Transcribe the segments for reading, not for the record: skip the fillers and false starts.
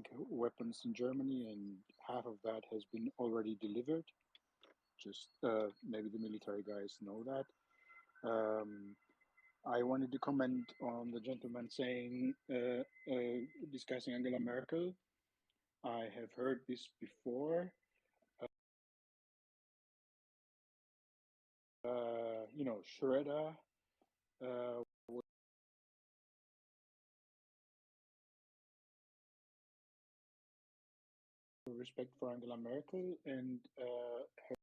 tank weapons in Germany, and half of that has been already delivered. Just maybe the military guys know that. Um, I wanted to comment on the gentleman saying, discussing Angela Merkel. I have heard this before. Schroeder, uh, respect for Angela Merkel, and her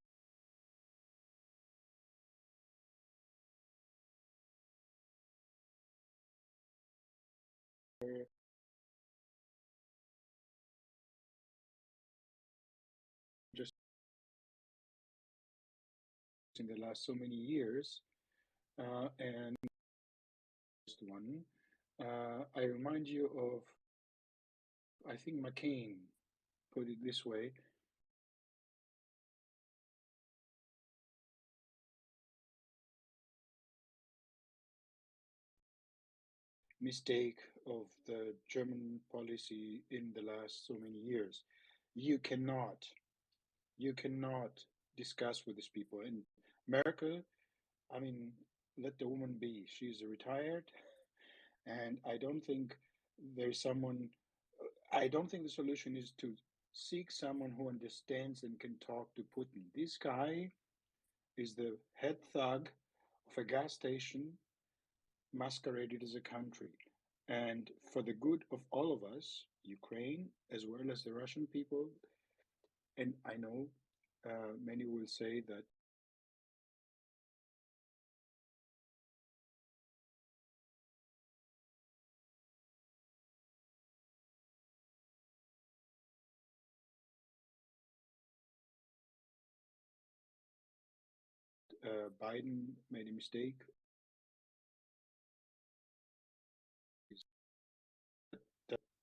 just in the last so many years. And one, I remind you of, I think McCain put it this way: mistake of the German policy in the last so many years. You cannot, you cannot discuss with these people. And Merkel, I mean, let the woman be. She's retired, and I don't think there's someone. I don't think the solution is to seek someone who understands and can talk to Putin. This guy is the head thug of a gas station masqueraded as a country. And for the good of all of us, Ukraine as well as the Russian people, and I know many will say that Biden made a mistake,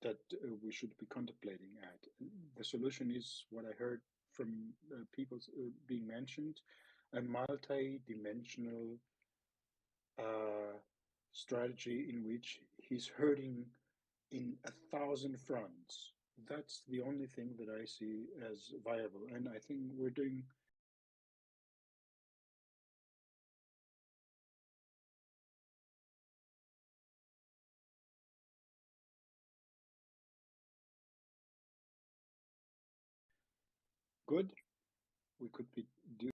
that we should be contemplating at. The solution is what I heard from people being mentioned: a multi-dimensional uh, strategy in which he's hurting in 1,000 fronts. That's the only thing that I see as viable, and I think we're doing good. We could be doing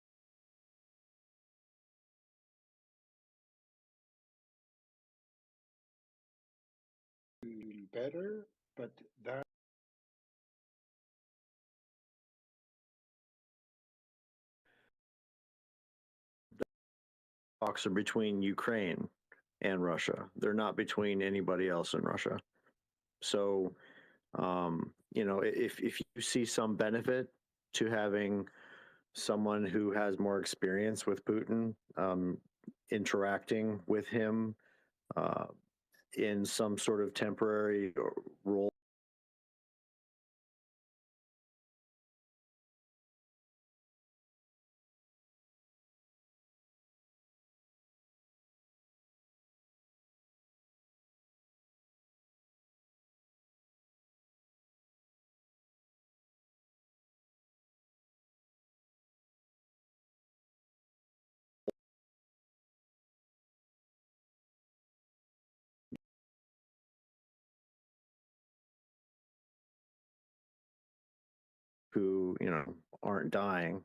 better, but that talks are between Ukraine and Russia. They're not between anybody else in Russia. So, if you see some benefit to having someone who has more experience with Putin, interacting with him uh, in some sort of temporary role. Who aren't dying.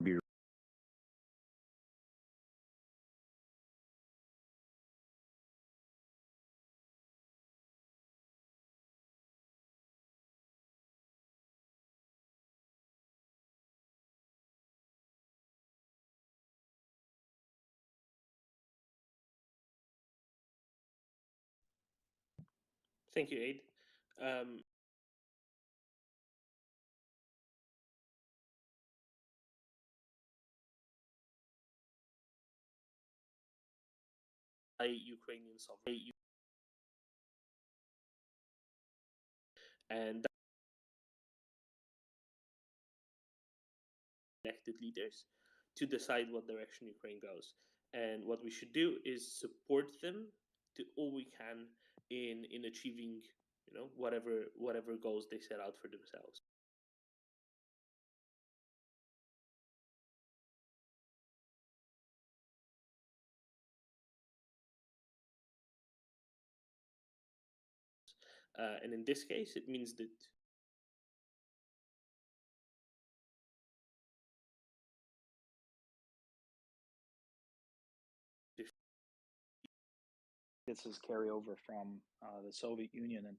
Be Thank you, Aid. Ukrainian sovereignty, and elected leaders to decide what direction Ukraine goes. And what we should do is support them to all we can in achieving, whatever goals they set out for themselves. And in this case, it means that this is carryover from the Soviet Union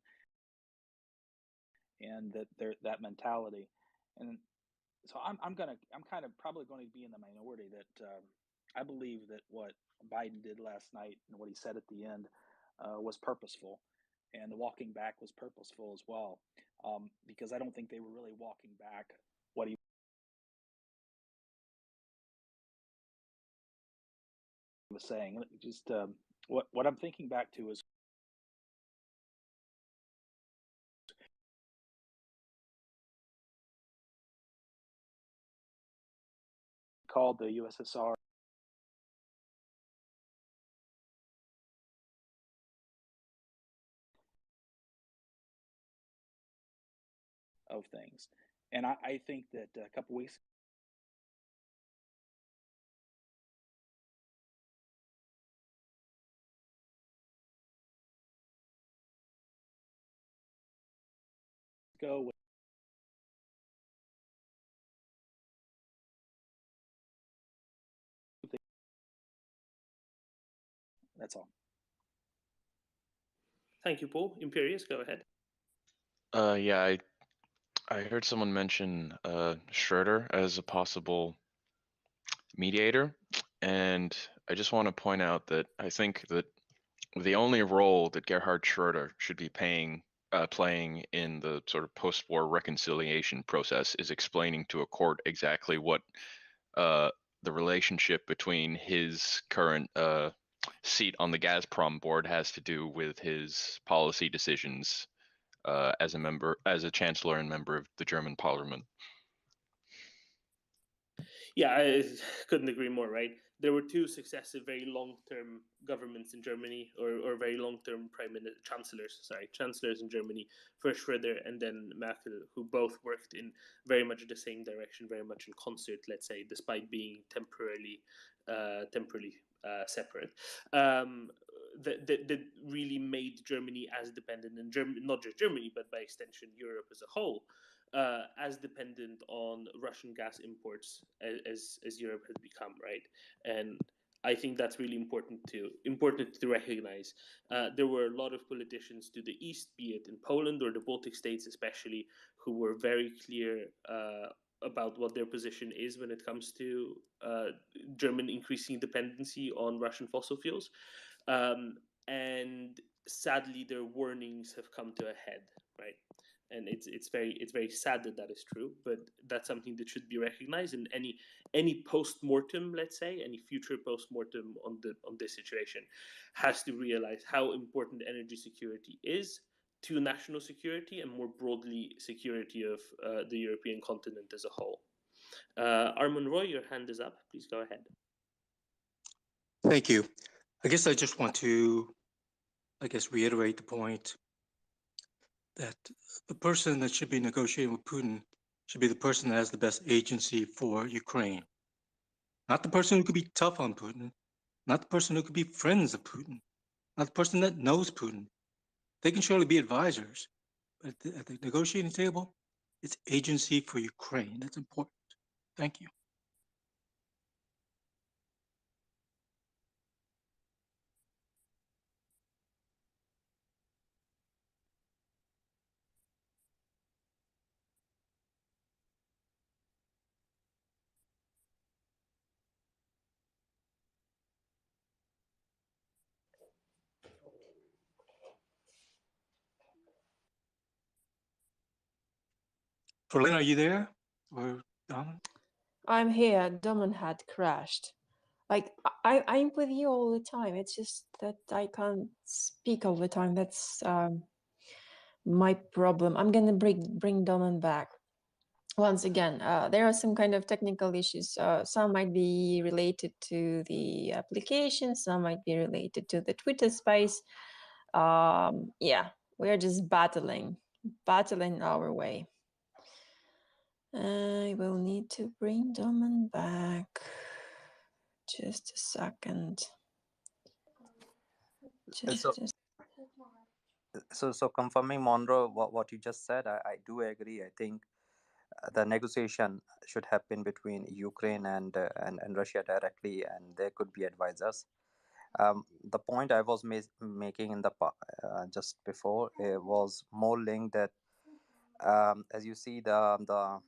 and that mentality. And so I'm kind of probably going to be in the minority that I believe that what Biden did last night and what he said at the end was purposeful, and the walking back was purposeful as well, because I don't think they were really walking back what he was saying. Just what I'm thinking back to is called the USSR of things. And I think that a couple weeks ago, that's all. Thank you, Paul. Imperius, go ahead. Yeah, I heard someone mention Schroeder as a possible mediator, and I just want to point out that I think that the only role that Gerhard Schroeder should be playing in the sort of post-war reconciliation process is explaining to a court exactly what the relationship between his current seat on the Gazprom board has to do with his policy decisions as a chancellor and member of the German parliament. Yeah, I couldn't agree more, right? There were two successive very long-term governments in Germany, or very long-term chancellors in Germany, first Schröder and then Merkel, who both worked in very much the same direction, very much in concert, let's say, despite being temporarily separate. That really made Germany as dependent, and not just Germany, but by extension Europe as a whole, as dependent on Russian gas imports as Europe has become, right? And I think that's really important to recognize. There were a lot of politicians to the east, be it in Poland or the Baltic states especially, who were very clear about what their position is when it comes to German increasing dependency on Russian fossil fuels. And sadly, their warnings have come to a head, right? And it's very sad that is true, but that's something that should be recognized. And any post-mortem, let's say, any future post-mortem on this situation has to realize how important energy security is to national security and more broadly security of the European continent as a whole. Armand Roy, your hand is up. Please go ahead. Thank you. I guess I just want to, reiterate the point that the person that should be negotiating with Putin should be the person that has the best agency for Ukraine. Not the person who could be tough on Putin, not the person who could be friends of Putin, not the person that knows Putin. They can surely be advisors, but at the negotiating table, it's agency for Ukraine. That's important. Thank you. Berlin, are you there? Or Don? I'm here. Domin had crashed. Like I'm with you all the time. It's just that I can't speak all the time. That's my problem. I'm gonna bring Domin back. once again, there are some kind of technical issues. Some might be related to the application, some might be related to the Twitter space. Yeah, we're just battling our way. I will need to bring Domen back. Just a second. So confirming Monroe, what you just said, I do agree. I think the negotiation should happen between Ukraine and Russia directly, and there could be advisors. The point I was making in the just before was more linked that as you see the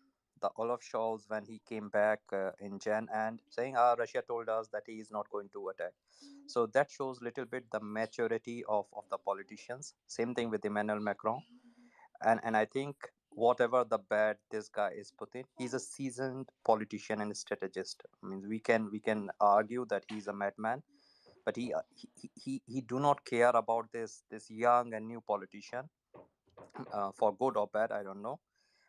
Olaf Scholz, when he came back in Jan and saying Russia told us that he is not going to attack. So that shows little bit the maturity of the politicians. Same thing with Emmanuel Macron. And I think whatever the bad this guy is put in, he's a seasoned politician and strategist. I mean, we can argue that he's a madman, but he do not care about this young and new politician, for good or bad, I don't know.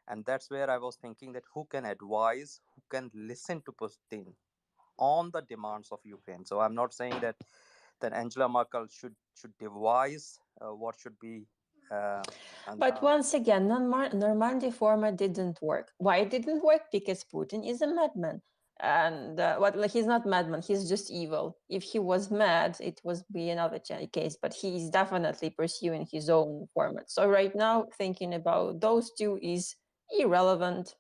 And that's where I was thinking that who can advise, who can listen to Putin on the demands of Ukraine. So I'm not saying that Angela Merkel should devise what should be. But once again, Normandy format didn't work. Why it didn't work? Because Putin is a madman. And he's not madman, he's just evil. If he was mad, it would be another case, but he is definitely pursuing his own format. So right now, thinking about those two is irrelevant.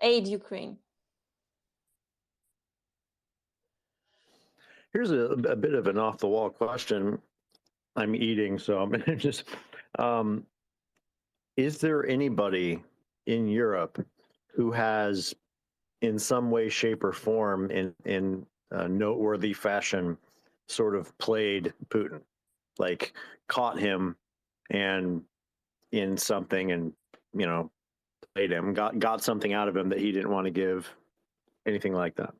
Aid Ukraine. Here's a bit of an off-the-wall question. I'm eating, so I'm just... is there anybody in Europe who has, in some way, shape, or form, in a noteworthy fashion, sort of played Putin, like caught him and in something, and played him, got something out of him that he didn't want to give, anything like that?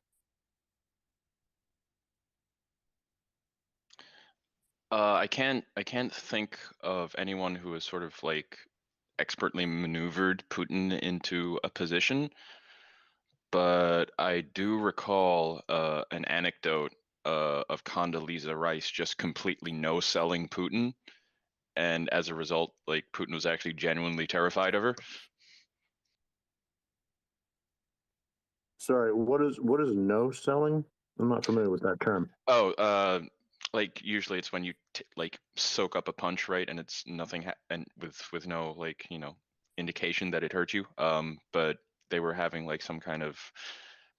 I can't think of anyone who has sort of like expertly maneuvered Putin into a position, but I do recall an anecdote of Condoleezza Rice just completely no-selling Putin, and as a result, like Putin was actually genuinely terrified of her. Sorry, what is no selling? I'm not familiar with that term. Oh, like usually it's when you like soak up a punch, right, and it's nothing and with no like indication that it hurt you. But they were having like some kind of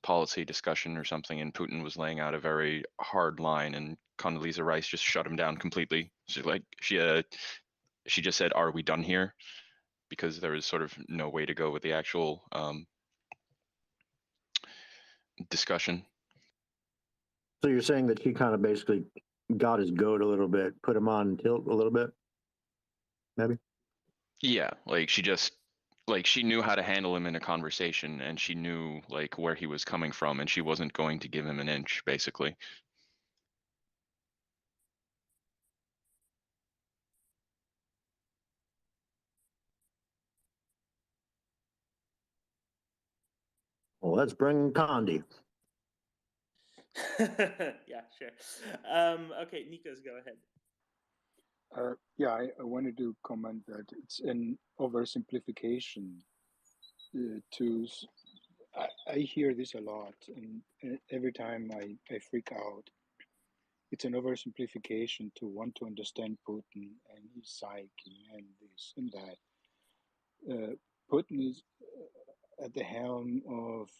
policy discussion or something, and Putin was laying out a very hard line, and Condoleezza Rice just shut him down completely. She just said, "Are we done here?" Because there was sort of no way to go with the actual discussion. So you're saying that he kind of basically got his goat a little bit, put him on tilt a little bit, maybe? Yeah, like she knew how to handle him in a conversation, and she knew like where he was coming from, and she wasn't going to give him an inch, basically. Well, let's bring Condi. Yeah, sure. Okay, Nikos, go ahead. Yeah, I wanted to comment that it's an oversimplification. I hear this a lot, and every time I freak out. It's an oversimplification to want to understand Putin and his psyche and this and that. Putin is at the helm of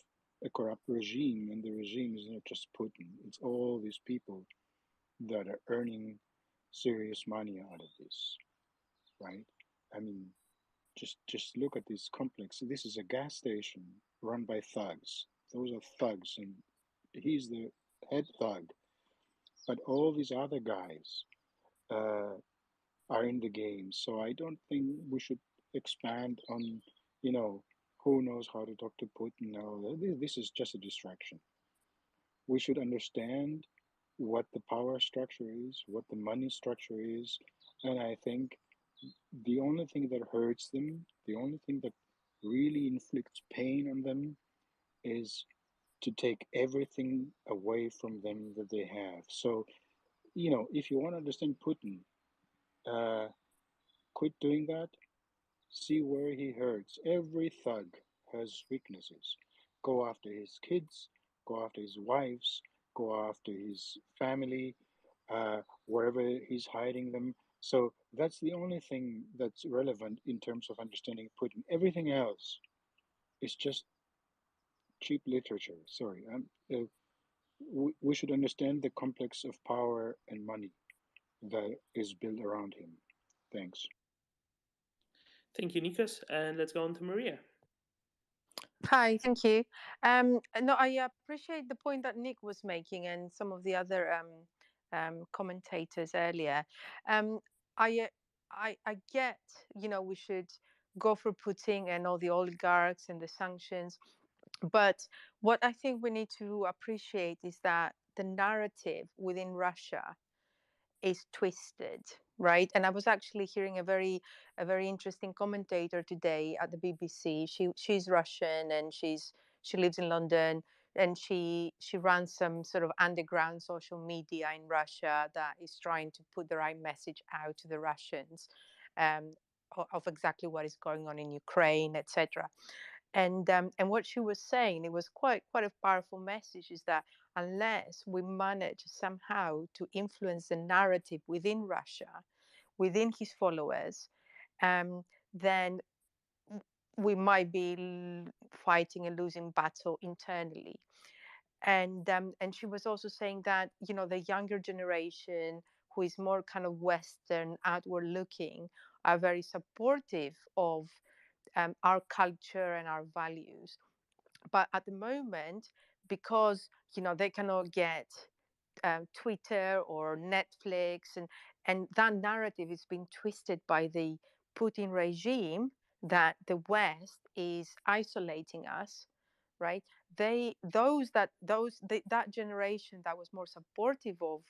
a corrupt regime, and the regime is not just Putin, it's all these people that are earning serious money out of this, right? I mean, just look at this complex. This is a gas station run by thugs. Those are thugs, and he's the head thug. But all these other guys are in the game. So I don't think we should expand on, who knows how to talk to Putin now. This is just a distraction. We should understand what the power structure is, what the money structure is, and I think the only thing that hurts them, the only thing that really inflicts pain on them is to take everything away from them that they have. So, if you want to understand Putin, quit doing that. See where he hurts. Every thug has weaknesses. Go after his kids, go after his wives, go after his family, wherever he's hiding them. So that's the only thing that's relevant in terms of understanding Putin. Everything else is just cheap literature. Sorry. We should understand the complex of power and money that is built around him. Thanks. Thank you, Nikos. And let's go on to Maria. Hi, thank you. No, I appreciate the point that Nick was making and some of the other commentators earlier. I, I get, we should go for Putin and all the oligarchs and the sanctions. But what I think we need to appreciate is that the narrative within Russia is twisted, right? And I was actually hearing a very interesting commentator today at the BBC. She's Russian and she lives in London, and she runs some sort of underground social media in Russia that is trying to put the right message out to the Russians of exactly what is going on in Ukraine, etc. And what she was saying, it was quite a powerful message, is that unless we manage somehow to influence the narrative within Russia, within his followers, then we might be fighting a losing battle internally. And she was also saying that the younger generation, who is more kind of Western, outward looking, are very supportive of our culture and our values. But at the moment, because they cannot get Twitter or Netflix, and that narrative is being twisted by the Putin regime, that the West is isolating us, right? That generation that was more supportive of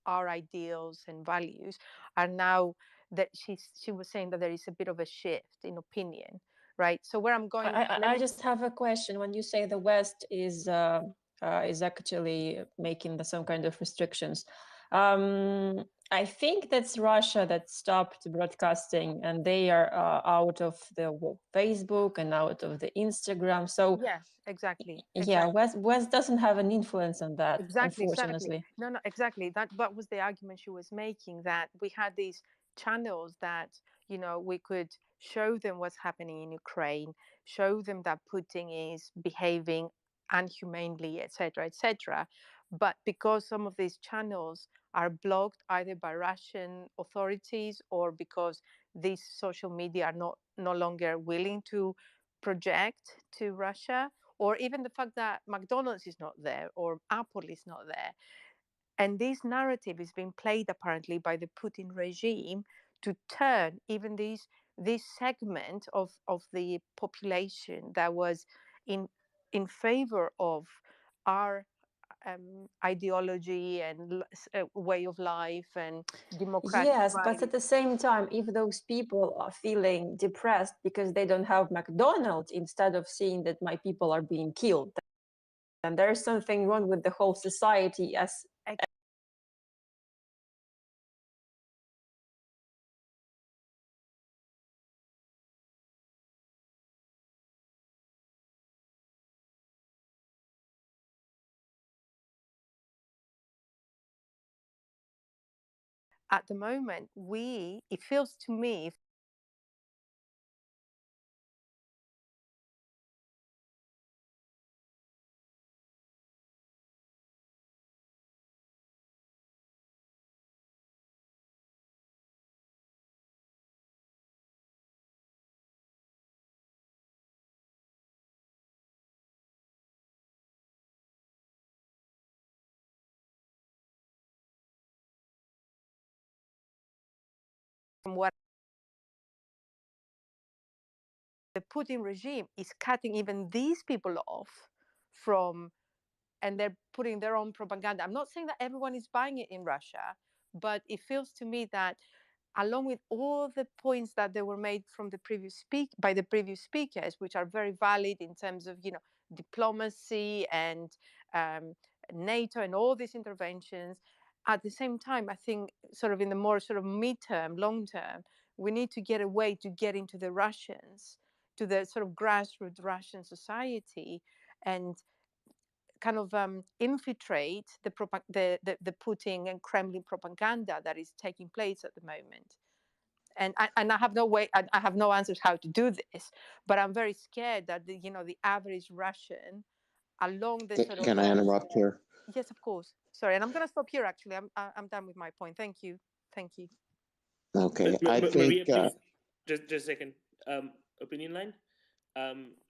our ideals and values are now, that she was saying that there is a bit of a shift in opinion, right? So where I'm going, I just have a question. When you say the West is actually making some kind of restrictions, I think that's Russia that stopped broadcasting, and they are out of the Facebook and out of the Instagram. So yeah, exactly. yeah, West doesn't have an influence on that, Exactly. unfortunately. No, exactly. That was the argument she was making, that we had these channels that we could show them what's happening in Ukraine, show them that Putin is behaving unhumanely, etc., etc. But because some of these channels are blocked either by Russian authorities, or because these social media are no longer willing to project to Russia, or even the fact that McDonald's is not there or Apple is not there. And this narrative is being played apparently by the Putin regime to turn even this segment of the population that was in favor of our ideology and way of life and democratic Yes, but values. at the same time, if those people are feeling depressed because they don't have McDonald's, instead of seeing that my people are being killed, then there's something wrong with the whole society as at the moment, it feels to me, from what the Putin regime is cutting even these people off from, and they're putting their own propaganda. I'm not saying that everyone is buying it in Russia, but it feels to me that along with all the points that they were made from the previous speakers, which are very valid in terms of, you know, diplomacy and NATO and all these interventions. At the same time, I think sort of in the more sort of midterm, long term, we need to get a way to get into the Russians, to the sort of grassroots Russian society, and kind of infiltrate the Putin and Kremlin propaganda that is taking place at the moment. And I have no way, I have no answers how to do this, but I'm very scared that the average Russian, along the sort of Can I interrupt here? Yes, of course. Sorry, and I'm going to stop here. Actually, I'm done with my point. Thank you. Okay, I think. Maria, please, just a second. Opinion line.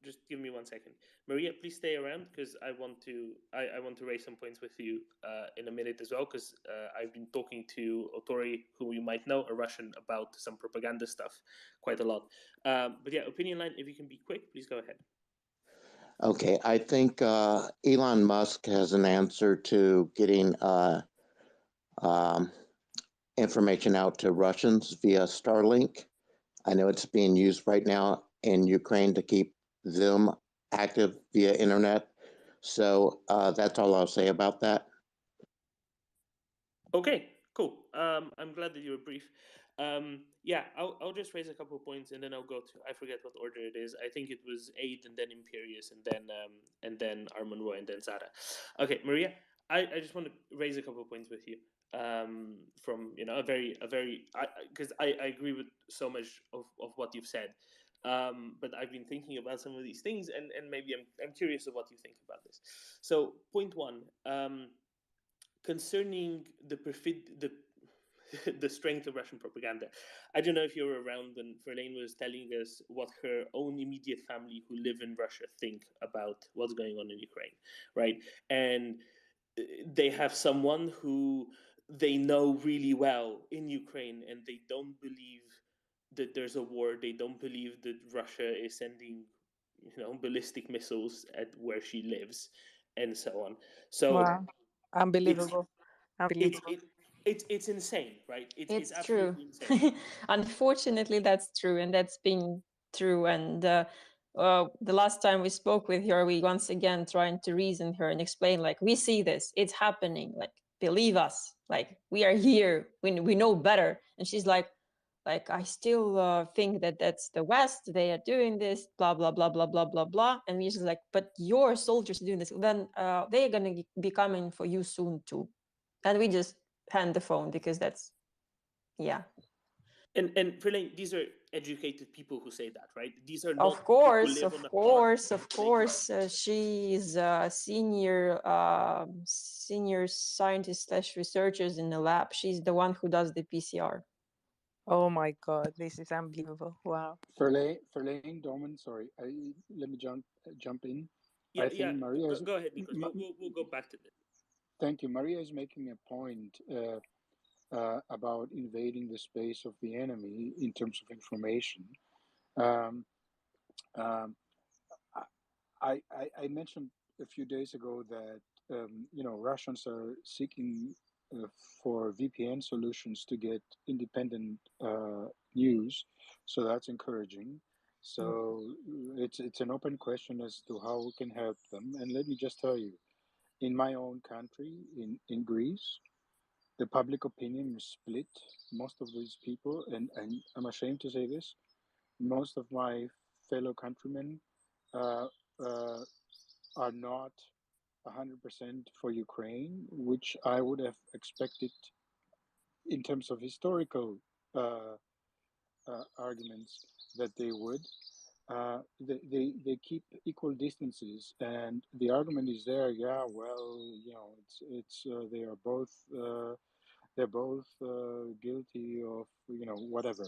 Just give me 1 second. Maria, please stay around because I want to raise some points with you in a minute as well, because I've been talking to Otori, who you might know, a Russian, about some propaganda stuff quite a lot. But yeah, opinion line, if you can be quick, please go ahead. Okay, I think Elon Musk has an answer to getting information out to Russians via Starlink. I know it's being used right now in Ukraine to keep them active via internet. So that's all I'll say about that. Okay, cool. I'm glad that you were brief. Yeah, I'll just raise a couple of points and then I'll go to, I forget what order it is. I think it was Aid and then Imperius and then Armand Roy and then Zara. Okay, Maria, I just want to raise a couple of points with you. From a very because I agree with so much of what you've said. But I've been thinking about some of these things and maybe I'm curious of what you think about this. So point one, concerning the strength of Russian propaganda. I don't know if you were around when Verlaine was telling us what her own immediate family who live in Russia think about what's going on in Ukraine, right? And they have someone who they know really well in Ukraine, and they don't believe that there's a war. They don't believe that Russia is sending, ballistic missiles at where she lives, and so on. So, wow, unbelievable. It's insane, right? It's true. absolutely insane. Unfortunately, that's true, and that's been true. And the last time we spoke with her, we once again trying to reason her and explain, like, we see this, it's happening, like, believe us, like, we are here, we know better. And she's like, I still think that that's the West, they are doing this, blah blah blah blah blah blah blah. And we're just like, but your soldiers are doing this, then they're gonna be coming for you soon too. And we just hand the phone because that's, yeah. And Verlaine, these are educated people who say that, right? These are not of course, people who live on of course. She's a senior scientist / researchers in the lab. She's the one who does the PCR. Oh my God, this is unbelievable! Wow. Verlaine, Dorman, sorry, let me jump in. Yeah, I think Maria is, go ahead, Nikos. We'll go back to this. Thank you. Maria is making a point about invading the space of the enemy in terms of information. I mentioned a few days ago that Russians are seeking for VPN solutions to get independent news, so that's encouraging. So it's an open question as to how we can help them. And let me just tell you, in my own country, in Greece, the public opinion is split. Most of these people, and I'm ashamed to say this, most of my fellow countrymen are not 100% for Ukraine, which I would have expected in terms of historical arguments that they would. They keep equal distances, and the argument is there. Yeah, well, it's they're both guilty of whatever.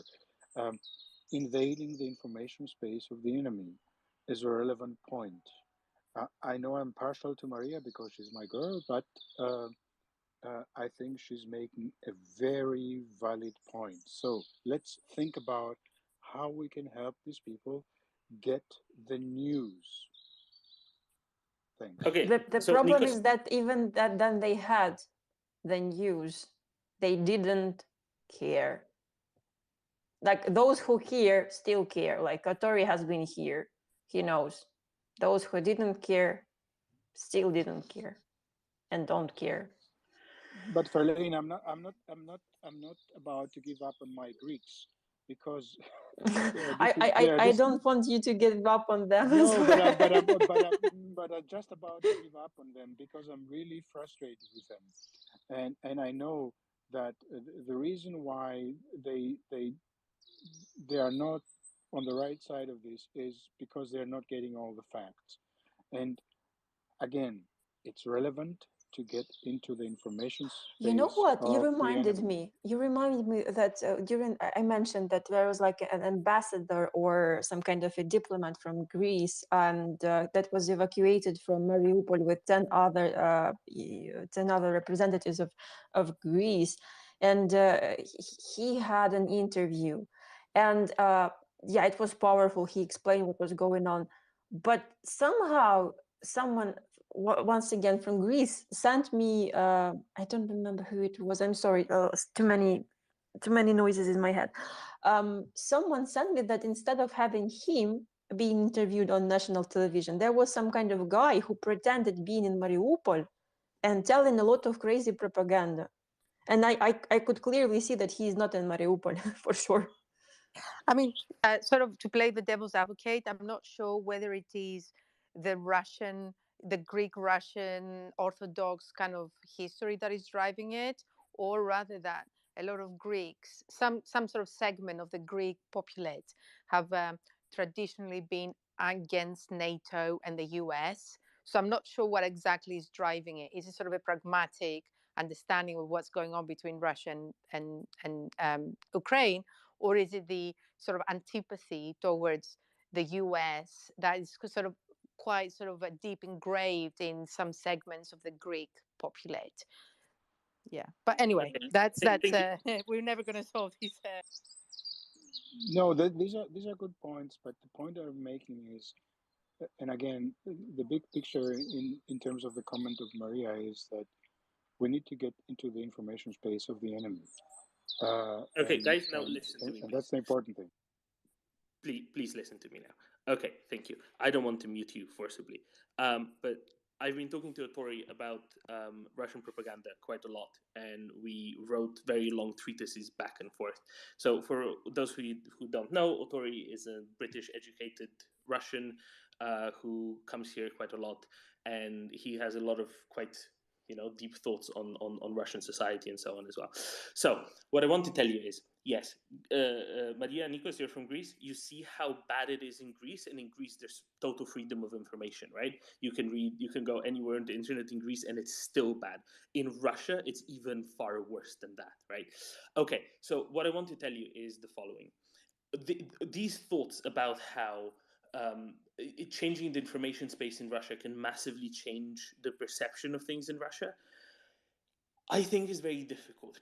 Invading the information space of the enemy is a relevant point. I know I'm partial to Maria because she's my girl, but I think she's making a very valid point. So let's think about how we can help these people get the news. Thanks. Okay. The problem is that even that then they had the news, they didn't care. like those who care still care. Like Autori has been here, he knows. Those who didn't care still didn't care and don't care. But Verlaine, I'm not about to give up on my Greeks, because I don't want you to give up on them. No, but I'm just about to give up on them because I'm really frustrated with them, and I know that the reason why they are not on the right side of this is because they're not getting all the facts. And again, it's relevant to get into the information space. You know what? You of the reminded enemy. me. You reminded me that during I mentioned that there was like an ambassador or some kind of a diplomat from Greece, and that was evacuated from Mariupol with 10 other representatives of Greece, and he had an interview, and yeah, it was powerful. He explained what was going on, but somehow someone once again from Greece sent me I don't remember who it was, I'm sorry, too many noises in my head. Someone sent me that instead of having him being interviewed on national television, there was some kind of guy who pretended being in Mariupol and telling a lot of crazy propaganda, and I could clearly see that he is not in Mariupol for sure. I mean, sort of to play the devil's advocate, I'm not sure whether it is the Greek-Russian Orthodox kind of history that is driving it, or rather that a lot of Greeks, some sort of segment of the Greek populate have traditionally been against NATO and the US. So I'm not sure what exactly is driving it. Is it sort of a pragmatic understanding of what's going on between Russia and Ukraine, or is it the sort of antipathy towards the US that is sort of quite sort of deep engraved in some segments of the Greek populate? Yeah, but anyway, that's we're never going to solve this. No, these are good points, but the point I'm making is, and again, the big picture in terms of the comment of Maria is that we need to get into the information space of the enemy. Okay, guys, now listen to me. And that's the important thing. Please listen to me now. Okay, thank you. I don't want to mute you forcibly, but I've been talking to Autori about Russian propaganda quite a lot, and we wrote very long treatises back and forth. So for those who don't know, Autori is a British educated Russian who comes here quite a lot, and he has a lot of quite deep thoughts on Russian society and so on as well. So what I want to tell you is, yes, Maria, Nikos, you're from Greece. You see how bad it is in Greece, and in Greece there's total freedom of information, right? You can read, you can go anywhere on the internet in Greece, and it's still bad. In Russia, it's even far worse than that, right? Okay, so what I want to tell you is the following. These thoughts about how changing the information space in Russia can massively change the perception of things in Russia, I think is very difficult.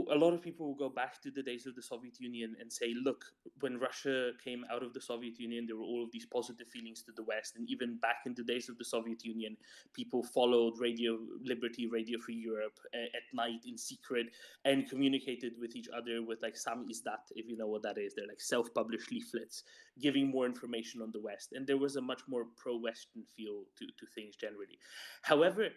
A lot of people will go back to the days of the Soviet Union and say, look, when Russia came out of the Soviet Union, there were all of these positive feelings to the West. And even back in the days of the Soviet Union, people followed Radio Liberty, Radio Free Europe at night in secret and communicated with each other with like Sam Izdat, if you know what that is. They're like self-published leaflets giving more information on the West. And there was a much more pro-Western feel to things generally. However,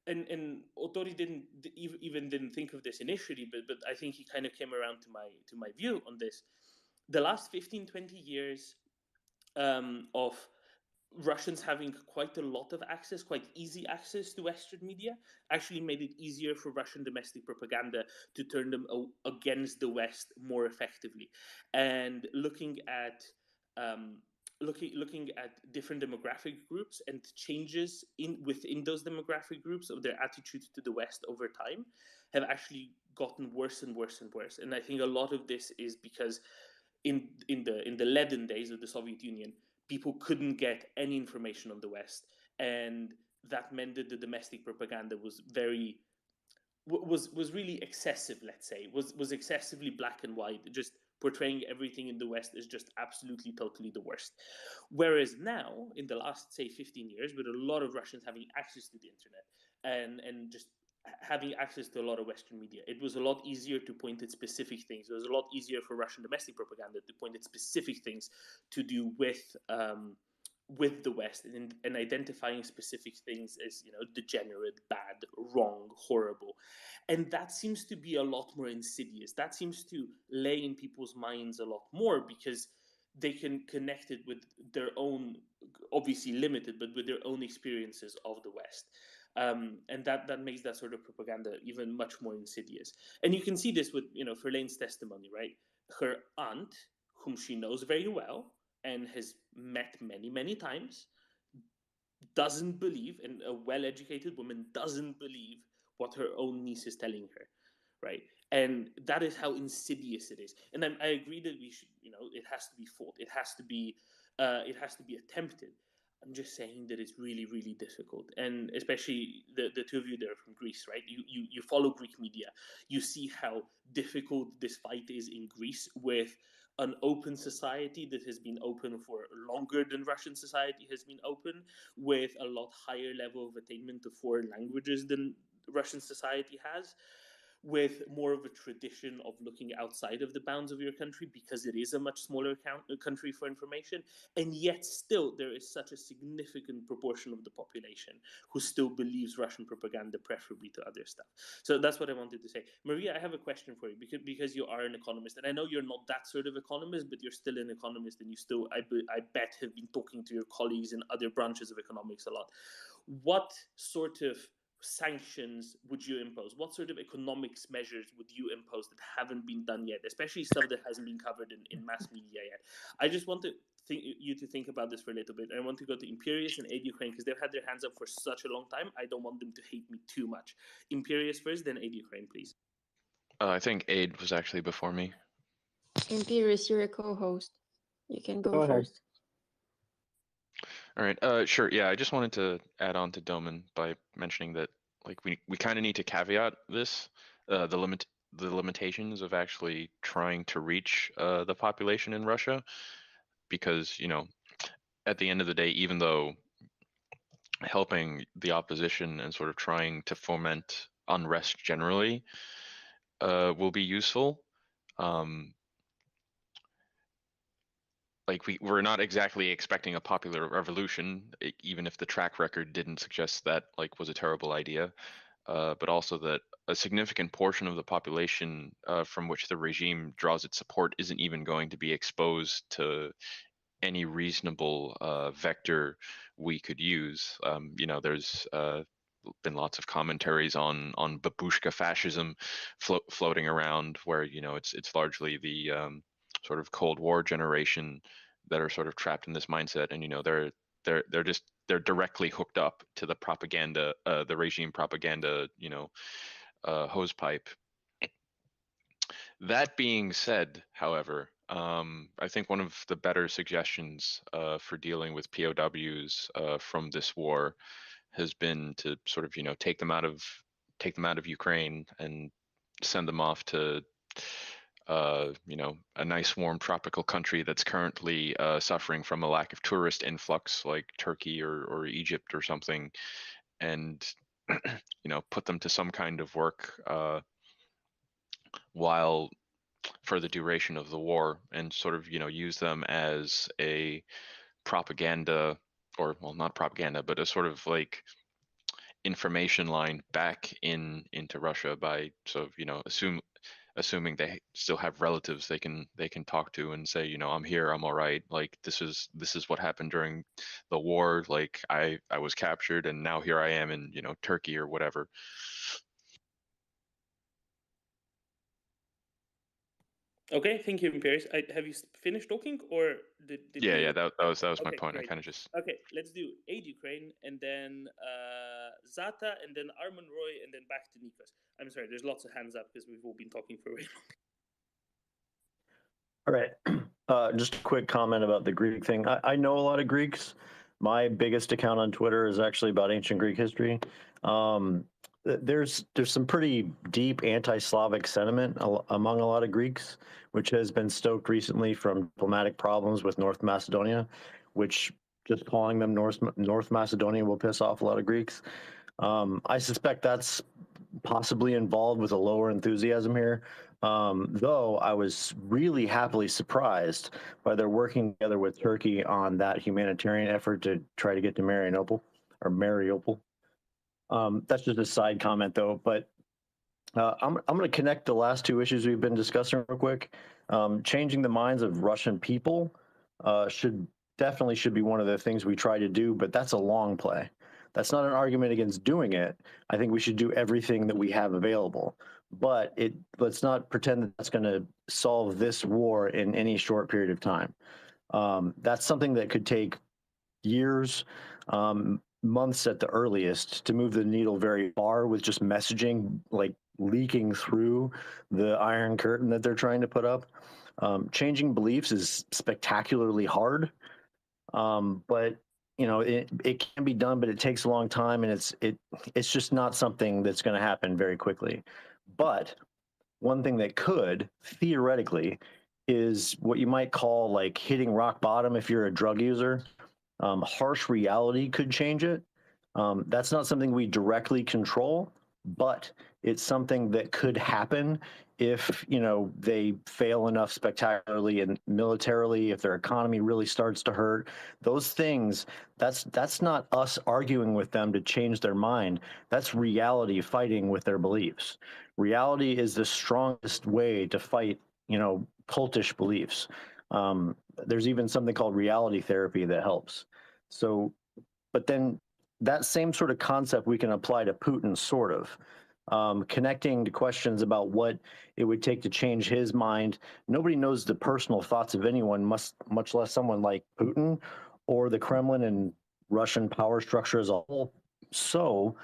and Autori didn't think of this initially, but I think he kind of came around to my view on this. The last 15, 20 years of Russians having quite a lot of access, quite easy access to Western media, actually made it easier for Russian domestic propaganda to turn them against the West more effectively. And looking at different demographic groups and changes within those demographic groups of their attitude to the West over time have actually gotten worse and worse and worse. And I think a lot of this is because in the leaden days of the Soviet Union, people couldn't get any information on the West, and that meant that the domestic propaganda was really excessive. Let's say was excessively black and white, just portraying everything in the West as just absolutely, totally the worst. Whereas now, in the last, say, 15 years, with a lot of Russians having access to the internet and just having access to a lot of Western media. It was a lot easier to point at specific things. It was a lot easier for Russian domestic propaganda to point at specific things to do with the West, and identifying specific things as, you know, degenerate, bad, wrong, horrible. And that seems to be a lot more insidious. That seems to lay in people's minds a lot more, because they can connect it with their own, obviously limited, but with their own experiences of the West. And that makes that sort of propaganda even much more insidious. And you can see this with, you know, Verlaine's testimony, right? Her aunt, whom she knows very well and has met many, many times, doesn't believe, and a well-educated woman doesn't believe what her own niece is telling her, right? And that is how insidious it is. And I agree that we should, you know, it has to be fought. It has to be attempted. I'm just saying that it's really, really difficult. And especially the two of you there from Greece, right? You follow Greek media. You see how difficult this fight is in Greece, with an open society that has been open for longer than Russian society has been open, with a lot higher level of attainment of foreign languages than Russian society has, with more of a tradition of looking outside of the bounds of your country, because it is a much smaller country for information. And yet still there is such a significant proportion of the population who still believes Russian propaganda preferably to other stuff. So that's what I wanted to say. Maria, I have a question for you, because you are an economist, and I know you're not that sort of economist, but you're still an economist, and you still, I bet, have been talking to your colleagues in other branches of economics a lot. What sort of sanctions would you impose? What sort of economics measures would you impose that haven't been done yet, especially stuff that hasn't been covered in mass media yet? I just want you to think about this for a little bit. I want to go to Imperius and Aid Ukraine, because they've had their hands up for such a long time. I don't want them to hate me too much. Imperius first, then Aid Ukraine, please. I think Aid was actually before me. Imperius, you're a co-host. You can go ahead. first. All right. Sure. Yeah, I just wanted to add on to Doman by mentioning that, like, we kind of need to caveat this, the limitations of actually trying to reach the population in Russia, because, you know, at the end of the day, even though helping the opposition and sort of trying to foment unrest generally will be useful, like we're not exactly expecting a popular revolution, even if the track record didn't suggest that, like, was a terrible idea, but also that a significant portion of the population from which the regime draws its support isn't even going to be exposed to any reasonable vector we could use. You know, there's been lots of commentaries on babushka fascism floating around, where, you know, it's largely the sort of Cold War generation that are sort of trapped in this mindset, and, you know, they're directly hooked up to the propaganda, the regime propaganda, you know, hose pipe. That being said, however, I think one of the better suggestions for dealing with POWs from this war has been to sort of, you know, take them out of Ukraine and send them off to you know, a nice warm tropical country that's currently suffering from a lack of tourist influx, like Turkey or Egypt or something, and you know, put them to some kind of work while for the duration of the war, and sort of, you know, use them as a propaganda, or, well, not propaganda, but a sort of like information line back into Russia, by, so, you know, assuming they still have relatives they can talk to and say, you know, I'm here, I'm all right, like, this is what happened during the war, like, I was captured and now here I am in, you know, Turkey or whatever. Okay, thank you, Imperius. Have you finished talking, or did yeah, you... yeah, that was my Okay, point. great. I kind of just... Okay, let's do Aid Ukraine, and then Zata, and then Arman Roy, and then back to Nikos. I'm sorry, there's lots of hands up because we've all been talking for way long. All right. Just a quick comment about the Greek thing. I know a lot of Greeks. My biggest account on Twitter is actually about ancient Greek history. There's some pretty deep anti-Slavic sentiment among a lot of Greeks, which has been stoked recently from diplomatic problems with North Macedonia, which just calling them North Macedonia will piss off a lot of Greeks. I suspect that's possibly involved with a lower enthusiasm here. Though I was really happily surprised by their working together with Turkey on that humanitarian effort to try to get to Mariupol or Mariupol. That's just a side comment, though. But I'm going to connect the last two issues we've been discussing real quick. Changing the minds of Russian people should be one of the things we try to do, but that's a long play. That's not an argument against doing it. I think we should do everything that we have available, but let's not pretend that that's going to solve this war in any short period of time. That's something that could take years, months at the earliest, to move the needle very far with just messaging like leaking through the Iron Curtain that they're trying to put up. Changing beliefs is spectacularly hard, but it can be done, but it takes a long time, and it's just not something that's going to happen very quickly. But one thing that could theoretically is what you might call like hitting rock bottom if you're a drug user. Harsh reality could change it. That's not something we directly control, but it's something that could happen if they fail enough spectacularly and militarily, if their economy really starts to hurt. Those things, that's not us arguing with them to change their mind. That's reality fighting with their beliefs. Reality is the strongest way to fight cultish beliefs. There's even something called reality therapy that helps. So, but then that same sort of concept we can apply to Putin, sort of. Connecting to questions about what it would take to change his mind. Nobody knows the personal thoughts of anyone, much less someone like Putin or the Kremlin and Russian power structure as a whole. So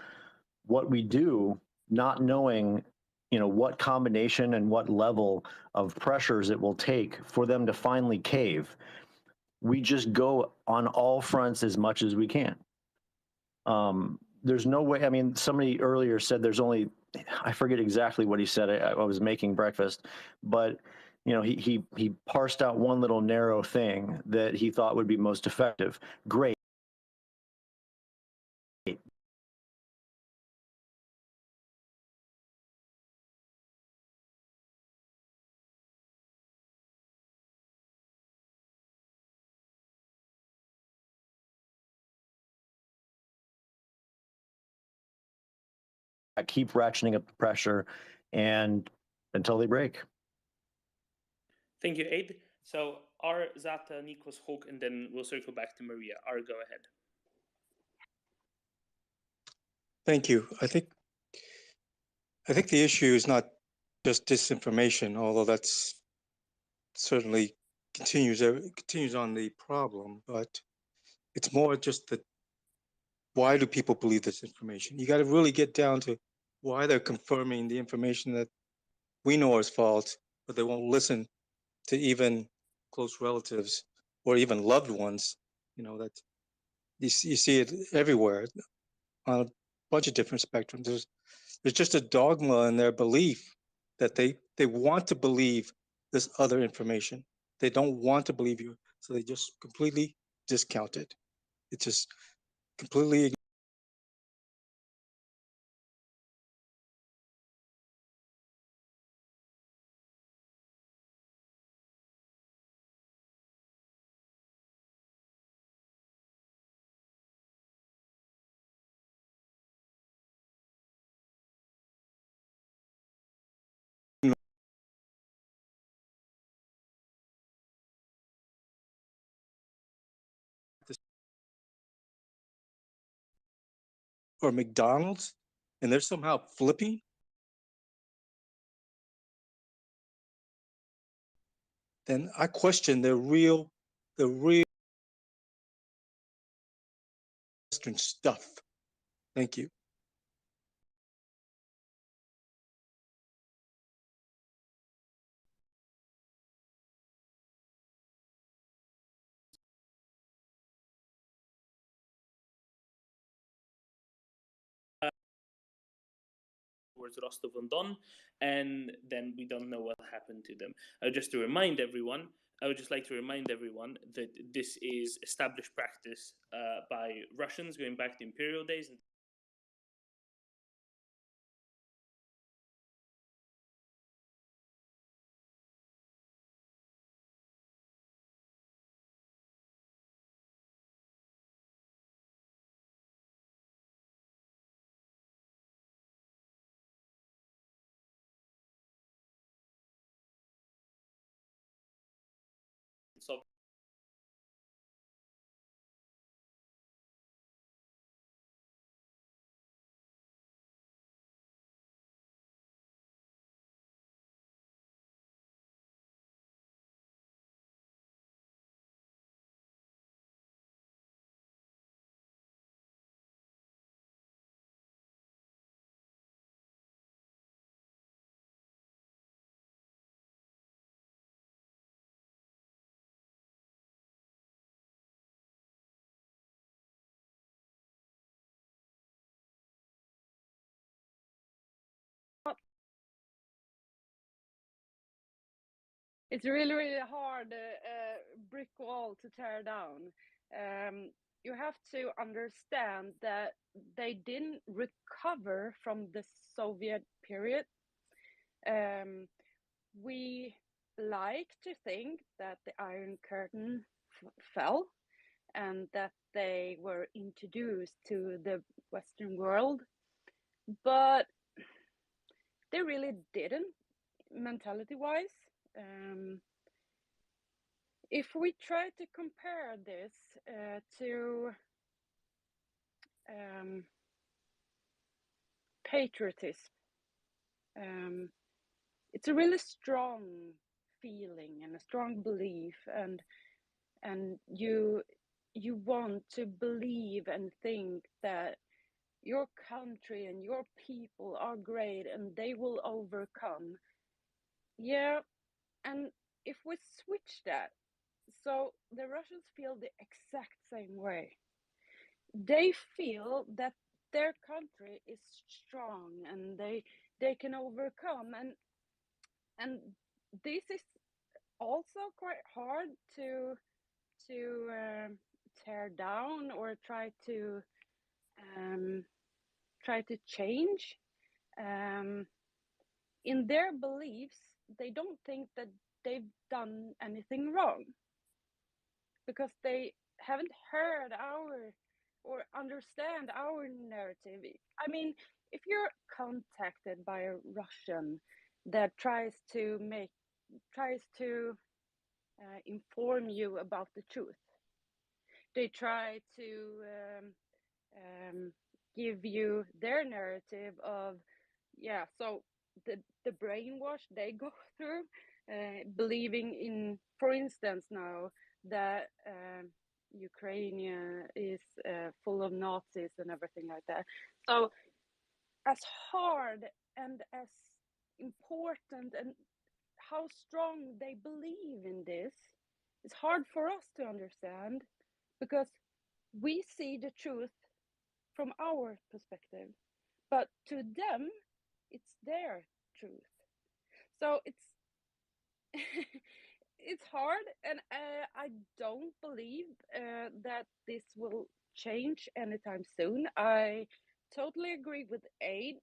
what we do, not knowing what combination and what level of pressures it will take for them to finally cave, we just go on all fronts as much as we can. There's no way. I mean, somebody earlier said there's only, I forget exactly what he said. I was making breakfast, but he parsed out one little narrow thing that he thought would be most effective. Great. I keep ratcheting up the pressure and until they break. Thank you, Aid. So R, Zata, Nikos, Hulk, and then we'll circle back to Maria. R, go ahead. Thank you. I think the issue is not just disinformation, although that's certainly continues on the problem, but it's more just that why do people believe this information? You got to really get down to why they're confirming the information that we know is false, but they won't listen to even close relatives or even loved ones. That you see it everywhere on a bunch of different spectrums. There's just a dogma in their belief that they want to believe this other information. They don't want to believe you, so they just completely discount it. It's just completely. Or McDonald's, and they're somehow flipping. Then I question the real Western stuff. Thank you. Towards Rostov-on-Don, and then we don't know what happened to them. I would just like to remind everyone that this is established practice by Russians going back to imperial days. Soviet. It's really, really hard brick wall to tear down. You have to understand that they didn't recover from the Soviet period. We like to think that the Iron Curtain fell and that they were introduced to the Western world, but they really didn't, mentality-wise. If we try to compare this to patriotism, it's a really strong feeling and a strong belief, and you want to believe and think that your country and your people are great and they will overcome. Yeah, and if we switch that, so the Russians feel the exact same way. They feel that their country is strong and they can overcome, and this is also quite hard to tear down or try to change. In their beliefs, they don't think that they've done anything wrong because they haven't heard or understand our narrative. I mean, if you're contacted by a Russian that tries to inform you about the truth, they try to give you their narrative of, yeah, so the brainwash they go through, believing in, for instance, now that Ukraine is full of Nazis and everything like that. So as hard and as important and how strong they believe in this, it's hard for us to understand because we see the truth from our perspective, but to them, it's their truth. So it's it's hard, and I don't believe that this will change anytime soon. I totally agree with Aid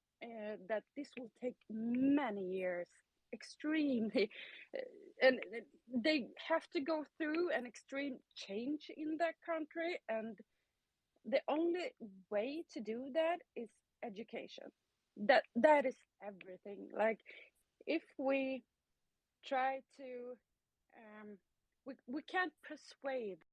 that this will take many years, extremely, and they have to go through an extreme change in that country, and the only way to do that is education. That is everything. Like, if we try to we can't persuade.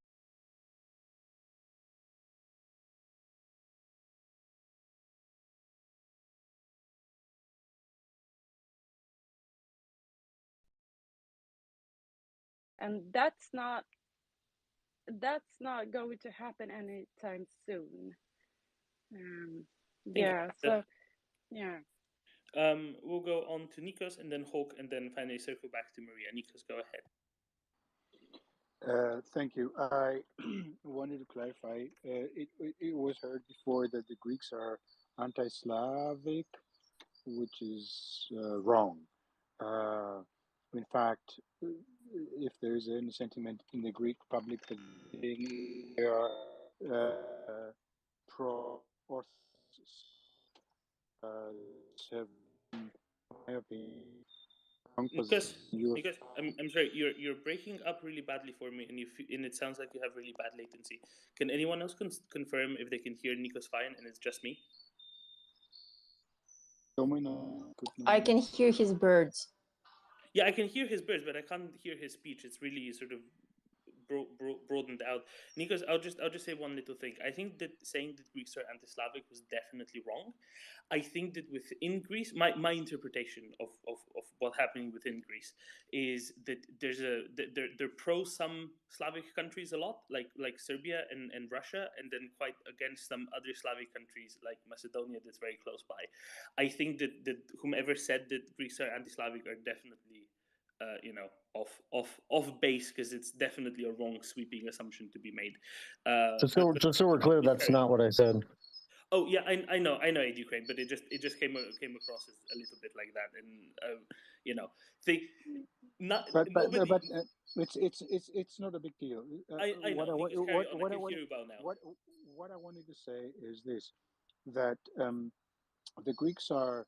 And that's not going to happen anytime soon. Yeah, so yeah. We'll go on to Nikos and then Hulk and then finally circle back to Maria. Nikos, go ahead. Thank you. I wanted to clarify. It was heard before that the Greeks are anti-Slavic, which is wrong. In fact, if there is any sentiment in the Greek public that they are pro-Orthodox, have, in my opinion, Nikos, I'm sorry, you're breaking up really badly for me, and it sounds like you have really bad latency. Can anyone else confirm if they can hear Nikos fine and it's just me? I can hear his birds. Yeah, I can hear his birds, but I can't hear his speech. It's really sort of broadened out. Nikos, I'll just say one little thing. I think that saying that Greeks are anti-Slavic was definitely wrong. I think that within Greece, my interpretation of what's happening within Greece is that they're pro some Slavic countries a lot, like Serbia and Russia, and then quite against some other Slavic countries like Macedonia that's very close by. I think that whomever said that Greeks are anti-Slavic are definitely off base, because it's definitely a wrong sweeping assumption to be made. Just so we're clear, that's not what I said. Oh yeah, I know Ukraine, but it just came across as a little bit like that, and it's not a big deal. I know. I can hear you about now. What I wanted to say is this: that the Greeks are,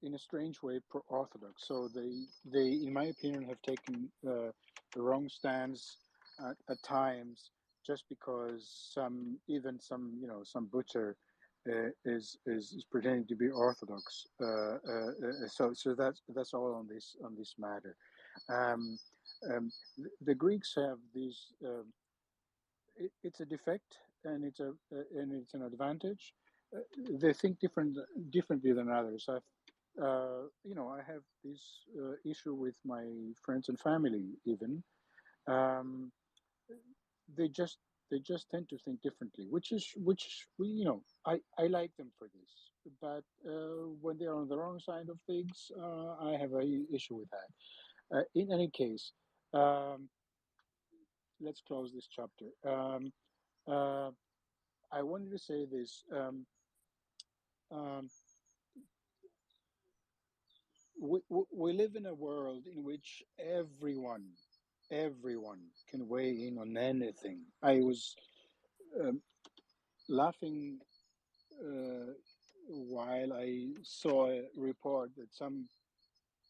in a strange way, pro-Orthodox. So they, in my opinion, have taken the wrong stance at times, just because some butcher is pretending to be Orthodox. So that's all on this matter. The Greeks have these. It's a defect, and it's an advantage. They think differently than others. I have this issue with my friends and family. Even they just tend to think differently, which I like them for this. But when they are on the wrong side of things, I have an issue with that. In any case, let's close this chapter. I wanted to say this. We live in a world in which everyone can weigh in on anything. I was laughing while I saw a report that some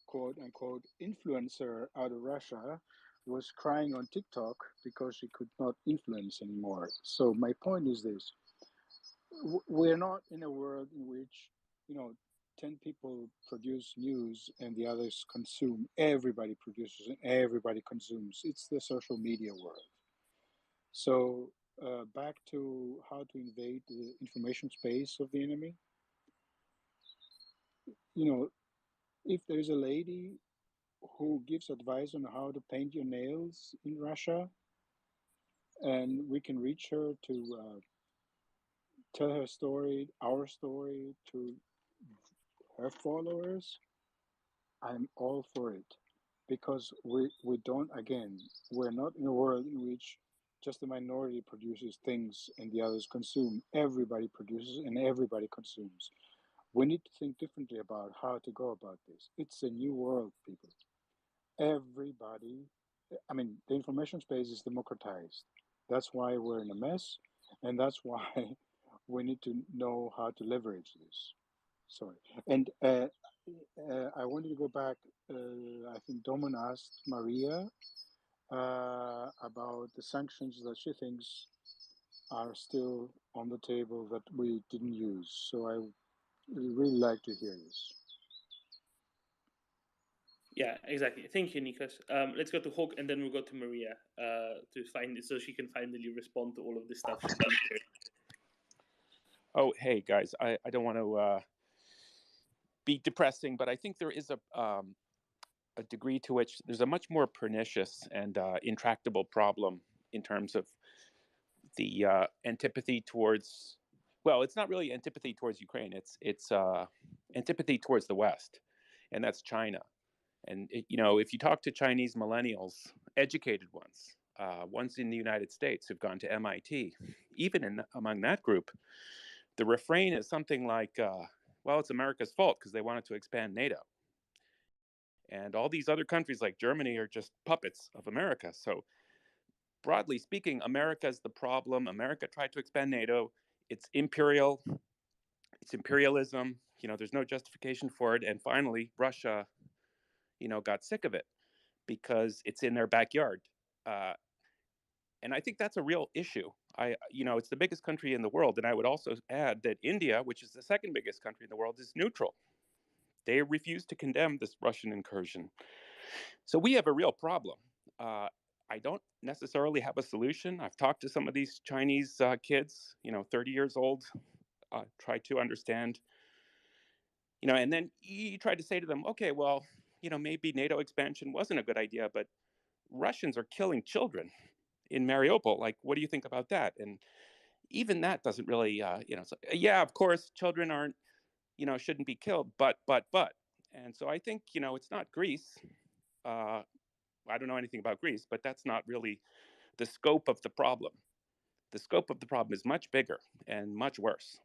quote unquote influencer out of Russia was crying on TikTok because she could not influence anymore. So my point is this: we're not in a world in which 10 people produce news and the others consume. Everybody produces and everybody consumes. It's the social media world. So back to how to invade the information space of the enemy. If there's a lady who gives advice on how to paint your nails in Russia, and we can reach her to tell her story, our story, to her followers, I'm all for it, because we don't, again, we're not in a world in which just the minority produces things and the others consume. Everybody produces and everybody consumes. We need to think differently about how to go about this. It's a new world, people. Everybody, the information space is democratized. That's why we're in a mess, and that's why we need to know how to leverage this. Sorry. And I wanted to go back. I think Domin asked Maria about the sanctions that she thinks are still on the table that we didn't use. So I would really like to hear this. Yeah, exactly. Thank you, Nikos. Let's go to Hawk, and then we'll go to Maria to find it, so she can finally respond to all of this stuff she's been hearing. Oh, hey guys, I don't want to be depressing, but I think there is a degree to which there's a much more pernicious and intractable problem in terms of the antipathy towards. Well, it's not really antipathy towards Ukraine. It's antipathy towards the West, and that's China. And if you talk to Chinese millennials, educated ones in the United States who've gone to MIT, even among that group, the refrain is something like, well, it's America's fault because they wanted to expand NATO. And all these other countries like Germany are just puppets of America. So broadly speaking, America is the problem. America tried to expand NATO. It's imperial. It's imperialism. There's no justification for it. And finally, Russia, got sick of it because it's in their backyard. And I think that's a real issue. It's the biggest country in the world. And I would also add that India, which is the second biggest country in the world, is neutral. They refuse to condemn this Russian incursion. So we have a real problem. I don't necessarily have a solution. I've talked to some of these Chinese kids, 30 years old, try to understand, and then you try to say to them, okay, well, maybe NATO expansion wasn't a good idea, but Russians are killing children in Mariupol. Like, what do you think about that? And even that doesn't really, yeah, of course, children aren't, shouldn't be killed, but. And so I think, it's not Greece. I don't know anything about Greece, but that's not really the scope of the problem. The scope of the problem is much bigger and much worse.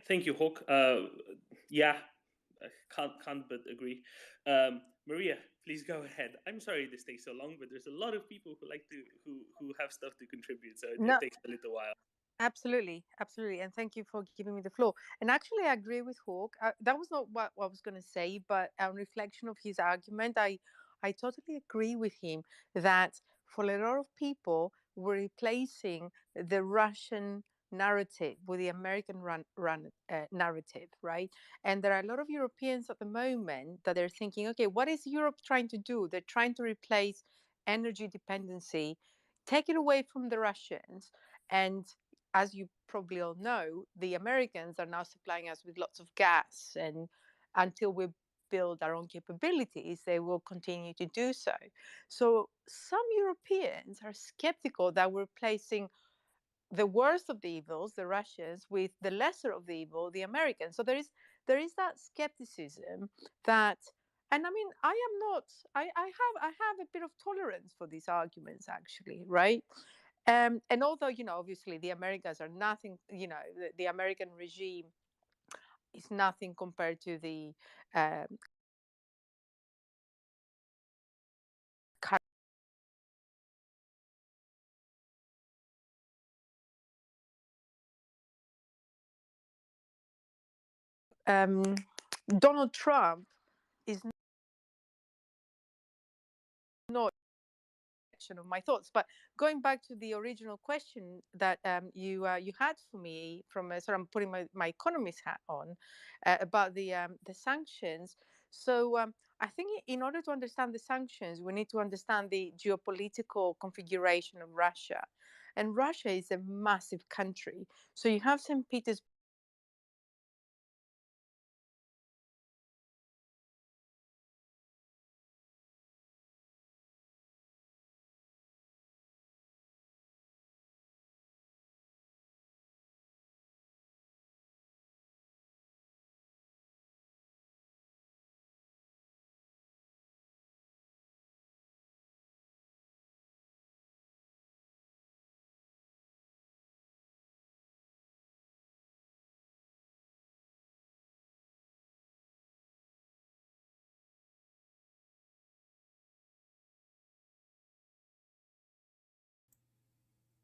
Thank you, Hawk. Yeah, I can't but agree. Maria, please go ahead. I'm sorry this takes so long, but there's a lot of people who like to who have stuff to contribute, so No, it takes a little while. absolutely, absolutely, and thank you for giving me the floor. And actually, I agree with Hawk. That was not what I was going to say, but on reflection of his argument, I totally agree with him that for a lot of people, we're replacing the Russian narrative with the American narrative, right? And there are a lot of Europeans at the moment that are thinking, okay, what is Europe trying to do? They're trying to replace energy dependency, take it away from the Russians, and as you probably all know, the Americans are now supplying us with lots of gas, and until we build our own capabilities, they will continue to do so. So some Europeans are skeptical that we're placing the worst of the evils, the Russians, with the lesser of the evil, the Americans. So there is that skepticism that, and I mean, I have a bit of tolerance for these arguments, actually, right? And although, obviously the Americas are nothing, the American regime is nothing compared to the Donald Trump is not of my thoughts. But going back to the original question that you had for me, from sorry, I'm putting my economist hat on, about the sanctions. So I think in order to understand the sanctions, we need to understand the geopolitical configuration of Russia. And Russia is a massive country. So you have St. Petersburg,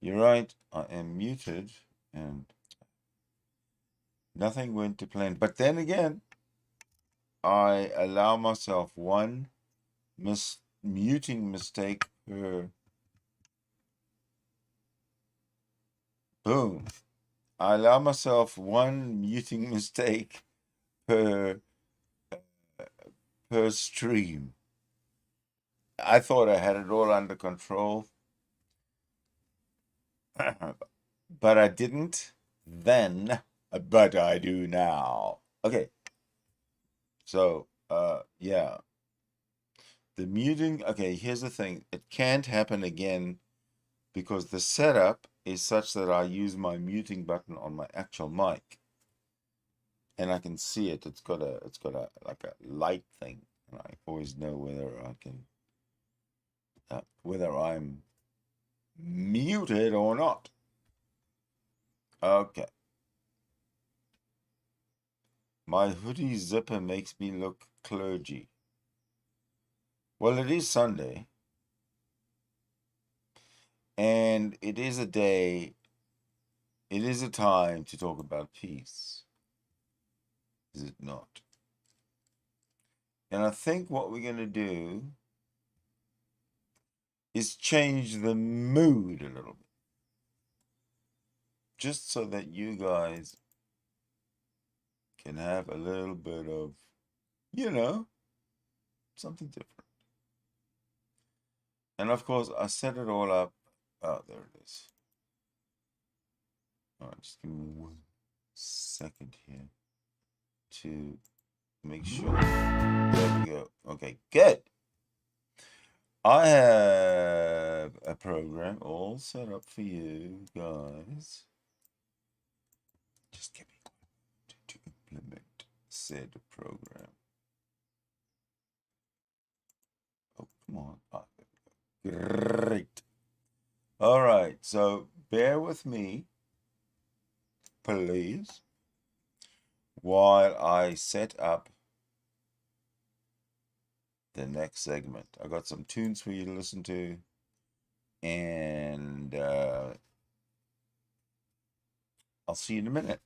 You're right, I am muted and nothing went to plan. But then again, I allow myself one muting mistake per boom. I allow myself one muting mistake per stream. I thought I had it all under control, but I didn't then, but I do now. Okay. So, yeah. The muting, okay, here's the thing. It can't happen again because the setup is such that I use my muting button on my actual mic. And I can see it. It's got a like a light thing. And I always know whether I can whether I'm muted or not. Okay. My hoodie zipper makes me look clergy. Well, it is Sunday. And it is a day, it is a time to talk about peace. Is it not? And I think what we're going to do is change the mood a little bit. Just so that you guys can have a little bit of, something different. And of course, I set it all up. Oh, there it is. All right, just give me 1 second here to make sure. There we go. Okay, good. I have a program all set up for you guys. Just give me to implement said program. Oh, come on. Oh, great. All right, so bear with me, please, while I set up the next segment. I got some tunes for you to listen to, and I'll see you in a minute.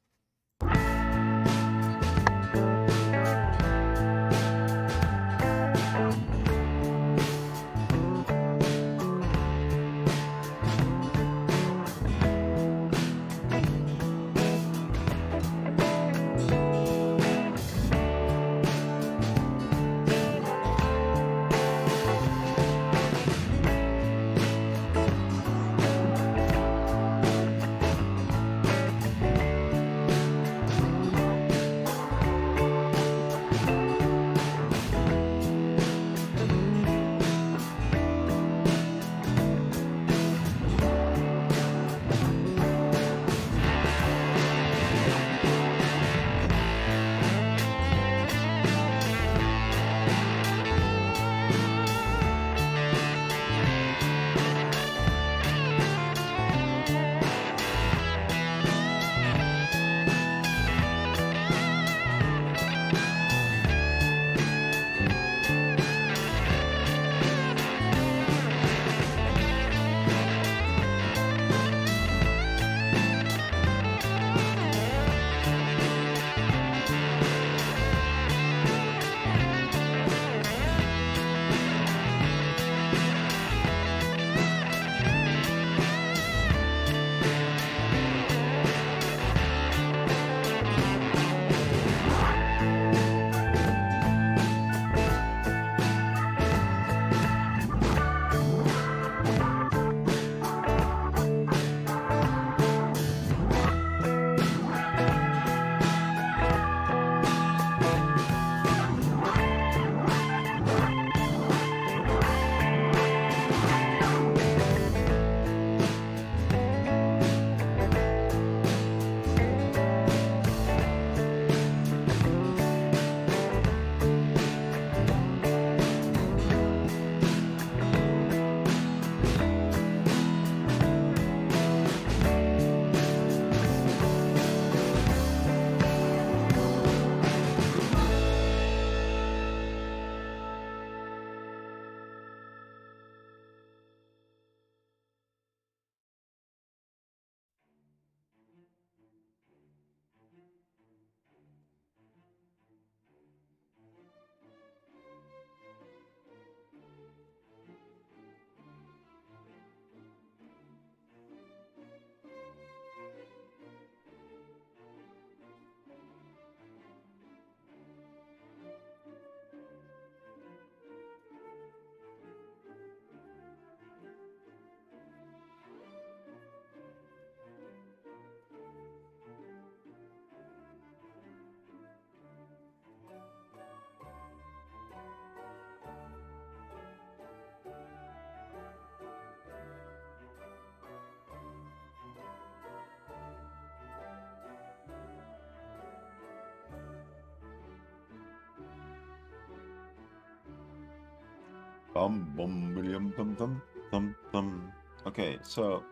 Okay, so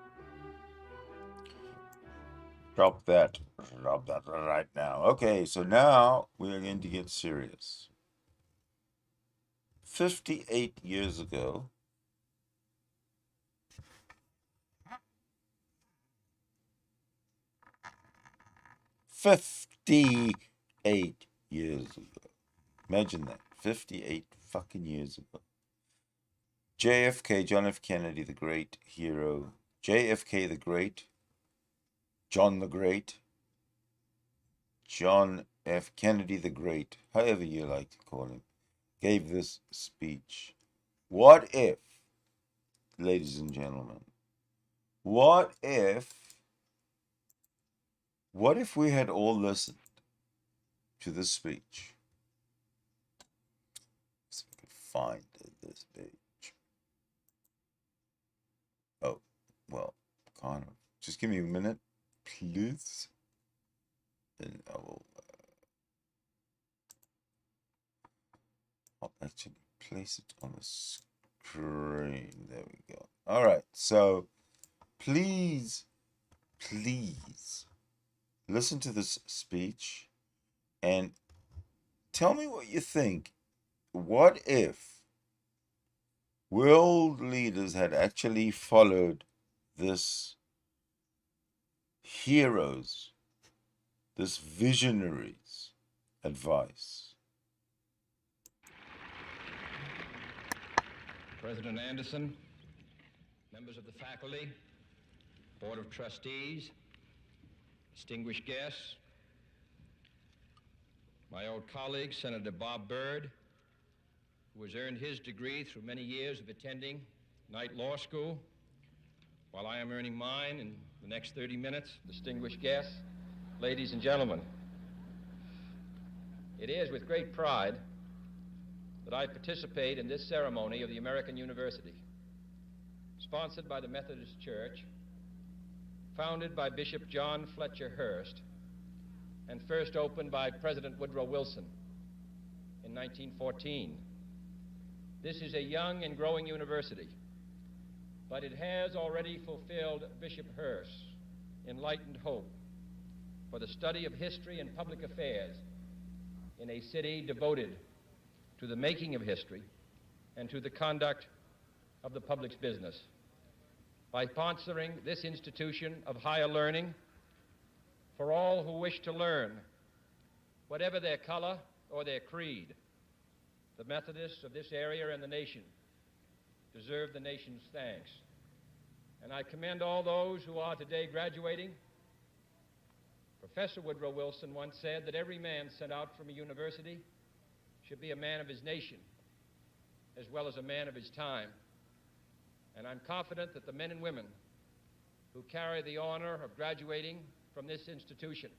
drop that right now. Okay, so now we are going to get serious. 58 years ago, imagine that, 58 fucking years ago. JFK, John F. Kennedy, the great hero. JFK the Great. John the Great. John F. Kennedy the Great, however you like to call him. gave this speech. What if, ladies and gentlemen, what if we had all listened to this speech? See if I can find this page. Oh, well, kind of. Just give me a minute, please. And I will. I'll actually place it on the screen. There we go. All right. So, please listen to this speech and tell me what you think. What if world leaders had actually followed this hero's, this visionary's advice? President Anderson, members of the faculty, Board of Trustees, distinguished guests, my old colleague, Senator Bob Byrd, who has earned his degree through many years of attending Knight Law School, while I am earning mine in the next 30 minutes, distinguished guests, ladies and gentlemen. It is with great pride that I participate in this ceremony of the American University, sponsored by the Methodist Church, founded by Bishop John Fletcher Hurst, and first opened by President Woodrow Wilson in 1914. This is a young and growing university, but it has already fulfilled Bishop Hurst's enlightened hope for the study of history and public affairs in a city devoted to the making of history and to the conduct of the public's business. By sponsoring this institution of higher learning for all who wish to learn, whatever their color or their creed, the Methodists of this area and the nation deserve the nation's thanks. And I commend all those who are today graduating. Professor Woodrow Wilson once said that every man sent out from a university should be a man of his nation as well as a man of his time. And I'm confident that the men and women who carry the honor of graduating from this institution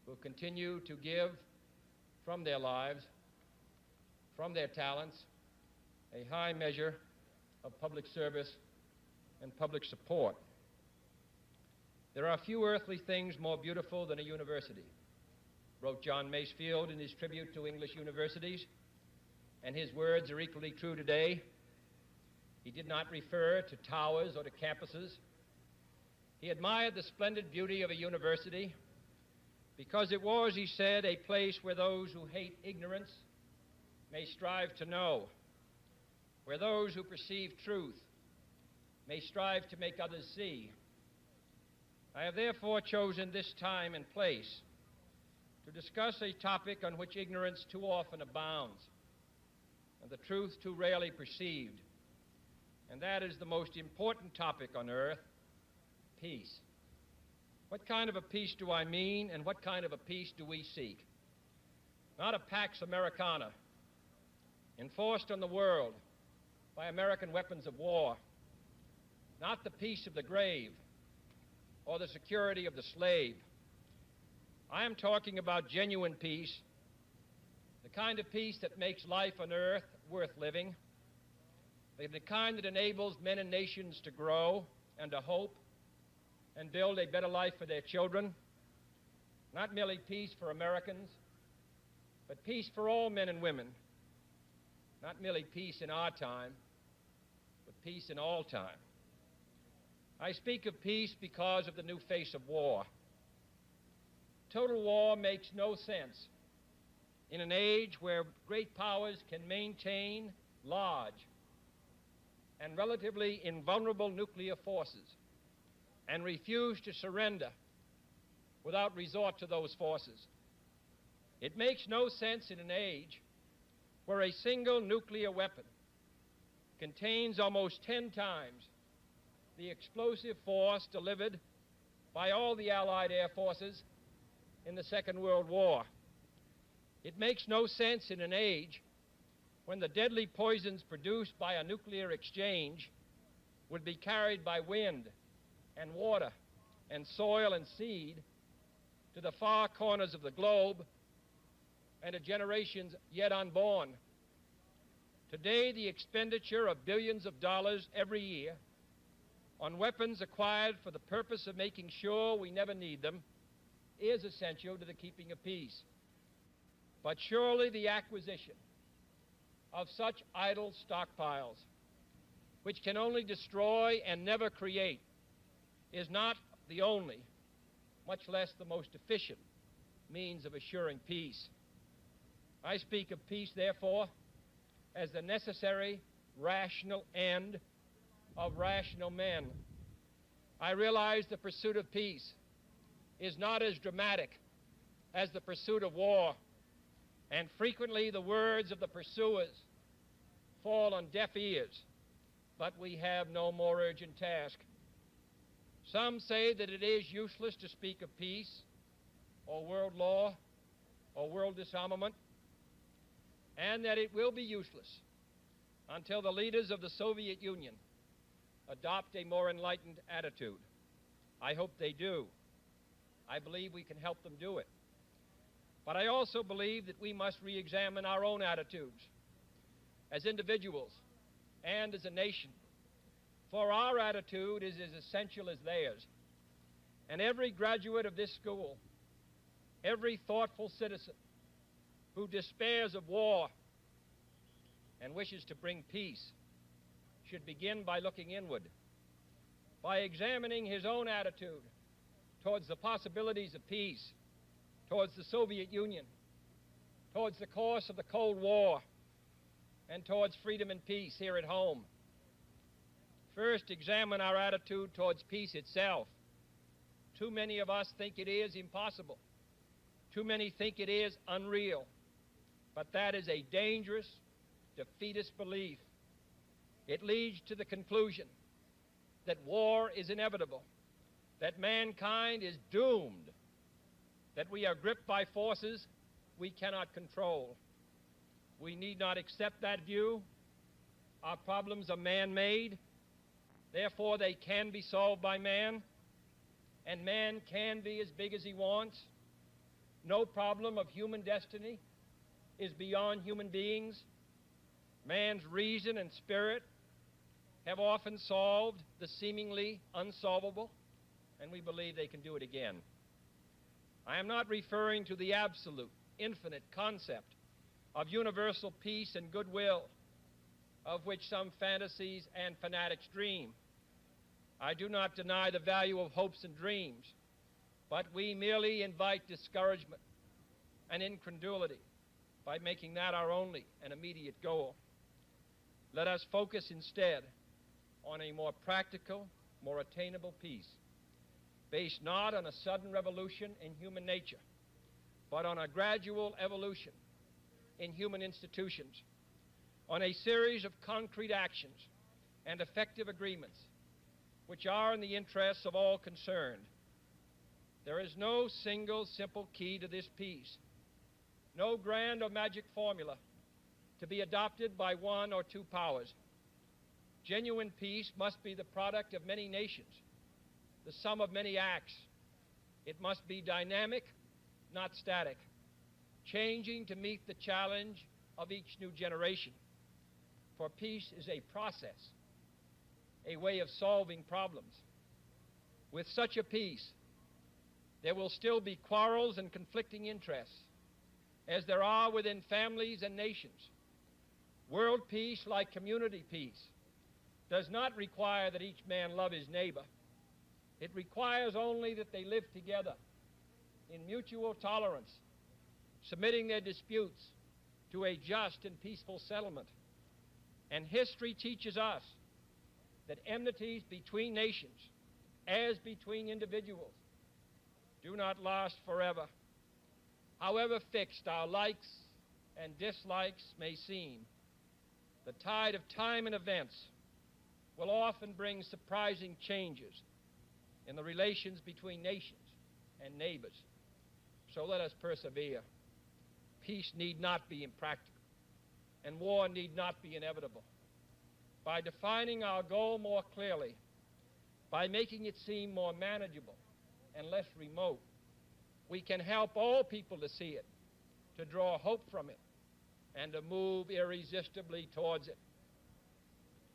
will continue to give from their lives, from their talents, a high measure of public service and public support. There are few earthly things more beautiful than a university, wrote John Masefield in his tribute to English universities, and his words are equally true today. He did not refer to towers or to campuses. He admired the splendid beauty of a university because it was, he said, a place where those who hate ignorance may strive to know, where those who perceive truth may strive to make others see. I have therefore chosen this time and place to discuss a topic on which ignorance too often abounds and the truth too rarely perceived, and that is the most important topic on earth: peace. What kind of a peace do I mean, and what kind of a peace do we seek? Not a Pax Americana enforced on the world by American weapons of war, not the peace of the grave or the security of the slave. I am talking about genuine peace, the kind of peace that makes life on earth worth living, the kind that enables men and nations to grow and to hope and build a better life for their children. Not merely peace for Americans, but peace for all men and women. Not merely peace in our time, but peace in all time. I speak of peace because of the new face of war. Total war makes no sense in an age where great powers can maintain large and relatively invulnerable nuclear forces and refuse to surrender without resort to those forces. It makes no sense in an age where a single nuclear weapon contains almost 10 times the explosive force delivered by all the Allied air forces in the Second World War. It makes no sense in an age when the deadly poisons produced by a nuclear exchange would be carried by wind and water and soil and seed to the far corners of the globe and to generations yet unborn. Today, the expenditure of billions of dollars every year on weapons acquired for the purpose of making sure we never need them is essential to the keeping of peace. But surely the acquisition of such idle stockpiles, which can only destroy and never create, is not the only, much less the most efficient, means of assuring peace. I speak of peace, therefore, as the necessary, rational end of rational men. I realize the pursuit of peace is not as dramatic as the pursuit of war, and frequently the words of the pursuers fall on deaf ears, but we have no more urgent task. Some say that it is useless to speak of peace, or world law, or world disarmament, and that it will be useless until the leaders of the Soviet Union adopt a more enlightened attitude. I hope they do. I believe we can help them do it. But I also believe that we must re-examine our own attitudes as individuals and as a nation, for our attitude is as essential as theirs. And every graduate of this school, every thoughtful citizen who despairs of war and wishes to bring peace should begin by looking inward, by examining his own attitude towards the possibilities of peace, towards the Soviet Union, towards the course of the Cold War, and towards freedom and peace here at home. First, examine our attitude towards peace itself. Too many of us think it is impossible. Too many think it is unreal. But that is a dangerous, defeatist belief. It leads to the conclusion that war is inevitable, that mankind is doomed, that we are gripped by forces we cannot control. We need not accept that view. Our problems are man-made. Therefore, they can be solved by man, and man can be as big as he wants. No problem of human destiny is beyond human beings. Man's reason and spirit have often solved the seemingly unsolvable, and we believe they can do it again. I am not referring to the absolute, infinite concept of universal peace and goodwill, of which some fantasies and fanatics dream. I do not deny the value of hopes and dreams, but we merely invite discouragement and incredulity by making that our only and immediate goal. Let us focus instead on a more practical, more attainable peace, based not on a sudden revolution in human nature, but on a gradual evolution in human institutions, on a series of concrete actions and effective agreements which are in the interests of all concerned. There is no single simple key to this peace, no grand or magic formula to be adopted by one or two powers. Genuine peace must be the product of many nations, the sum of many acts. It must be dynamic, not static, changing to meet the challenge of each new generation. For peace is a process, a way of solving problems. With such a peace, there will still be quarrels and conflicting interests, as there are within families and nations. World peace, like community peace, does not require that each man love his neighbor. It requires only that they live together in mutual tolerance, submitting their disputes to a just and peaceful settlement. And history teaches us that enmities between nations, as between individuals, do not last forever. However fixed our likes and dislikes may seem, the tide of time and events will often bring surprising changes in the relations between nations and neighbors. So let us persevere. Peace need not be impractical. and war need not be inevitable. By defining our goal more clearly, by making it seem more manageable and less remote, we can help all people to see it, to draw hope from it, and to move irresistibly towards it.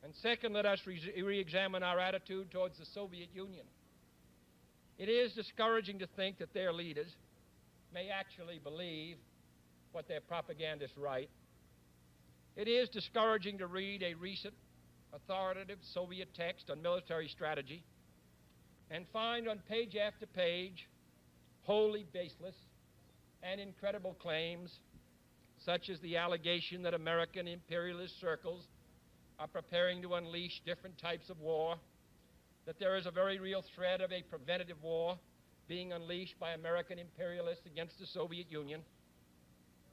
And second, let us re-examine our attitude towards the Soviet Union. It is discouraging to think that their leaders may actually believe what their propagandists write. It is discouraging to read a recent authoritative Soviet text on military strategy and find on page after page wholly baseless and incredible claims, such as the allegation that American imperialist circles are preparing to unleash different types of war, that there is a very real threat of a preventative war being unleashed by American imperialists against the Soviet Union,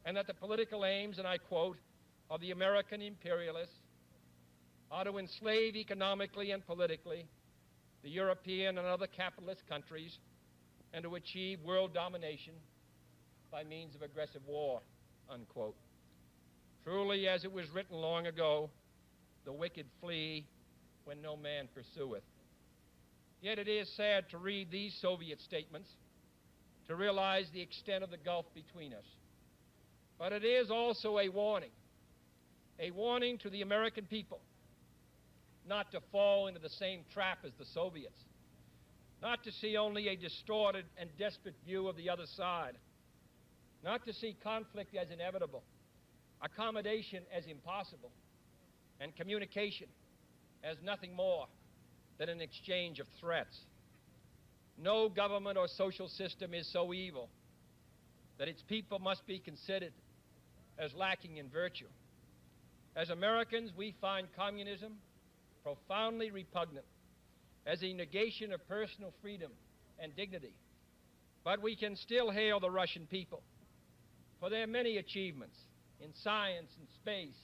and that the political aims, and I quote, of the American imperialists are to enslave economically and politically the European and other capitalist countries and to achieve world domination by means of aggressive war, unquote. Truly, as it was written long ago, the wicked flee when no man pursueth. Yet it is sad to read these Soviet statements, to realize the extent of the gulf between us. But it is also a warning to the American people not to fall into the same trap as the Soviets, not to see only a distorted and desperate view of the other side, not to see conflict as inevitable, accommodation as impossible, and communication as nothing more than an exchange of threats. No government or social system is so evil that its people must be considered as lacking in virtue. As Americans, we find communism profoundly repugnant as a negation of personal freedom and dignity. But we can still hail the Russian people for their many achievements in science and space,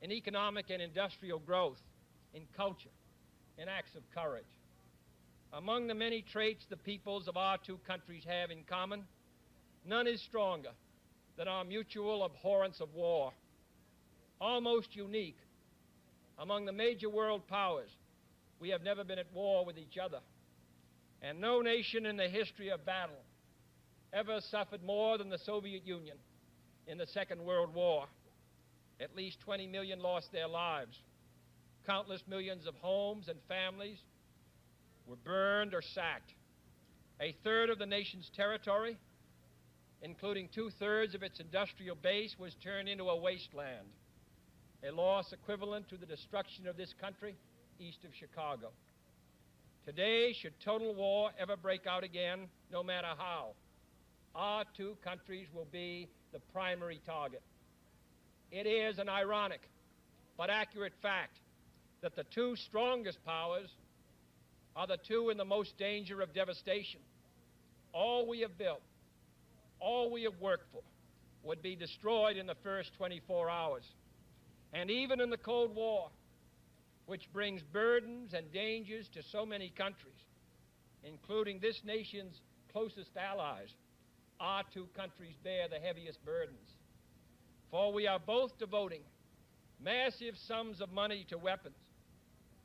in economic and industrial growth, in culture, in acts of courage. Among the many traits the peoples of our two countries have in common, none is stronger than our mutual abhorrence of war. Almost unique among the major world powers, we have never been at war with each other, and no nation in the history of battle ever suffered more than the Soviet Union in the Second World War. At least 20 million lost their lives. Countless millions of homes and families were burned or sacked. A third of the nation's territory, including 2/3 of its industrial base, was turned into a wasteland, a loss equivalent to the destruction of this country east of Chicago. Today, should total war ever break out again, no matter how, our two countries will be the primary target. It is an ironic but accurate fact that the two strongest powers are the two in the most danger of devastation. All we have built, all we have worked for, would be destroyed in the first 24 hours. And even in the Cold War, which brings burdens and dangers to so many countries, including this nation's closest allies, our two countries bear the heaviest burdens. For we are both devoting massive sums of money to weapons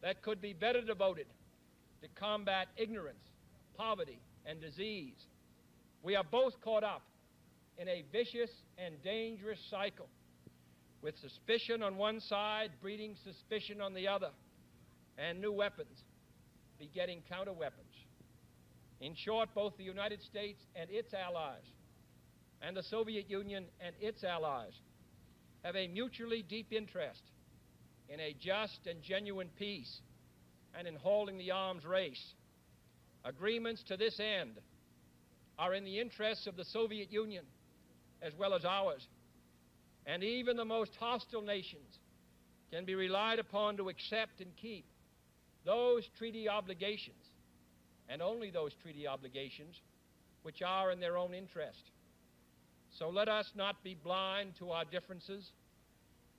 that could be better devoted to combat ignorance, poverty, and disease. We are both caught up in a vicious and dangerous cycle, with suspicion on one side breeding suspicion on the other, and new weapons begetting counterweapons. In short, both the United States and its allies, and the Soviet Union and its allies, have a mutually deep interest in a just and genuine peace and in holding the arms race. Agreements to this end are in the interests of the Soviet Union as well as ours, and even the most hostile nations can be relied upon to accept and keep those treaty obligations, and only those treaty obligations, which are in their own interest. So let us not be blind to our differences,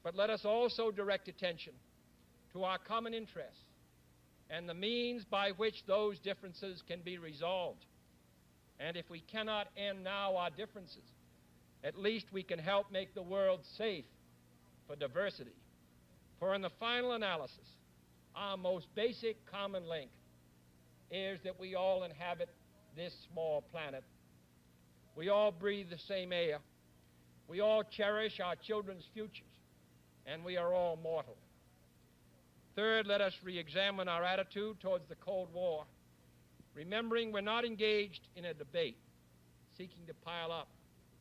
but let us also direct attention to our common interests and the means by which those differences can be resolved. And if we cannot end now our differences, at least we can help make the world safe for diversity. For in the final analysis, our most basic common link is that we all inhabit this small planet. We all breathe the same air. We all cherish our children's futures, and we are all mortal. Third, let us re-examine our attitude towards the Cold War, remembering we're not engaged in a debate, seeking to pile up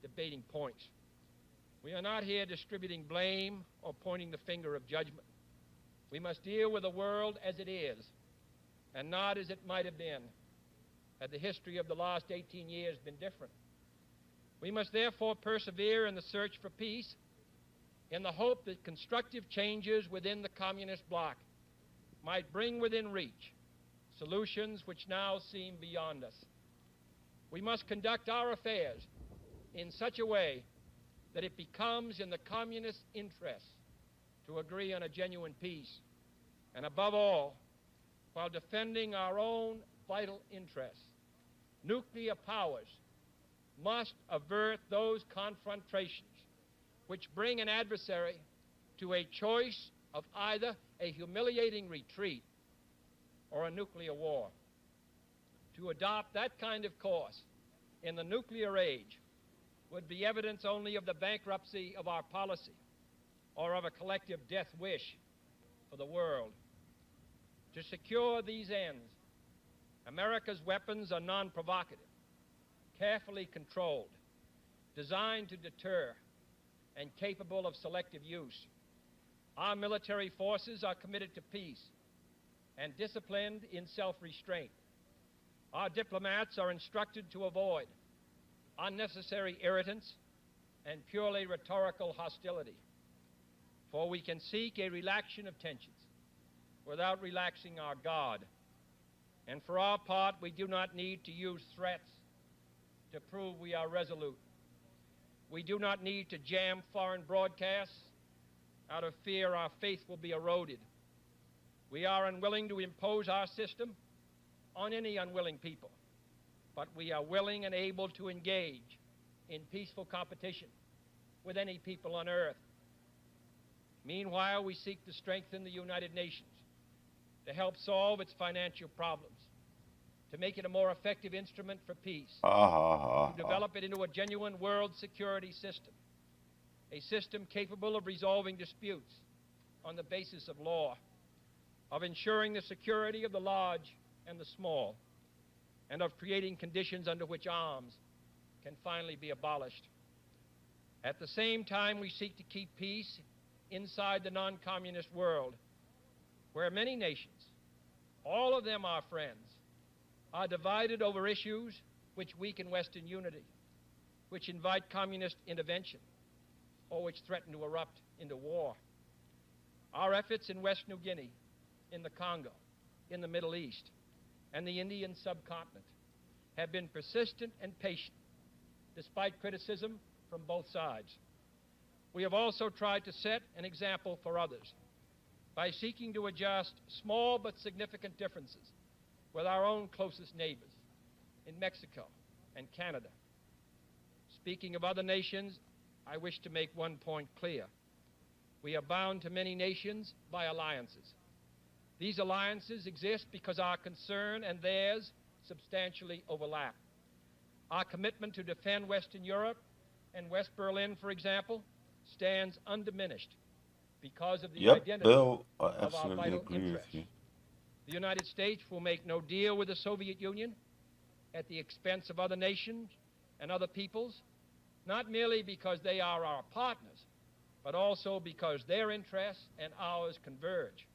debating points. We are not here distributing blame or pointing the finger of judgment. We must deal with the world as it is, and not as it might have been, had the history of the last 18 years been different. We must therefore persevere in the search for peace, in the hope that constructive changes within the communist bloc might bring within reach solutions which now seem beyond us. We must conduct our affairs in such a way that it becomes in the communist interest to agree on a genuine peace, and above all, while defending our own vital interests. Nuclear powers must avert those confrontations which bring an adversary to a choice of either a humiliating retreat or a nuclear war. To adopt that kind of course in the nuclear age would be evidence only of the bankruptcy of our policy or of a collective death wish for the world. To secure these ends, America's weapons are non-provocative, carefully controlled, designed to deter, and capable of selective use. Our military forces are committed to peace and disciplined in self-restraint. Our diplomats are instructed to avoid unnecessary irritants and purely rhetorical hostility, for we can seek a relaxation of tensions without relaxing our guard. And for our part, we do not need to use threats to prove we are resolute. We do not need to jam foreign broadcasts out of fear our faith will be eroded. We are unwilling to impose our system on any unwilling people, but we are willing and able to engage in peaceful competition with any people on earth. Meanwhile, we seek to strengthen the United Nations to help solve its financial problems, to make it a more effective instrument for peace, to develop it into a genuine world security system, a system capable of resolving disputes on the basis of law, of ensuring the security of the large and the small, and of creating conditions under which arms can finally be abolished. At the same time, we seek to keep peace inside the non-communist world, where many nations, all of them our friends, are divided over issues which weaken Western unity, which invite communist intervention, or which threaten to erupt into war. Our efforts in West New Guinea, in the Congo, in the Middle East, and the Indian subcontinent have been persistent and patient, despite criticism from both sides. We have also tried to set an example for others by seeking to adjust small but significant differences with our own closest neighbors in Mexico and Canada. Speaking of other nations, I wish to make one point clear. We are bound to many nations by alliances. These alliances exist because our concern and theirs substantially overlap. Our commitment to defend Western Europe and West Berlin, for example, stands undiminished because of the identity Bill, I of our absolutely vital agree interests. with you. The United States will make no deal with the Soviet Union at the expense of other nations and other peoples, not merely because they are our partners, but also because their interests and ours converge.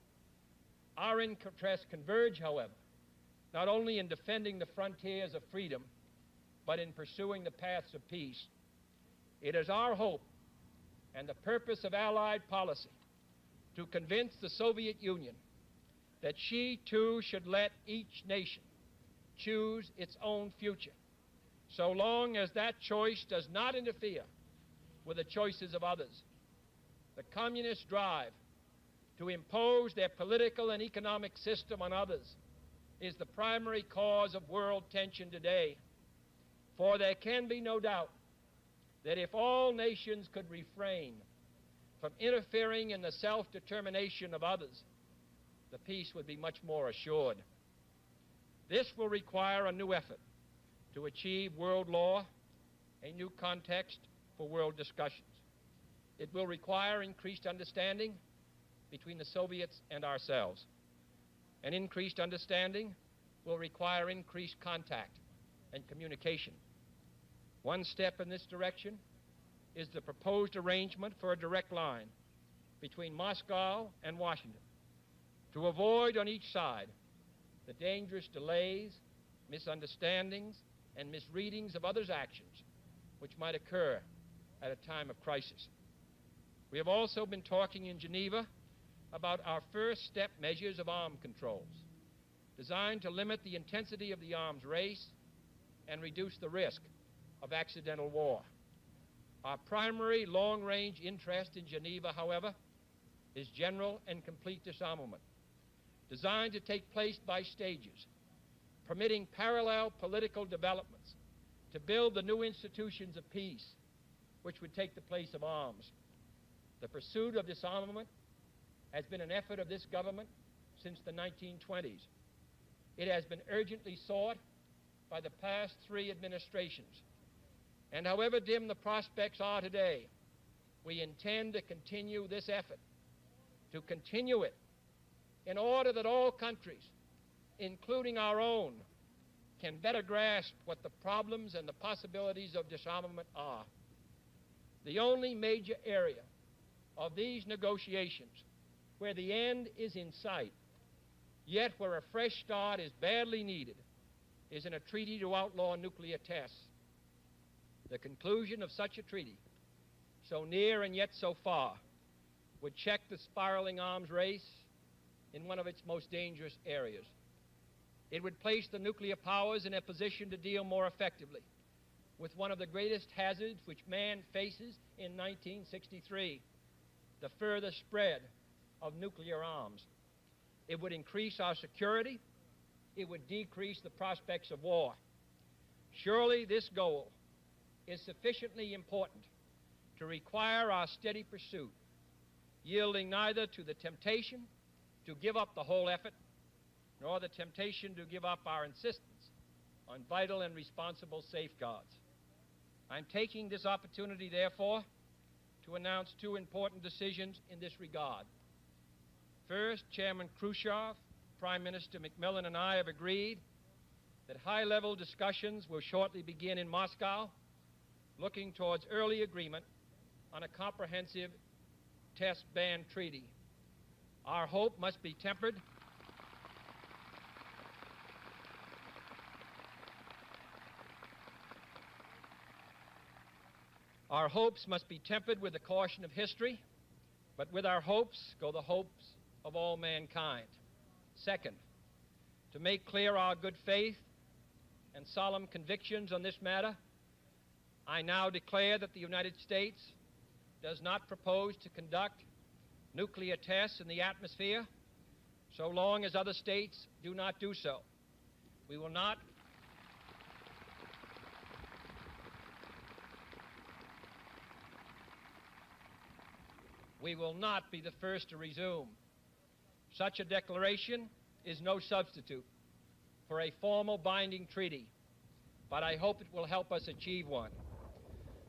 Our interests converge, however, not only in defending the frontiers of freedom, but in pursuing the paths of peace. It is our hope and the purpose of Allied policy to convince the Soviet Union that she too should let each nation choose its own future, so long as that choice does not interfere with the choices of others. The communists' drive to impose their political and economic system on others is the primary cause of world tension today. For there can be no doubt that if all nations could refrain from interfering in the self-determination of others, the peace would be much more assured. This will require a new effort to achieve world law, a new context for world discussions. It will require increased understanding between the Soviets and ourselves. An increased understanding will require increased contact and communication. One step in this direction is the proposed arrangement for a direct line between Moscow and Washington to avoid on each side the dangerous delays, misunderstandings, and misreadings of others' actions which might occur at a time of crisis. We have also been talking in Geneva about our first step measures of arms controls, designed to limit the intensity of the arms race and reduce the risk of accidental war. Our primary long-range interest in Geneva, however, is general and complete disarmament, designed to take place by stages, permitting parallel political developments to build the new institutions of peace, which would take the place of arms. The pursuit of disarmament has been an effort of this government since the 1920s. It has been urgently sought by the past 3 administrations. And however dim the prospects are today, we intend to continue this effort, to continue it in order that all countries, including our own, can better grasp what the problems and the possibilities of disarmament are. The only major area of these negotiations where the end is in sight, yet where a fresh start is badly needed, is in a treaty to outlaw nuclear tests. The conclusion of such a treaty, so near and yet so far, would check the spiraling arms race in one of its most dangerous areas. It would place the nuclear powers in a position to deal more effectively with one of the greatest hazards which man faces in 1963, the further spread of nuclear arms. It would increase our security. It would decrease the prospects of war. Surely this goal is sufficiently important to require our steady pursuit, yielding neither to the temptation to give up the whole effort, nor the temptation to give up our insistence on vital and responsible safeguards. I'm taking this opportunity, therefore, to announce 2 important decisions in this regard. First, Chairman Khrushchev, Prime Minister Macmillan, and I have agreed that high-level discussions will shortly begin in Moscow, looking towards early agreement on a comprehensive test ban treaty. Our hope must be tempered Our hopes must be tempered with the caution of history, but with our hopes go the hopes of all mankind. Second, to make clear our good faith and solemn convictions on this matter, I now declare that the United States does not propose to conduct nuclear tests in the atmosphere so long as other states do not do so. We will not be the first to resume. Such a declaration is no substitute for a formal binding treaty, but I hope it will help us achieve one.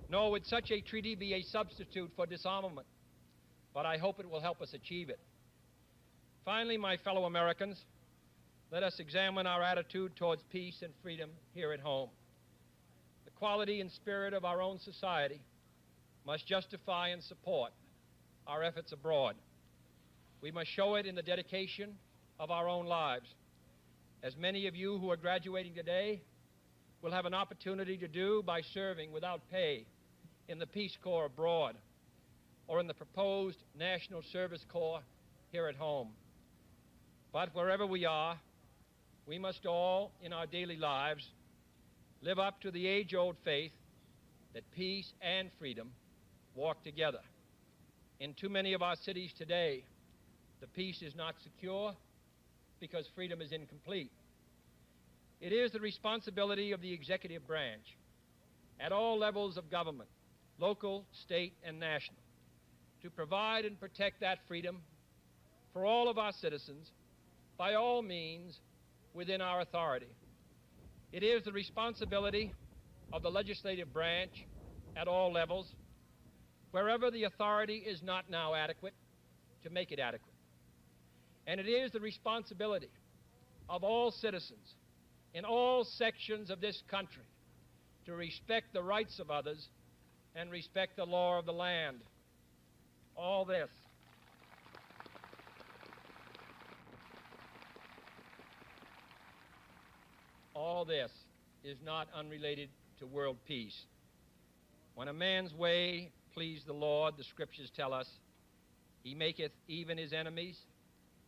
Nor would such a treaty be a substitute for disarmament, but I hope it will help us achieve it. Finally, my fellow Americans, let us examine our attitude towards peace and freedom here at home. The quality and spirit of our own society must justify and support our efforts abroad. We must show it in the dedication of our own lives. As many of you who are graduating today will have an opportunity to do by serving without pay in the Peace Corps abroad or in the proposed National Service Corps here at home. But wherever we are, we must all, in our daily lives, live up to the age-old faith that peace and freedom walk together. In too many of our cities today, the peace is not secure because freedom is incomplete. It is the responsibility of the executive branch at all levels of government, local, state, and national, to provide and protect that freedom for all of our citizens by all means within our authority. It is the responsibility of the legislative branch at all levels, wherever the authority is not now adequate, to make it adequate. And it is the responsibility of all citizens in all sections of this country to respect the rights of others and respect the law of the land. All this is not unrelated to world peace. When a man's way please the Lord, the scriptures tell us, he maketh even his enemies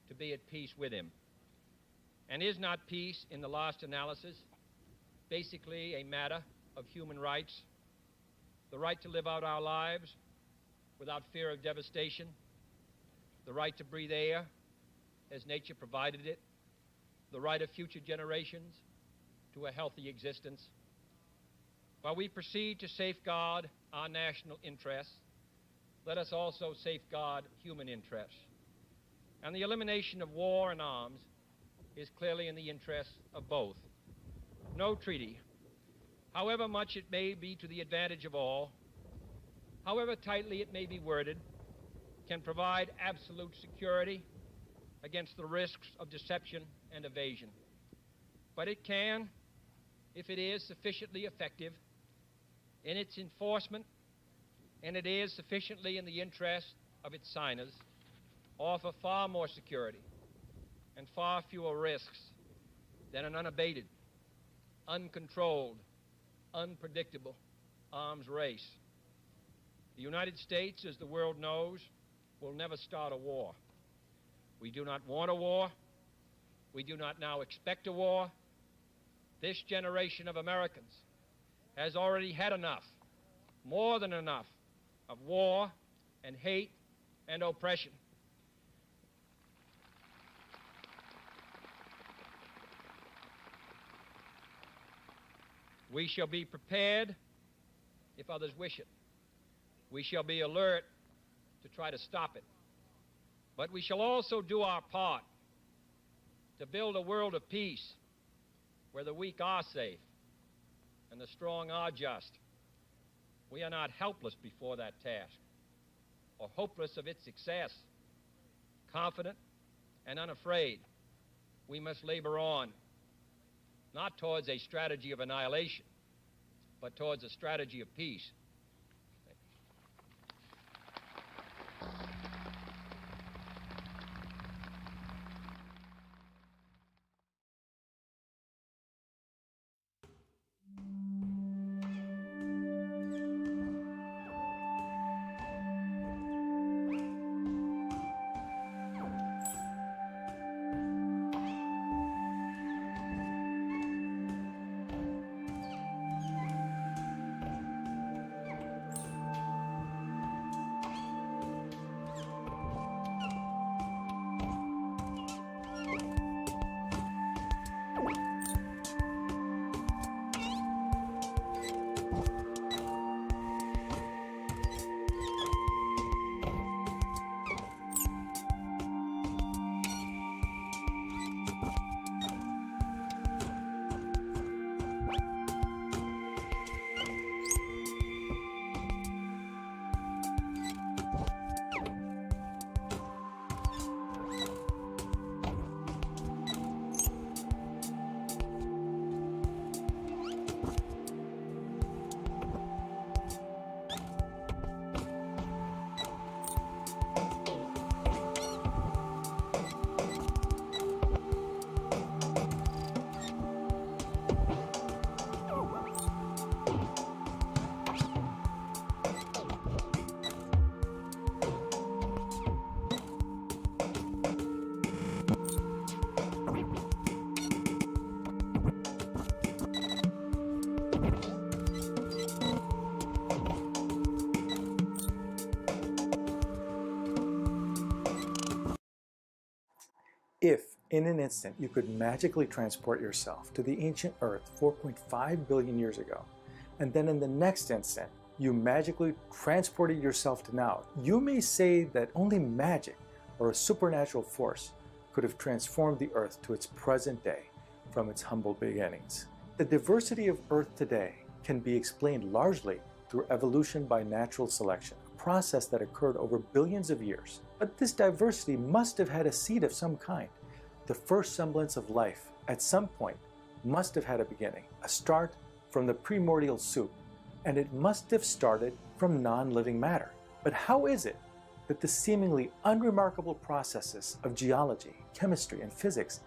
to be at peace with him. And is not peace, in the last analysis, basically a matter of human rights? The right to live out our lives without fear of devastation, the right to breathe air as nature provided it, the right of future generations to a healthy existence. While we proceed to safeguard our national interests, let us also safeguard human interests. And the elimination of war and arms is clearly in the interests of both. No treaty, however much it may be to the advantage of all, however tightly it may be worded, can provide absolute security against the risks of deception and evasion. But it can, if it is sufficiently effective in its enforcement, and it is sufficiently in the interest of its signers, offer far more security and far fewer risks than an unabated, uncontrolled, unpredictable arms race. The United States, as the world knows, will never start a war. We do not want a war. We do not now expect a war. This generation of Americans has already had enough, more than enough, of war and hate and oppression. We shall be prepared if others wish it. We shall be alert to try to stop it. But we shall also do our part to build a world of peace where the weak are safe and the strong are just. We are not helpless before that task or hopeless of its success. Confident and unafraid, we must labor on, not towards a strategy of annihilation, but towards a strategy of peace. If, in an instant, you could magically transport yourself to the ancient Earth 4.5 billion years ago, and then in the next instant, you magically transported yourself to now, you may say that only magic or a supernatural force could have transformed the Earth to its present day from its humble beginnings. The diversity of Earth today can be explained largely through evolution by natural selection, a process that occurred over billions of years. But this diversity must have had a seed of some kind. The first semblance of life at some point must have had a beginning, a start from the primordial soup, and it must have started from non-living matter. But how is it that the seemingly unremarkable processes of geology, chemistry, and physics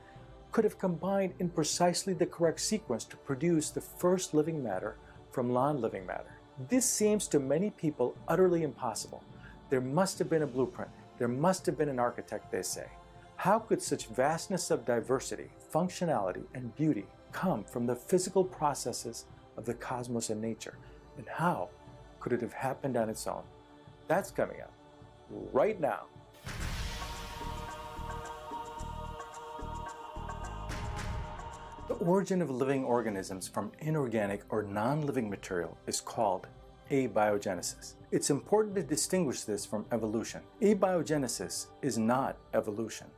could have combined in precisely the correct sequence to produce the first living matter from non-living matter? This seems to many people utterly impossible. There must have been a blueprint. There must have been an architect, they say. How could such vastness of diversity, functionality, and beauty come from the physical processes of the cosmos and nature? And how could it have happened on its own? That's coming up right now. The origin of living organisms from inorganic or non-living material is called abiogenesis. It's important to distinguish this from evolution. Abiogenesis is not evolution.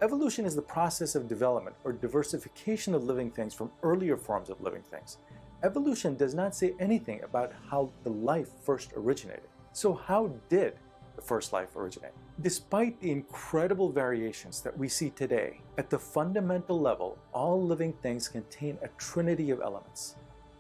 Evolution is the process of development or diversification of living things from earlier forms of living things. Evolution does not say anything about how the life first originated. So how did the first life originate? Despite the incredible variations that we see today, at the fundamental level, all living things contain a trinity of elements.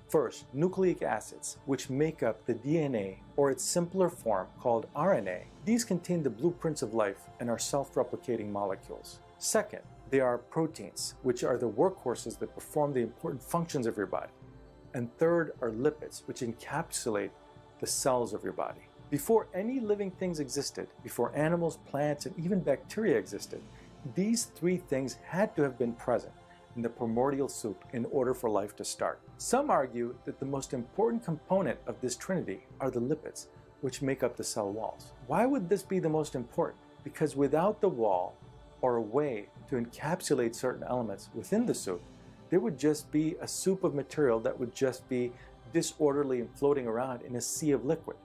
First, nucleic acids, which make up the DNA or its simpler form called RNA. These contain the blueprints of life and are self-replicating molecules. Second, they are proteins, which are the workhorses that perform the important functions of your body. And third are lipids, which encapsulate the cells of your body. Before any living things existed, before animals, plants, and even bacteria existed, these three things had to have been present in the primordial soup in order for life to start. Some argue that the most important component of this trinity are the lipids, which make up the cell walls. Why would this be the most important? Because without the wall, or a way to encapsulate certain elements within the soup, there would just be a soup of material that would just be disorderly and floating around in a sea of liquid.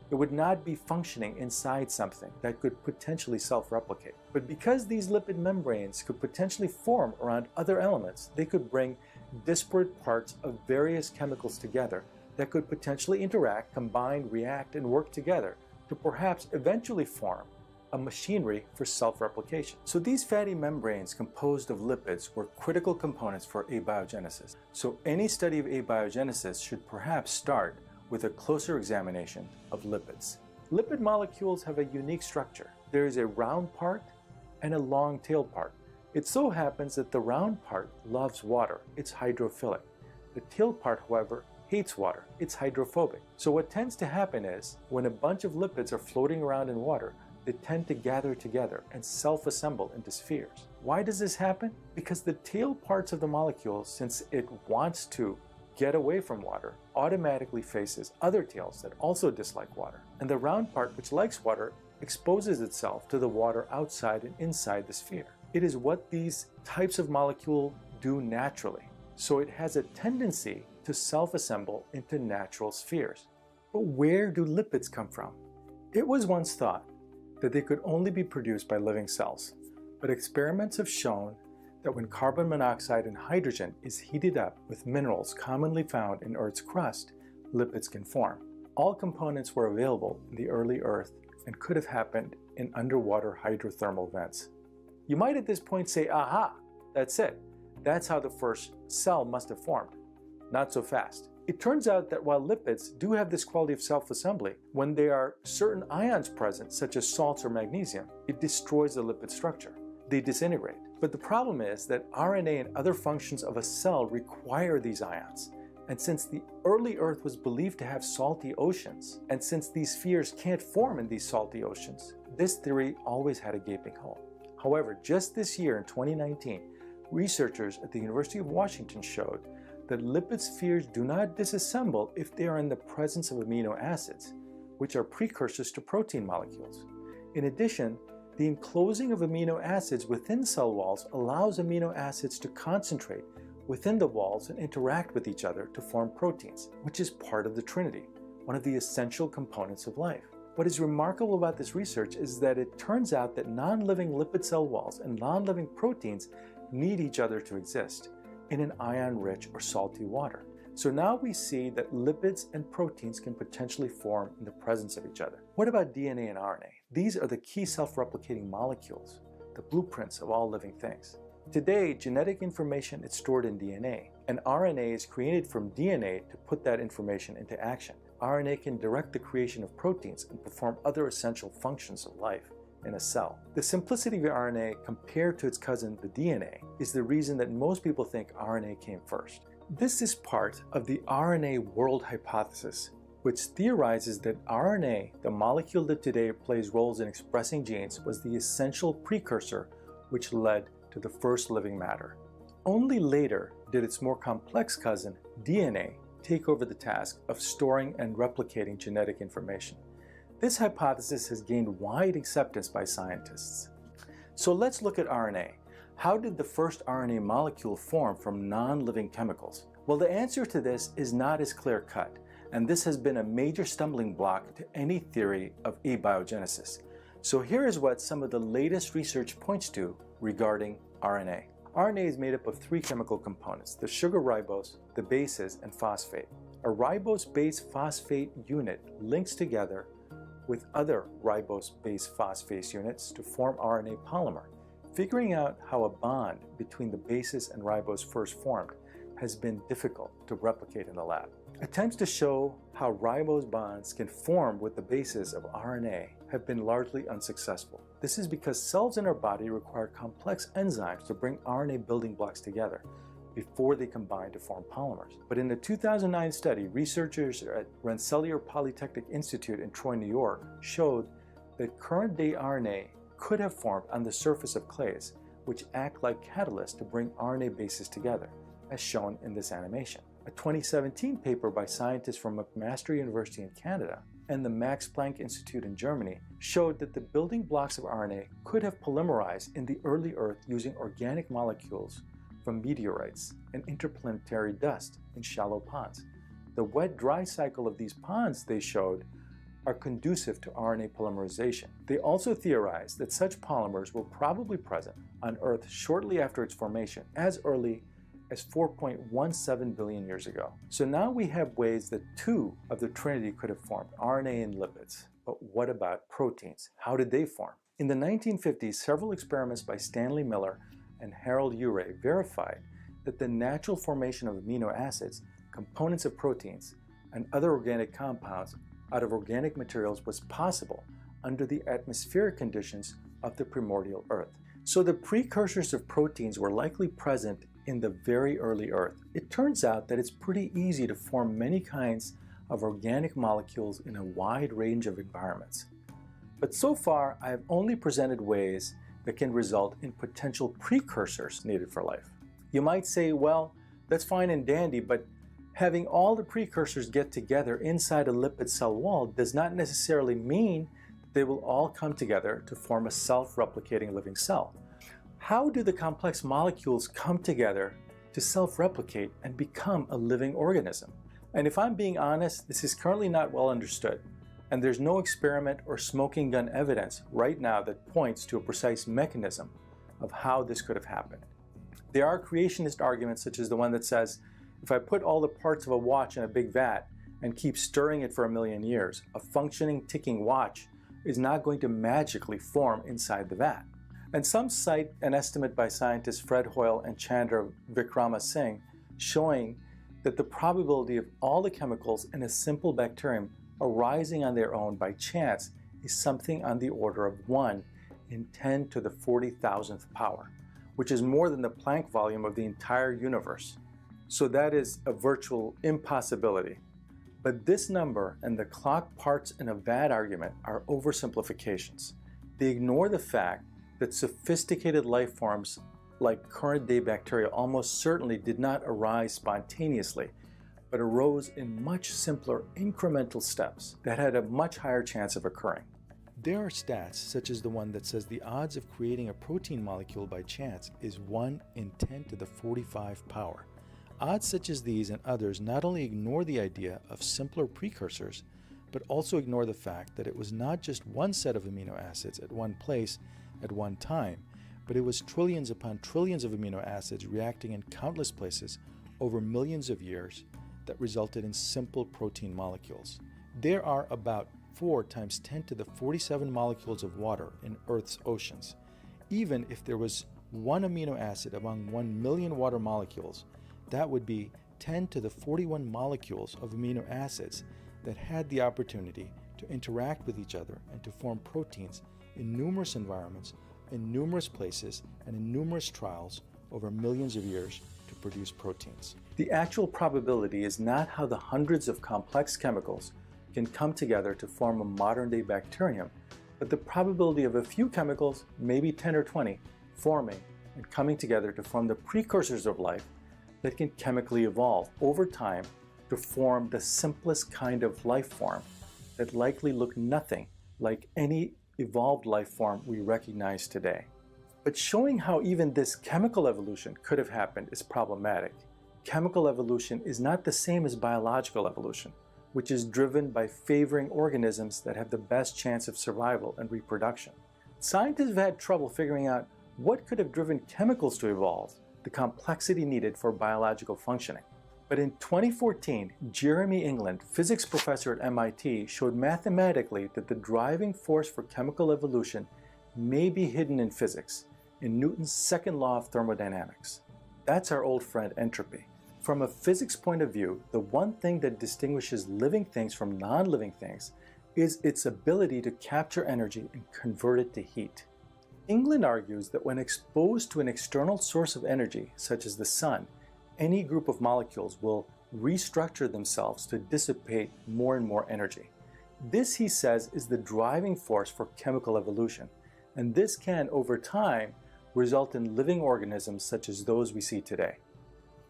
It would not be functioning inside something that could potentially self-replicate. But because these lipid membranes could potentially form around other elements, they could bring disparate parts of various chemicals together that could potentially interact, combine, react, and work together to perhaps eventually form a machinery for self-replication. So these fatty membranes composed of lipids were critical components for abiogenesis. So any study of abiogenesis should perhaps start with a closer examination of lipids. Lipid molecules have a unique structure. There is a round part and a long tail part. It so happens that the round part loves water. It's hydrophilic. The tail part, however, hates water. It's hydrophobic. So what tends to happen is when a bunch of lipids are floating around in water, they tend to gather together and self-assemble into spheres. Why does this happen? Because the tail parts of the molecule, since it wants to get away from water, automatically faces other tails that also dislike water. And the round part, which likes water, exposes itself to the water outside and inside the sphere. It is what these types of molecule do naturally. So it has a tendency to self-assemble into natural spheres. But where do lipids come from? It was once thought that they could only be produced by living cells, but experiments have shown that when carbon monoxide and hydrogen is heated up with minerals commonly found in Earth's crust, lipids can form. All components were available in the early Earth and could have happened in underwater hydrothermal vents. You might at this point say, aha, that's it. That's how the first cell must have formed. Not so fast. It turns out that while lipids do have this quality of self-assembly, when there are certain ions present, such as salts or magnesium, it destroys the lipid structure. They disintegrate. But the problem is that RNA and other functions of a cell require these ions. And since the early Earth was believed to have salty oceans, and since these spheres can't form in these salty oceans, this theory always had a gaping hole. However, just this year in 2019, researchers at the University of Washington showed that lipid spheres do not disassemble if they are in the presence of amino acids, which are precursors to protein molecules. In addition, the enclosing of amino acids within cell walls allows amino acids to concentrate within the walls and interact with each other to form proteins, which is part of the trinity. one of the essential components of life. What is remarkable about this research is that it turns out that non-living lipid cell walls and non-living proteins need each other to exist in an ion-rich or salty water. So now we see that lipids and proteins can potentially form in the presence of each other. What about DNA and RNA? These are the key self-replicating molecules, the blueprints of all living things. Today, genetic information is stored in DNA, and RNA is created from DNA to put that information into action. RNA can direct the creation of proteins and perform other essential functions of life in a cell. The simplicity of RNA compared to its cousin, the DNA, is the reason that most people think RNA came first. This is part of the RNA world hypothesis, which theorizes that RNA, the molecule that today plays roles in expressing genes, was the essential precursor which led to the first living matter. Only later did its more complex cousin, DNA, take over the task of storing and replicating genetic information. This hypothesis has gained wide acceptance by scientists. So let's look at RNA. How did the first RNA molecule form from non-living chemicals? Well, the answer to this is not as clear-cut, and this has been a major stumbling block to any theory of abiogenesis. So here is what some of the latest research points to regarding RNA. RNA is made up of three chemical components: the sugar ribose, the bases, and phosphate. A ribose-base phosphate unit links together with other ribose-base phosphate units to form RNA polymer. Figuring out how a bond between the bases and ribose first formed has been difficult to replicate in the lab. Attempts to show how ribose bonds can form with the bases of RNA have been largely unsuccessful. This is because cells in our body require complex enzymes to bring RNA building blocks together before they combine to form polymers. But in a 2009 study, researchers at Rensselaer Polytechnic Institute in Troy, New York, showed that current-day RNA could have formed on the surface of clays, which act like catalysts to bring RNA bases together, as shown in this animation. A 2017 paper by scientists from McMaster University in Canada and the Max Planck Institute in Germany showed that the building blocks of RNA could have polymerized in the early Earth using organic molecules from meteorites and interplanetary dust in shallow ponds. The wet-dry cycle of these ponds, they showed, are conducive to RNA polymerization. They also theorized that such polymers were probably present on Earth shortly after its formation, as early as 4.17 billion years ago. So now we have ways that two of the trinity could have formed, RNA and lipids. But what about proteins? How did they form? In the 1950s, several experiments by Stanley Miller and Harold Urey verified that the natural formation of amino acids, components of proteins, and other organic compounds out of organic materials was possible under the atmospheric conditions of the primordial Earth. So the precursors of proteins were likely present in the very early Earth. It turns out that it's pretty easy to form many kinds of organic molecules in a wide range of environments. But so far, I have only presented ways that can result in potential precursors needed for life. You might say, well, that's fine and dandy, but having all the precursors get together inside a lipid cell wall does not necessarily mean they will all come together to form a self-replicating living cell. How do the complex molecules come together to self-replicate and become a living organism? And if I'm being honest, this is currently not well understood, and there's no experiment or smoking gun evidence right now that points to a precise mechanism of how this could have happened. There are creationist arguments such as the one that says, if I put all the parts of a watch in a big vat and keep stirring it for 1,000,000 years, a functioning ticking watch is not going to magically form inside the vat. And some cite an estimate by scientists Fred Hoyle and Chandra Vikrama Singh showing that the probability of all the chemicals in a simple bacterium arising on their own by chance is something on the order of 1 in 10 to the 40,000th power, which is more than the Planck volume of the entire universe. So that is a virtual impossibility. But this number and the clock parts in a vat argument are oversimplifications. They ignore the fact that sophisticated life forms like current-day bacteria almost certainly did not arise spontaneously, but arose in much simpler incremental steps that had a much higher chance of occurring. There are stats such as the one that says the odds of creating a protein molecule by chance is 1 in 10 to the 45 power. Odds such as these and others not only ignore the idea of simpler precursors, but also ignore the fact that it was not just one set of amino acids at one place at one time, but it was trillions upon trillions of amino acids reacting in countless places over millions of years that resulted in simple protein molecules. There are about 4 times 10 to the 47 molecules of water in Earth's oceans. Even if there was one amino acid among 1 million water molecules, that would be 10 to the 41 molecules of amino acids that had the opportunity to interact with each other and to form proteins in numerous environments, in numerous places, and in numerous trials over millions of years to produce proteins. The actual probability is not how the hundreds of complex chemicals can come together to form a modern-day bacterium, but the probability of a few chemicals, maybe 10 or 20, forming and coming together to form the precursors of life that can chemically evolve over time to form the simplest kind of life form that likely look nothing like any evolved life form we recognize today. But showing how even this chemical evolution could have happened is problematic. Chemical evolution is not the same as biological evolution, which is driven by favoring organisms that have the best chance of survival and reproduction. Scientists have had trouble figuring out what could have driven chemicals to evolve, the complexity needed for biological functioning. But in 2014, Jeremy England, physics professor at MIT, showed mathematically that the driving force for chemical evolution may be hidden in physics, in Newton's second law of thermodynamics. That's our old friend entropy. From a physics point of view, the one thing that distinguishes living things from non-living things is its ability to capture energy and convert it to heat. England argues that when exposed to an external source of energy, such as the sun, any group of molecules will restructure themselves to dissipate more and more energy. This, he says, is the driving force for chemical evolution, and this can, over time, result in living organisms such as those we see today.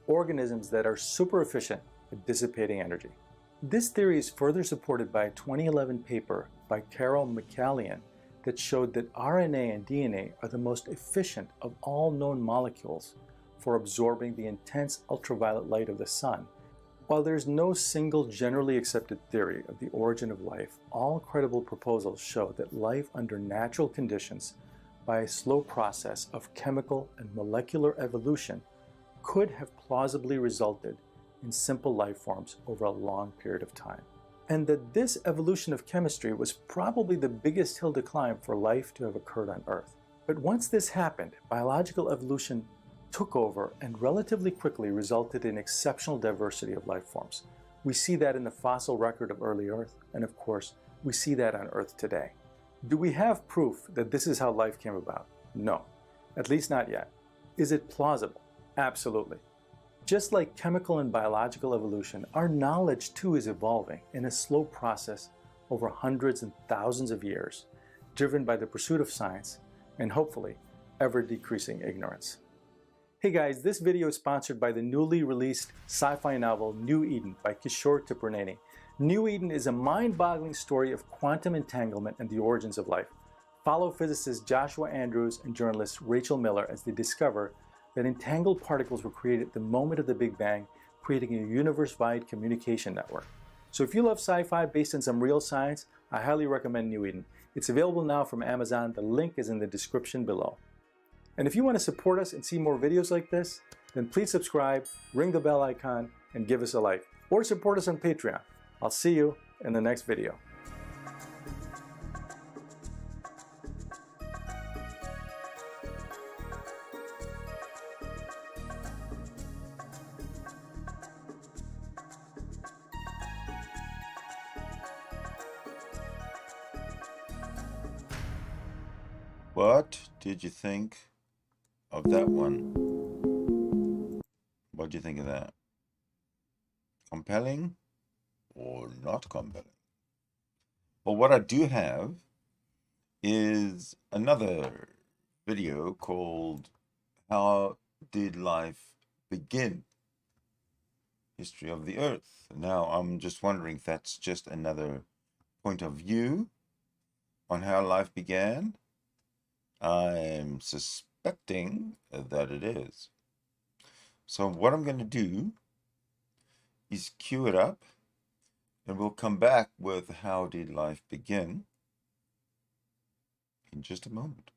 Organisms that are super efficient at dissipating energy. This theory is further supported by a 2011 paper by Carol McCallion that showed that RNA and DNA are the most efficient of all known molecules for absorbing the intense ultraviolet light of the sun. While there's no single generally accepted theory of the origin of life, all credible proposals show that life under natural conditions, by a slow process of chemical and molecular evolution, could have plausibly resulted in simple life forms over a long period of time. And that this evolution of chemistry was probably the biggest hill to climb for life to have occurred on Earth. But once this happened, biological evolution took over and relatively quickly resulted in exceptional diversity of life forms. We see that in the fossil record of early Earth, and of course, we see that on Earth today. Do we have proof that this is how life came about? No, at least not yet. Is it plausible? Absolutely. Just like chemical and biological evolution, our knowledge too is evolving in a slow process over hundreds and thousands of years, driven by the pursuit of science and hopefully ever-decreasing ignorance. Hey guys, this video is sponsored by the newly released sci-fi novel New Eden by Kishore Tipurneni. New Eden is a mind-boggling story of quantum entanglement and the origins of life. Follow physicist Joshua Andrews and journalist Rachel Miller as they discover that entangled particles were created at the moment of the Big Bang, creating a universe-wide communication network. So if you love sci-fi based on some real science, I highly recommend New Eden. It's available now from Amazon. The link is in the description below. And if you want to support us and see more videos like this, then please subscribe, ring the bell icon, and give us a like. Or support us on Patreon. I'll see you in the next video. What did you think of that one? What do you think of that? Compelling or not compelling? Well, what I do have is another video called How Did Life Begin? History of the Earth. Now, I'm just wondering if that's just another point of view on how life began. I'm suspecting that it is. So what I'm going to do is cue it up And we'll come back with How Did Life Begin in just a moment.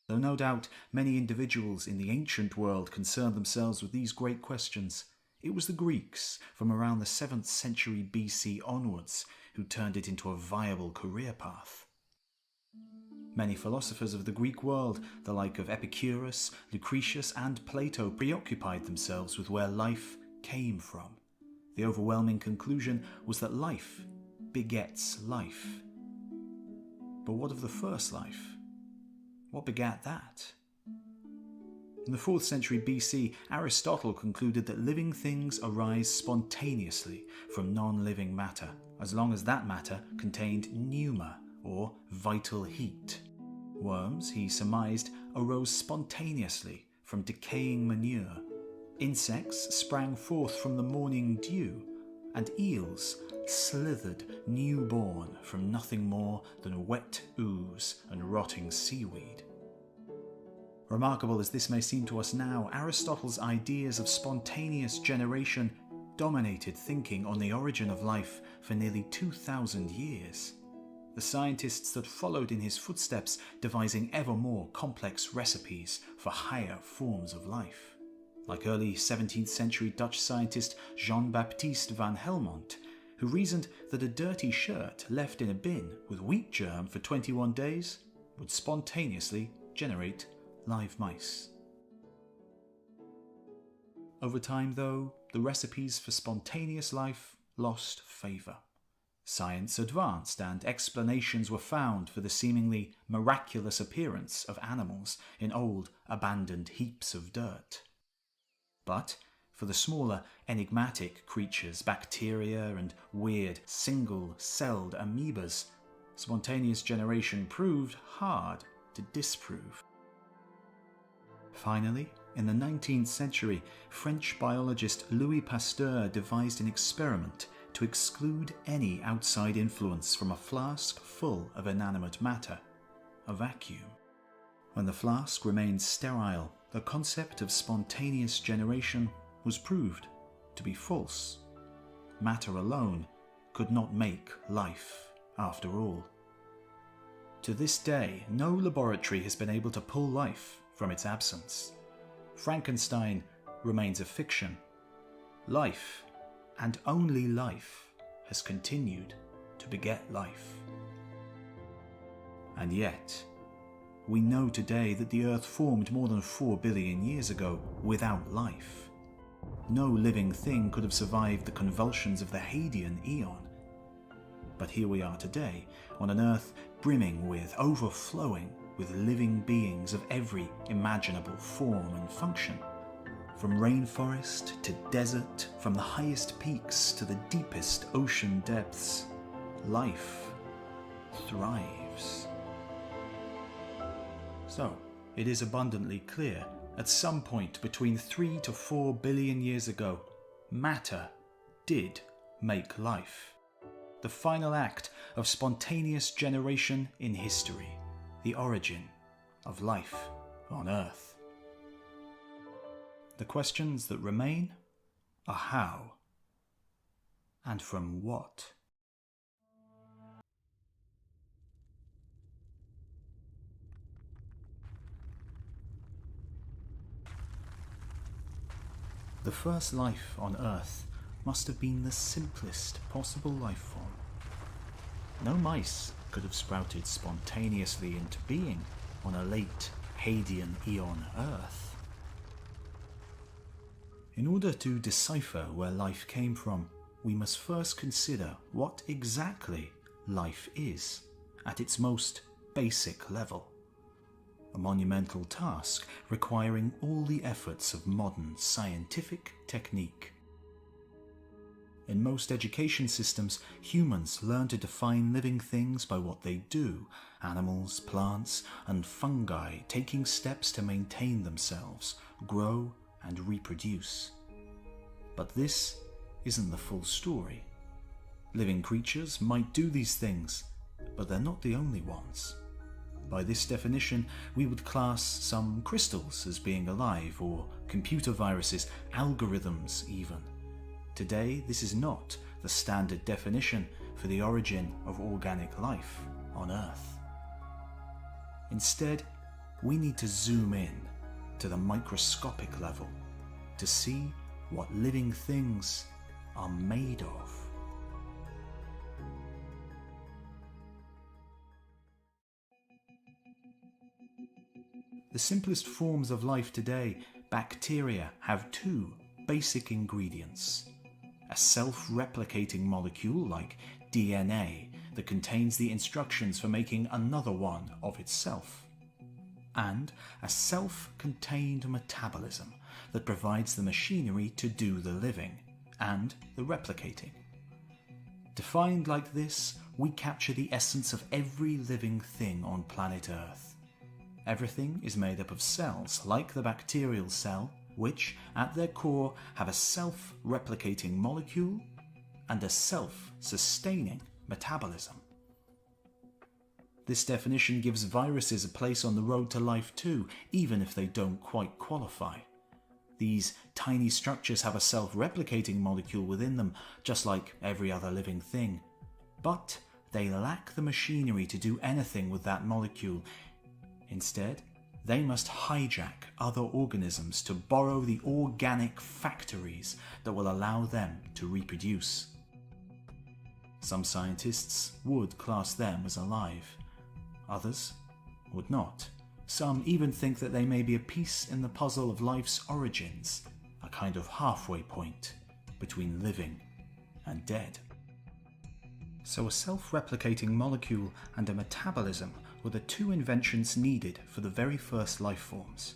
Though no doubt many individuals in the ancient world concerned themselves with these great questions, it was the Greeks from around the 7th century BC onwards who turned it into a viable career path. Many philosophers of the Greek world, the like of Epicurus, Lucretius and Plato, preoccupied themselves with where life came from. The overwhelming conclusion was that life begets life. But what of the first life? What begat that? In the 4th century BC, Aristotle concluded that living things arise spontaneously from non-living matter, as long as that matter contained pneuma, or vital heat. Worms, he surmised, arose spontaneously from decaying manure. Insects sprang forth from the morning dew, and eels slithered newborn from nothing more than wet ooze and rotting seaweed. Remarkable as this may seem to us now, Aristotle's ideas of spontaneous generation dominated thinking on the origin of life for nearly 2,000 years. The scientists that followed in his footsteps, devising ever more complex recipes for higher forms of life. Like early 17th century Dutch scientist Jean-Baptiste van Helmont, who reasoned that a dirty shirt left in a bin with wheat germ for 21 days would spontaneously generate live mice. Over time, though, the recipes for spontaneous life lost favour. Science advanced and explanations were found for the seemingly miraculous appearance of animals in old, abandoned heaps of dirt. But for the smaller, enigmatic creatures, bacteria and weird, single-celled amoebas, spontaneous generation proved hard to disprove. Finally, in the 19th century, French biologist Louis Pasteur devised an experiment to exclude any outside influence from a flask full of inanimate matter, a vacuum. When the flask remained sterile, the concept of spontaneous generation was proved to be false. Matter alone could not make life, after all. To this day, no laboratory has been able to pull life from its absence. Frankenstein remains a fiction. Life, and only life, has continued to beget life. And yet, we know today that the Earth formed more than 4 billion years ago without life. No living thing could have survived the convulsions of the Hadean Eon. But here we are today, on an Earth brimming with, overflowing with living beings of every imaginable form and function. From rainforest to desert, from the highest peaks to the deepest ocean depths, life thrives. So, it is abundantly clear At some point between 3 to 4 billion years ago, matter did make life. The final act of spontaneous generation in history, the origin of life on Earth. The questions that remain are how and from what? The first life on Earth must have been the simplest possible life form. No mice could have sprouted spontaneously into being on a late Hadean eon Earth. In order to decipher where life came from, we must first consider what exactly life is at its most basic level. A monumental task requiring all the efforts of modern scientific technique. In most education systems, humans learn to define living things by what they do, animals, plants, and fungi taking steps to maintain themselves, grow, and reproduce. But this isn't the full story. Living creatures might do these things, but they're not the only ones. By this definition, we would class some crystals as being alive, or computer viruses, algorithms even. Today, this is not the standard definition for the origin of organic life on Earth. Instead, we need to zoom in to the microscopic level to see what living things are made of. The simplest forms of life today, bacteria, have two basic ingredients. A self-replicating molecule like DNA that contains the instructions for making another one of itself. And a self-contained metabolism that provides the machinery to do the living and the replicating. Defined like this, we capture the essence of every living thing on planet Earth. Everything is made up of cells, like the bacterial cell, which, at their core, have a self-replicating molecule and a self-sustaining metabolism. This definition gives viruses a place on the road to life too, even if they don't quite qualify. These tiny structures have a self-replicating molecule within them, just like every other living thing. But they lack the machinery to do anything with that molecule. Instead, they must hijack other organisms to borrow the organic factories that will allow them to reproduce. Some scientists would class them as alive. Others would not. Some even think that they may be a piece in the puzzle of life's origins, a kind of halfway point between living and dead. So a self-replicating molecule and a metabolism were the two inventions needed for the very first life forms.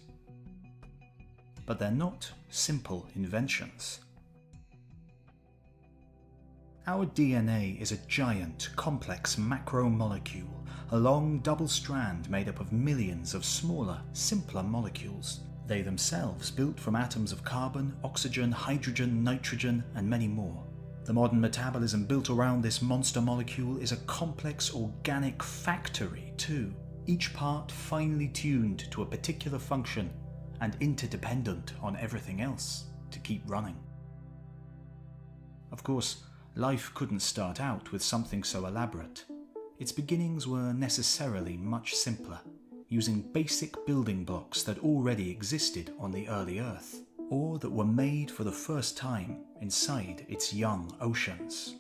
But they're not simple inventions. Our DNA is a giant, complex macromolecule, a long double strand made up of millions of smaller, simpler molecules. They themselves built from atoms of carbon, oxygen, hydrogen, nitrogen, and many more. The modern metabolism built around this monster molecule is a complex organic factory too, each part finely tuned to a particular function and interdependent on everything else to keep running. Of course, life couldn't start out with something so elaborate. Its beginnings were necessarily much simpler, using basic building blocks that already existed on the early Earth, or that were made for the first time inside its young oceans.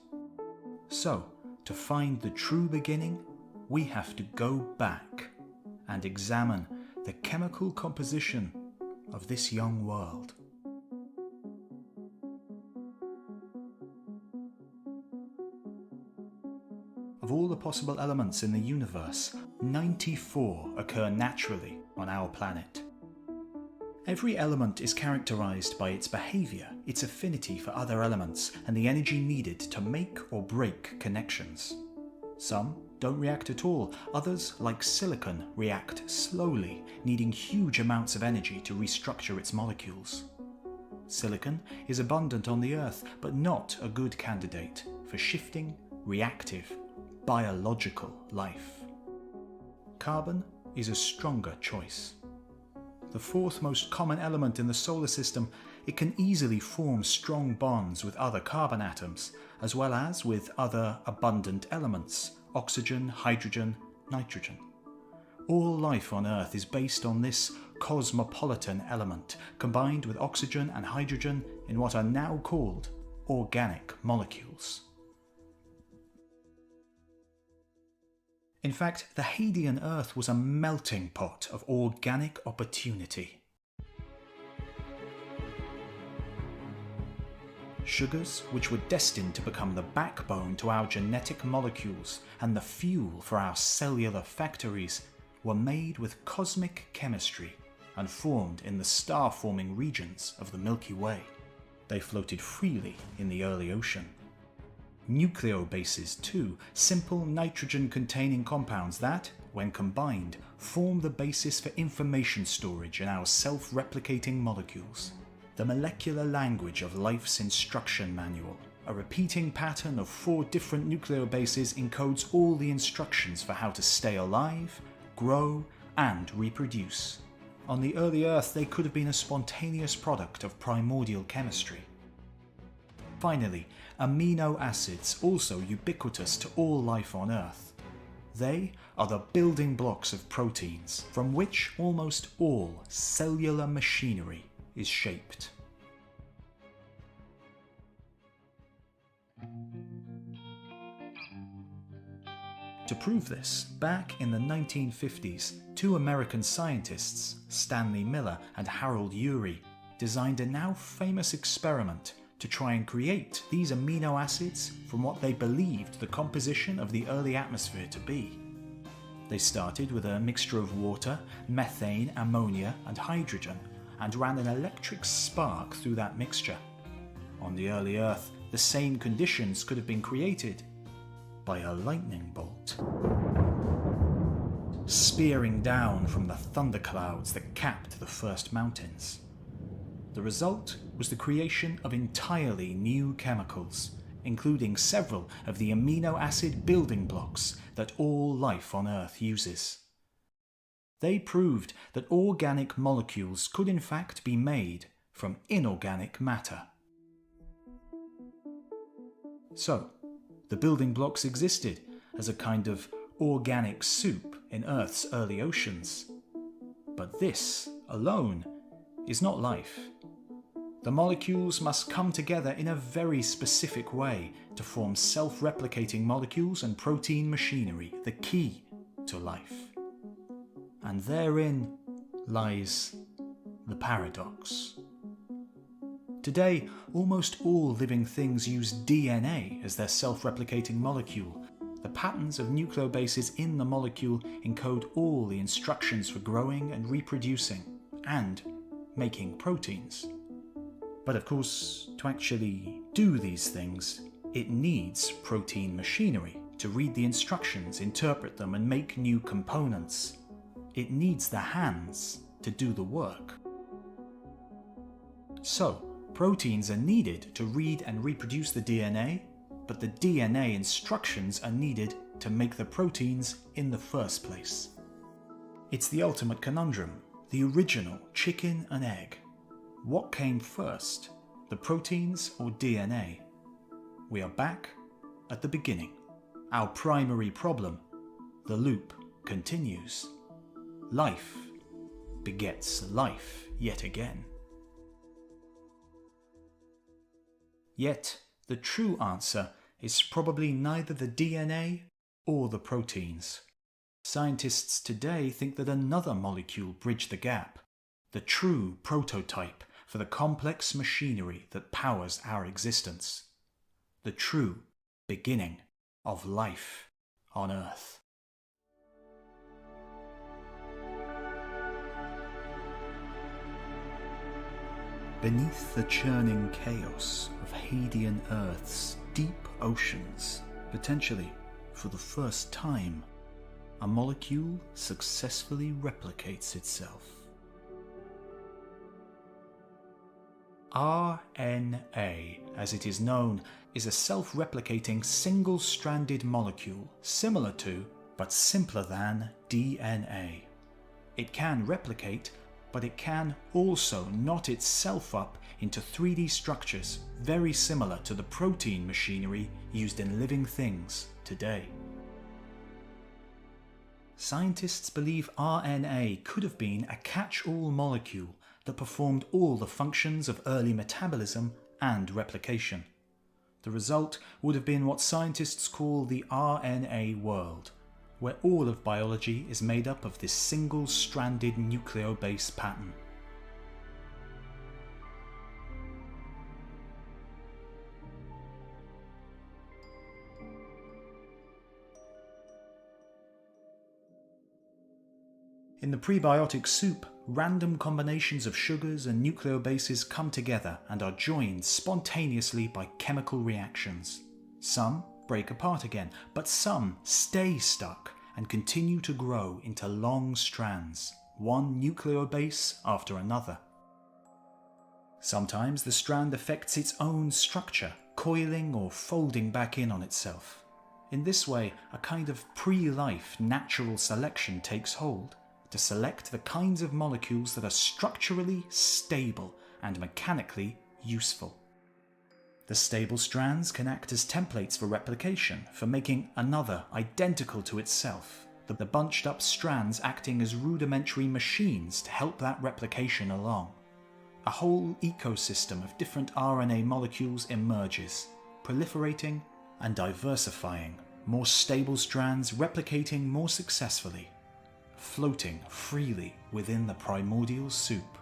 So, to find the true beginning, we have to go back and examine the chemical composition of this young world. Of all the possible elements in the universe, 94 occur naturally on our planet. Every element is characterized by its behavior, its affinity for other elements, and the energy needed to make or break connections. Some don't react at all. Others, like silicon, react slowly, needing huge amounts of energy to restructure its molecules. Silicon is abundant on the Earth, but not a good candidate for shifting, reactive, biological life. Carbon is a stronger choice. The fourth most common element in the solar system, it can easily form strong bonds with other carbon atoms, as well as with other abundant elements, oxygen, hydrogen, nitrogen. All life on Earth is based on this cosmopolitan element, combined with oxygen and hydrogen in what are now called organic molecules. In fact, the Hadean Earth was a melting pot of organic opportunity. Sugars, which were destined to become the backbone to our genetic molecules and the fuel for our cellular factories, were made with cosmic chemistry and formed in the star-forming regions of the Milky Way. They floated freely in the early ocean. Nucleobases too, simple nitrogen-containing compounds that, when combined, form the basis for information storage in our self-replicating molecules. The molecular language of life's instruction manual. A repeating pattern of 4 different nucleobases encodes all the instructions for how to stay alive, grow, and reproduce. On the early Earth, they could have been a spontaneous product of primordial chemistry. Finally, amino acids, also ubiquitous to all life on Earth. They are the building blocks of proteins, from which almost all cellular machinery is shaped. To prove this, back in the 1950s, 2 American scientists, Stanley Miller and Harold Urey, designed a now famous experiment to try and create these amino acids from what they believed the composition of the early atmosphere to be. They started with a mixture of water, methane, ammonia, and hydrogen, and ran an electric spark through that mixture. On the early Earth, the same conditions could have been created by a lightning bolt, spearing down from the thunderclouds that capped the first mountains. The result was the creation of entirely new chemicals, including several of the amino acid building blocks that all life on Earth uses. They proved that organic molecules could in fact be made from inorganic matter. So, the building blocks existed as a kind of organic soup in Earth's early oceans. But this, alone, is not life. The molecules must come together in a very specific way to form self-replicating molecules and protein machinery, the key to life. And therein lies the paradox. Today, almost all living things use DNA as their self-replicating molecule. The patterns of nucleobases in the molecule encode all the instructions for growing and reproducing, and making proteins. But of course, to actually do these things, it needs protein machinery to read the instructions, interpret them, and make new components. It needs the hands to do the work. So, proteins are needed to read and reproduce the DNA, but the DNA instructions are needed to make the proteins in the first place. It's the ultimate conundrum, the original chicken and egg. What came first, the proteins or DNA? We are back at the beginning. Our primary problem, the loop, continues. Life begets life yet again. Yet, the true answer is probably neither the DNA or the proteins. Scientists today think that another molecule bridged the gap, the true prototype for the complex machinery that powers our existence, the true beginning of life on Earth. Beneath the churning chaos of Hadean Earth's deep oceans, potentially for the first time, a molecule successfully replicates itself. RNA, as it is known, is a self-replicating single-stranded molecule similar to, but simpler than, DNA. It can replicate, but it can also knot itself up into 3D structures very similar to the protein machinery used in living things today. Scientists believe RNA could have been a catch-all molecule that performed all the functions of early metabolism and replication. The result would have been what scientists call the RNA world, where all of biology is made up of this single-stranded nucleobase pattern. In the prebiotic soup, random combinations of sugars and nucleobases come together and are joined spontaneously by chemical reactions. Some break apart again, but some stay stuck and continue to grow into long strands, one nucleobase after another. Sometimes the strand affects its own structure, coiling or folding back in on itself. In this way, a kind of pre-life natural selection takes hold, to select the kinds of molecules that are structurally stable and mechanically useful. The stable strands can act as templates for replication, for making another identical to itself, the bunched up strands acting as rudimentary machines to help that replication along. A whole ecosystem of different RNA molecules emerges, proliferating and diversifying, more stable strands replicating more successfully, floating freely within the primordial soup.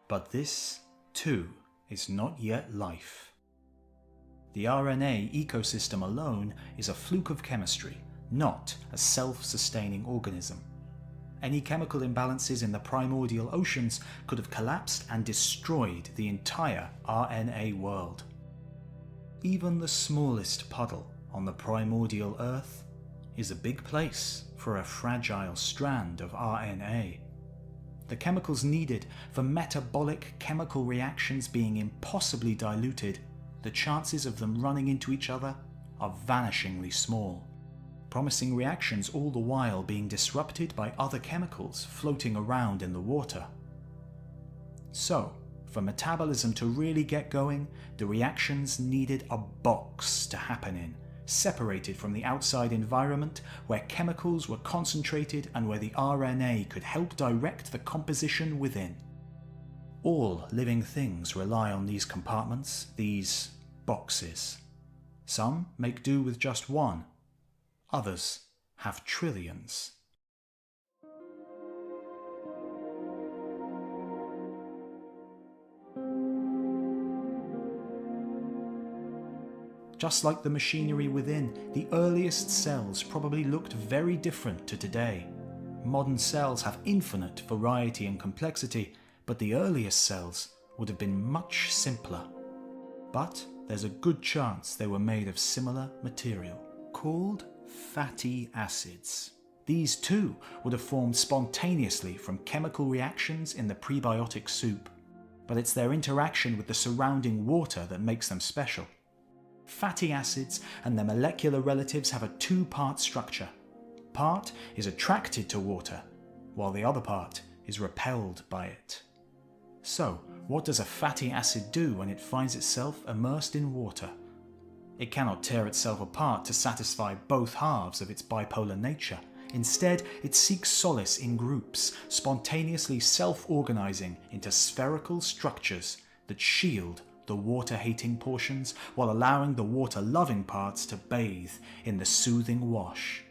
But this, too, is not yet life. The RNA ecosystem alone is a fluke of chemistry, not a self-sustaining organism. Any chemical imbalances in the primordial oceans could have collapsed and destroyed the entire RNA world. Even the smallest puddle on the primordial Earth is a big place for a fragile strand of RNA. The chemicals needed for metabolic chemical reactions being impossibly diluted, the chances of them running into each other are vanishingly small, promising reactions all the while being disrupted by other chemicals floating around in the water. So, for metabolism to really get going, the reactions needed a box to happen in, separated from the outside environment, where chemicals were concentrated and where the RNA could help direct the composition within. All living things rely on these compartments, these boxes. Some make do with just one, others have trillions. Just like the machinery within, the earliest cells probably looked very different to today. Modern cells have infinite variety and complexity, but the earliest cells would have been much simpler. But there's a good chance they were made of similar material, called fatty acids. These too would have formed spontaneously from chemical reactions in the prebiotic soup, but it's their interaction with the surrounding water that makes them special. Fatty acids and their molecular relatives have a two-part structure. Part is attracted to water, while the other part is repelled by it. So, what does a fatty acid do when it finds itself immersed in water? It cannot tear itself apart to satisfy both halves of its bipolar nature. Instead, it seeks solace in groups, spontaneously self-organizing into spherical structures that shield the water-hating portions while allowing the water-loving parts to bathe in the soothing wash.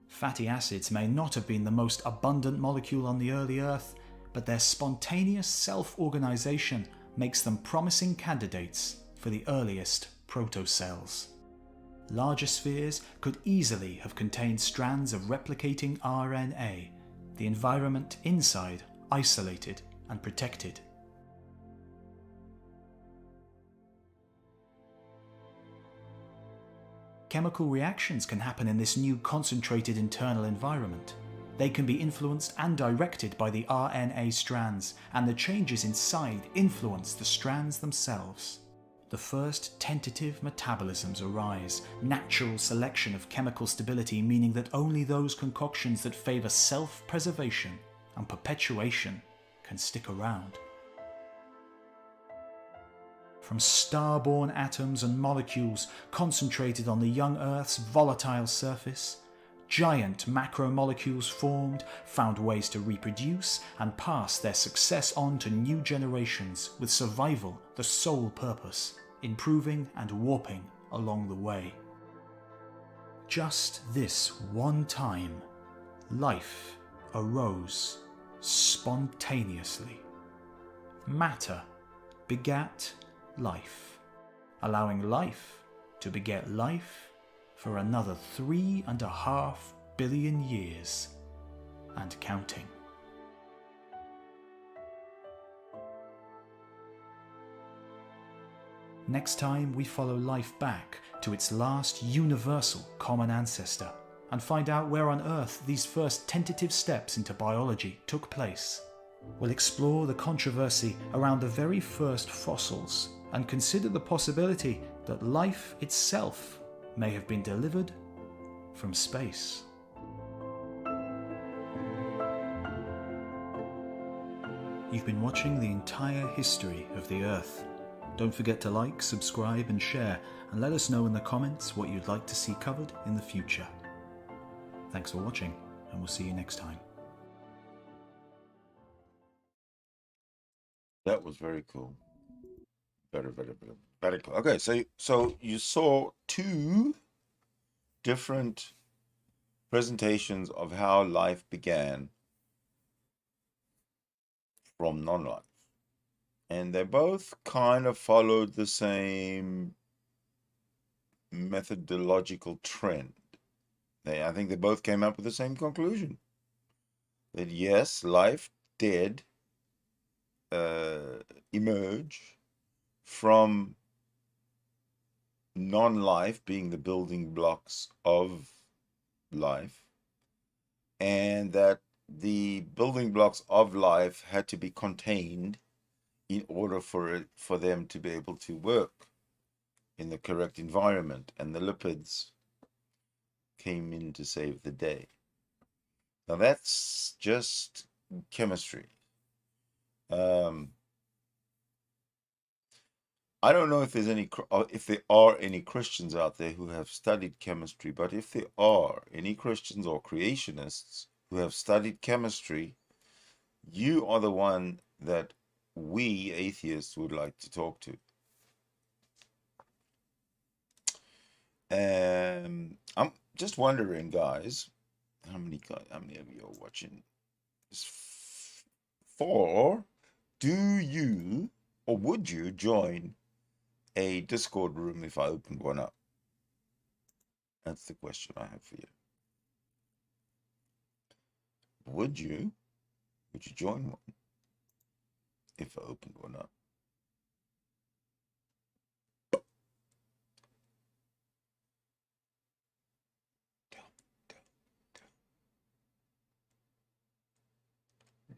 Fatty acids may not have been the most abundant molecule on the early Earth, but their spontaneous self-organization makes them promising candidates for the earliest protocells. Larger spheres could easily have contained strands of replicating RNA, the environment inside isolated and protected. Chemical reactions can happen in this new concentrated internal environment. They can be influenced and directed by the RNA strands, and the changes inside influence the strands themselves. The first tentative metabolisms arise, natural selection of chemical stability, meaning that only those concoctions that favour self-preservation and perpetuation can stick around. From star-born atoms and molecules concentrated on the young Earth's volatile surface, giant macromolecules formed, found ways to reproduce and pass their success on to new generations, with survival the sole purpose, improving and warping along the way. Just this one time, life arose spontaneously. Matter begat life, allowing life to beget life for another 3.5 billion years and counting. Next time we follow life back to its last universal common ancestor and find out where on Earth these first tentative steps into biology took place. We'll explore the controversy around the very first fossils and consider the possibility that life itself may have been delivered from space. You've been watching the entire history of the Earth. Don't forget to like, subscribe and share, and let us know in the comments what you'd like to see covered in the future. Thanks for watching, and we'll see you next time. That was very cool. Very cool. Okay, so you saw two different presentations of how life began from non-life. And they both kind of followed the same methodological trend. I think they both came up with the same conclusion. That yes, life did emerge from non-life being the building blocks of life, and that the building blocks of life had to be contained in order for them to be able to work in the correct environment, and the lipids came in to save the day. Now that's just chemistry. I don't know if there are any Christians out there who have studied chemistry, but if there are any Christians or creationists who have studied chemistry, you are the one that we atheists would like to talk to. I'm just wondering, guys, how many of you are watching? Do you or would you join a Discord room if I opened one up? That's the question I have for you. Would you join one if I opened one up?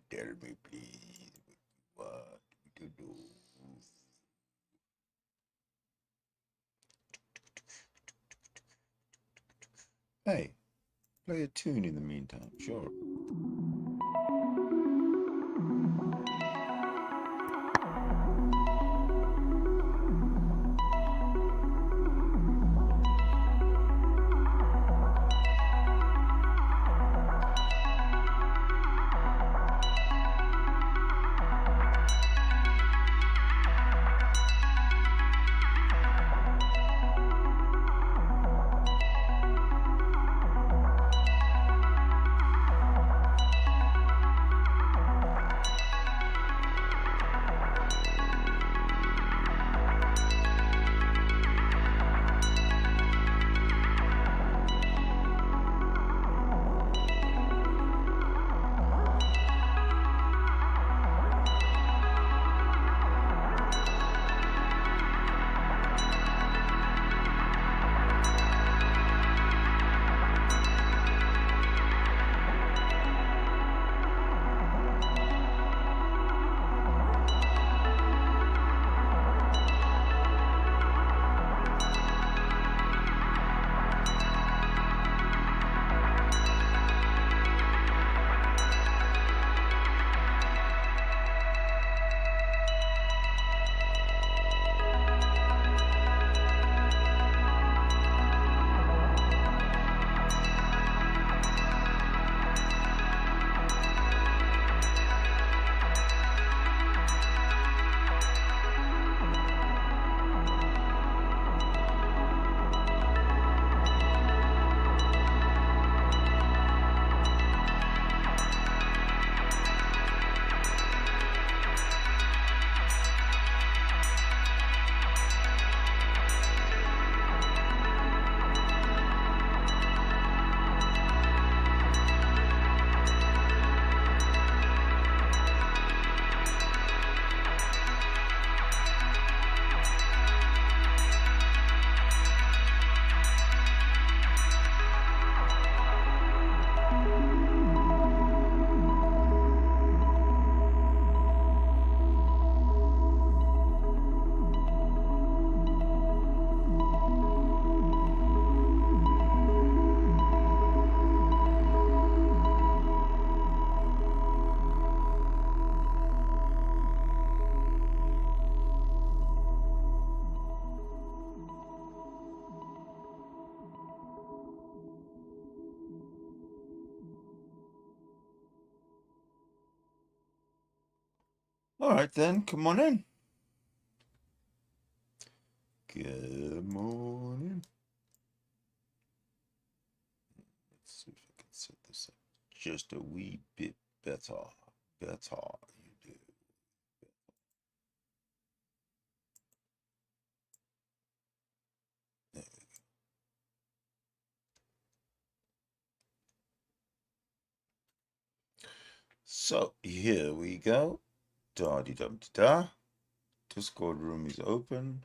Tell me, please, what to do. Hey, play a tune in the meantime, sure. All right, then. Come on in. Good morning. Let's see if I can set this up just a wee bit better. Better, you do. There we go. So here we go. Da-de-dum-da-da. Discord room is open.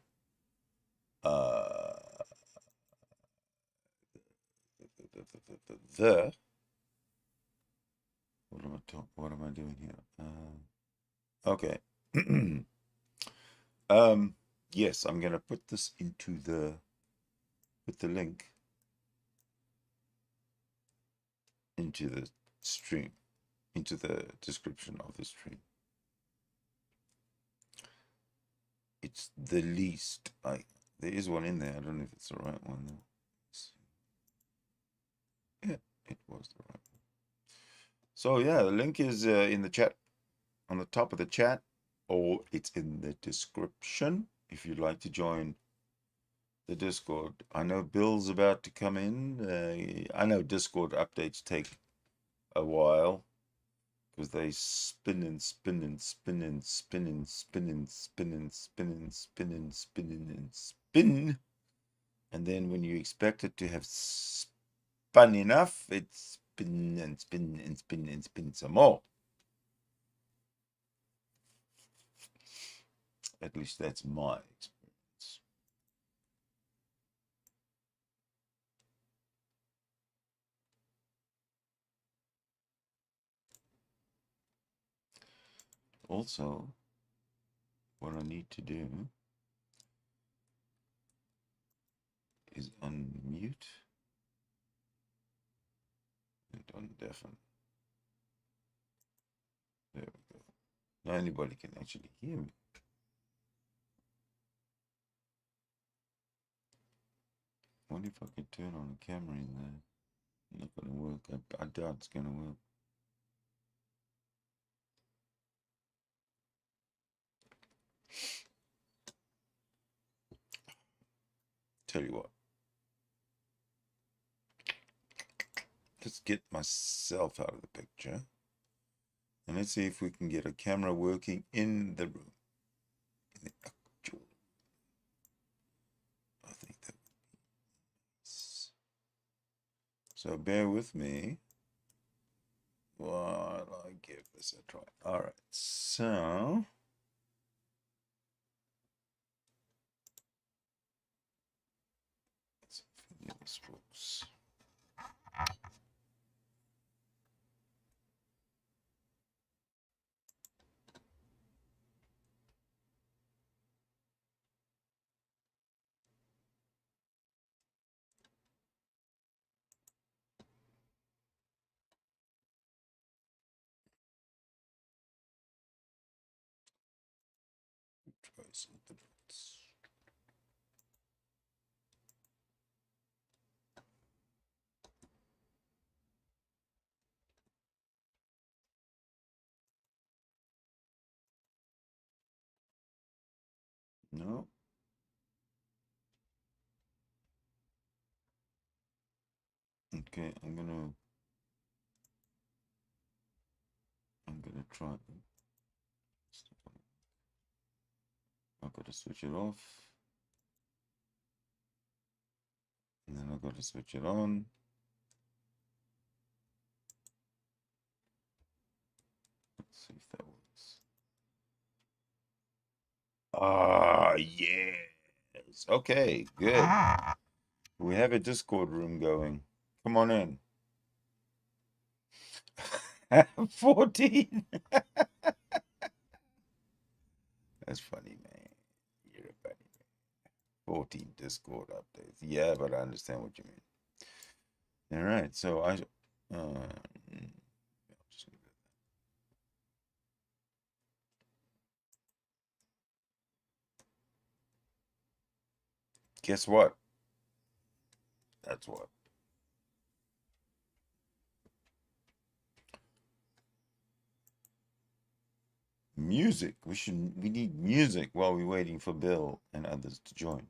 What am I doing here? Okay. Yes, I'm gonna put this into the link into the stream, into the description of the stream. It's the least. There is one in there. I don't know if it's the right one though. Yeah, it was the right one. So yeah, the link is in the chat, on the top of the chat, or it's in the description if you'd like to join the Discord. I know Bill's about to come in. I know Discord updates take a while because they spin and spin and spin and spin and spin and spin and spin and spin and spin and spin. And then when you expect it to have spun enough, it's spin and spin and spin and spin some more. At least that's my experience. Also, what I need to do is unmute and undeafen. There we go. Now anybody can actually hear me. What if I could turn on the camera in there? Not gonna work. I doubt it's gonna work. Tell you what. Let's get myself out of the picture. And let's see if we can get a camera working in the room. In the actual. I think that would be nice. So bear with me while I give this a try. All right, so let's see if this works. Try something else. No. Okay, I'm gonna try. I've got to switch it off, and then I've got to switch it on. Let's see if that works. Ah, yes. Okay, good. We have a Discord room going. Come on in. 14. That's funny, man. You're a funny man. 14 Discord updates. Yeah, but I understand what you mean. All right, so guess what? That's what. music. We need music while we're waiting for Bill and others to join.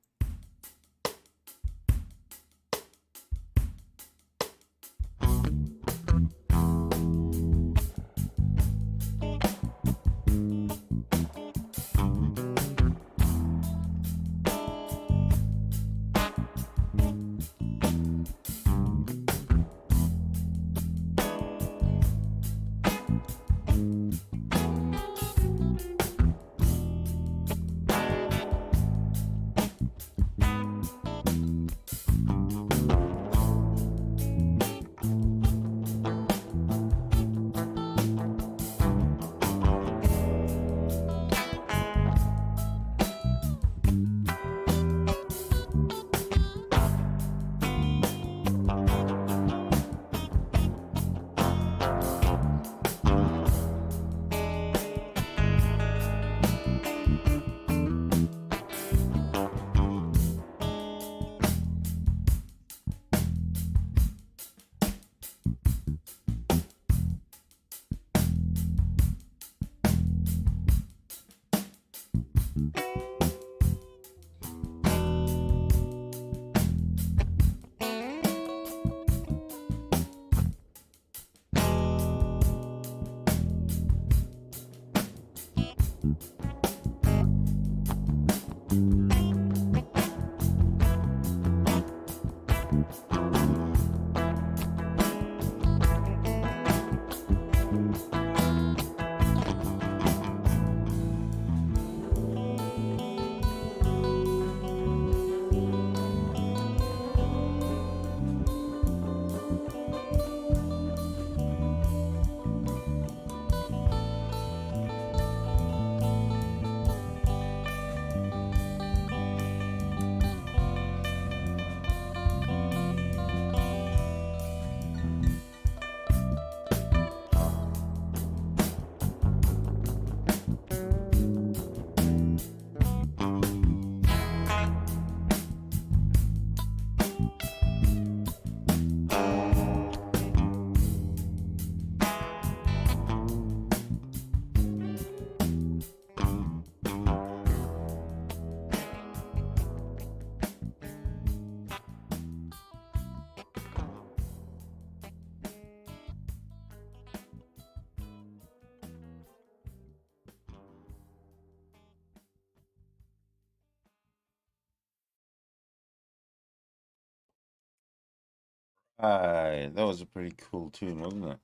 That was a pretty cool tune, wasn't it?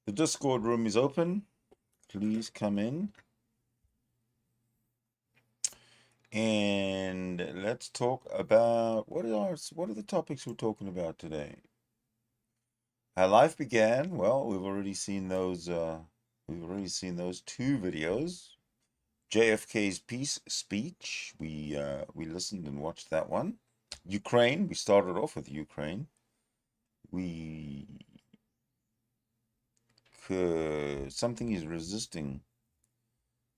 The Discord room is open. Please come in. And let's talk about what are the topics we're talking about today? How life began. Well, we've already seen those. We've already seen those two videos. JFK's peace speech. We listened and watched that one. Ukraine. We started off with Ukraine. Something is resisting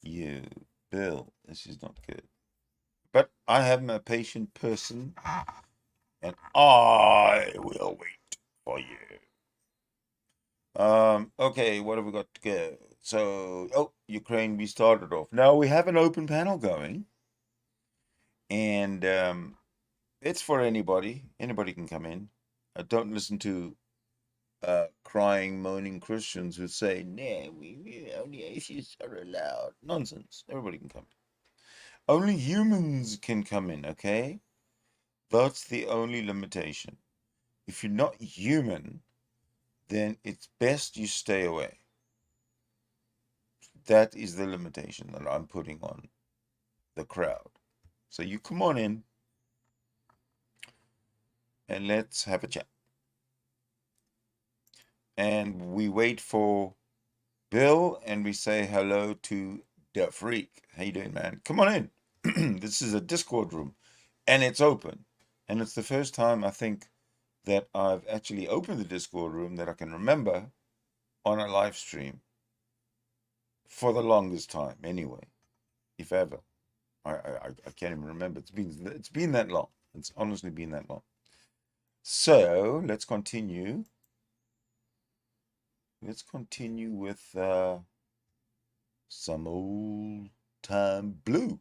you, Bill. This is not good. But I am a patient person, and I will wait for you. Okay, what have we got to go? So, Ukraine, we started off. Now we have an open panel going, and it's for anybody. Anybody can come in. Don't listen to crying, moaning Christians who say, "No, we only atheists are allowed." Nonsense. Everybody can come in. Only humans can come in, okay? That's the only limitation. If you're not human, then it's best you stay away. That is the limitation that I'm putting on the crowd. So you come on in and let's have a chat. And we wait for Bill and we say hello to the freak. How you doing, man? Come on in. This is a Discord room and it's open. And it's the first time I think that I've actually opened the Discord room that I can remember on a live stream for the longest time anyway, if ever. I can't even remember. It's been that long. It's honestly been that long. So let's continue. Let's continue with some old time blue.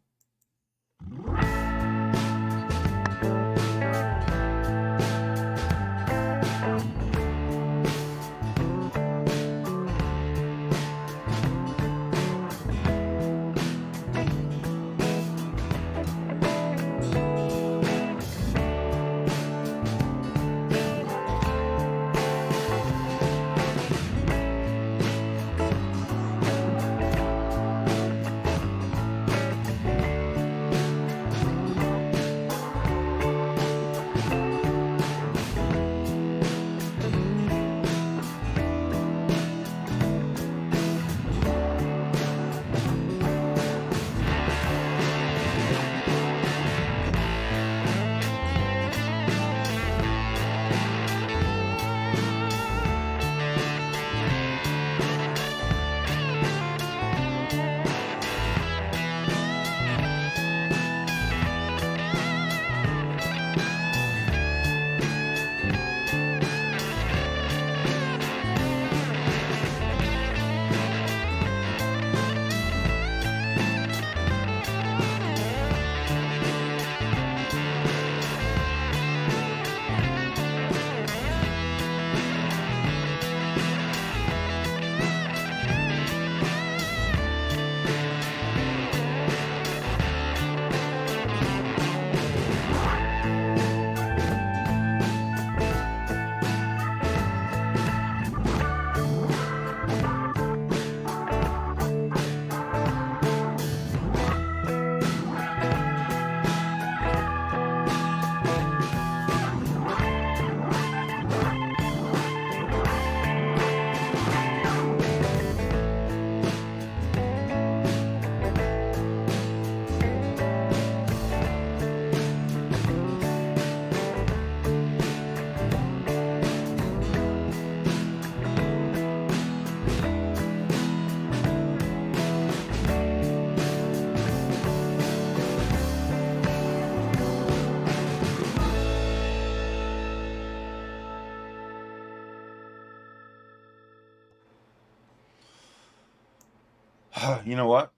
You know what?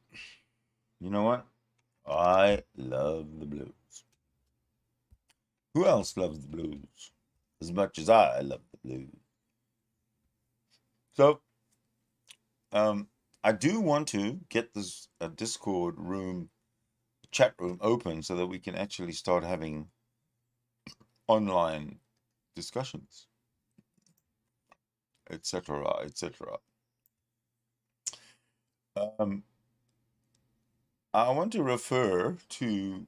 You know what? I love the blues. Who else loves the blues as much as I love the blues? So, I do want to get this Discord room, chat room open so that we can actually start having online discussions, etc., etc. I want to refer to,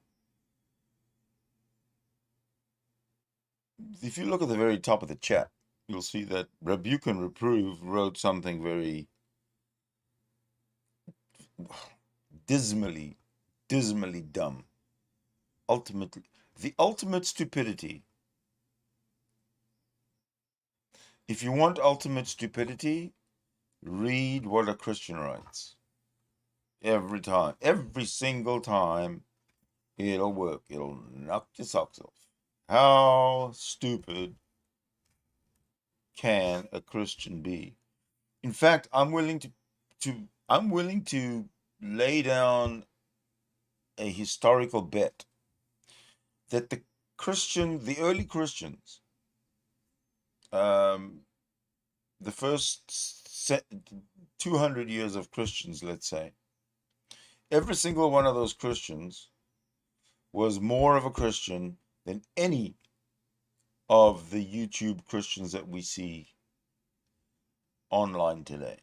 if you look at the very top of the chat, you'll see that Rebuke and Reprove wrote something very dismally dumb. Ultimately, the ultimate stupidity. If you want ultimate stupidity, read what a Christian writes. Every time, every single time, it'll work. It'll knock your socks off. How stupid can a Christian be? In fact, I'm willing to lay down a historical bet that the early Christians, the first 200 years of Christians, let's say, every single one of those Christians was more of a Christian than any of the YouTube Christians that we see online today.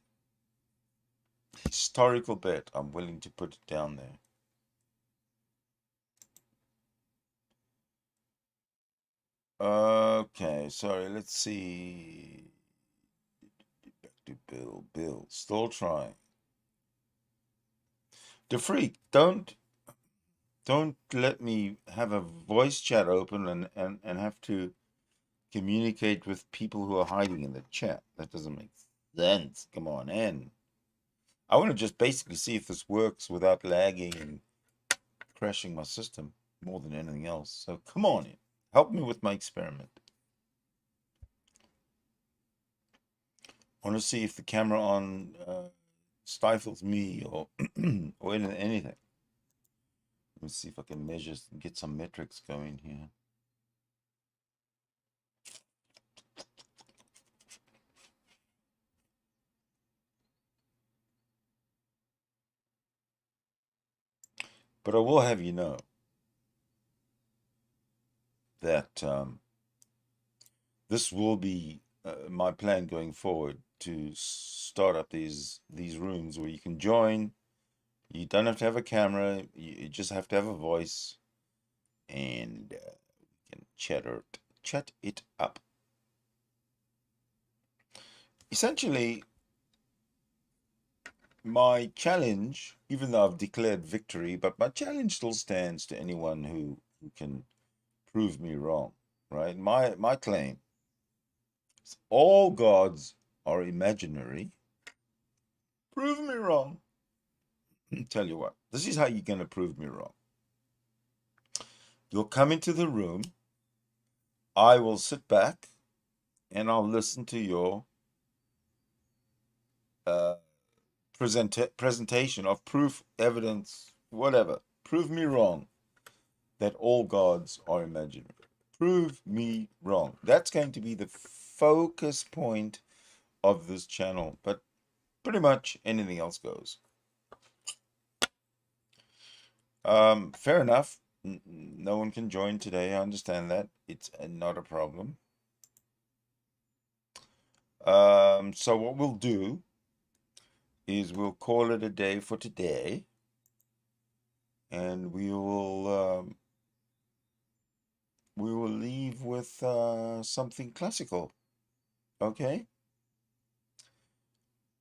Historical bet. I'm willing to put it down there. Okay, sorry, let's see. Back to Bill. Still trying. The freak, don't let me have a voice chat open and have to communicate with people who are hiding in the chat. That doesn't make sense. Come on in. I want to just basically see if this works without lagging and crashing my system more than anything else. So come on in. Help me with my experiment. I want to see if the camera on stifles me or or anything. Let me see if I can measure, get some metrics going here. But I will have you know that this will be my plan going forward, to start up these rooms where you can join. You don't have to have a camera. You just have to have a voice, and we can chat it up. Essentially, my challenge, even though I've declared victory, but my challenge still stands to anyone who can prove me wrong, right? My claim is all gods are imaginary. Prove me wrong. Tell you what, this is how you're going to prove me wrong. You'll come into the room. I will sit back and I'll listen to your presentation of proof, evidence, whatever. Prove me wrong that all gods are imaginary. Prove me wrong. That's going to be the focus point of this channel, but pretty much anything else goes. Fair enough. No one can join today. I understand that. It's not a problem. So what we'll do is we'll call it a day for today, and we will leave with something classical. Okay?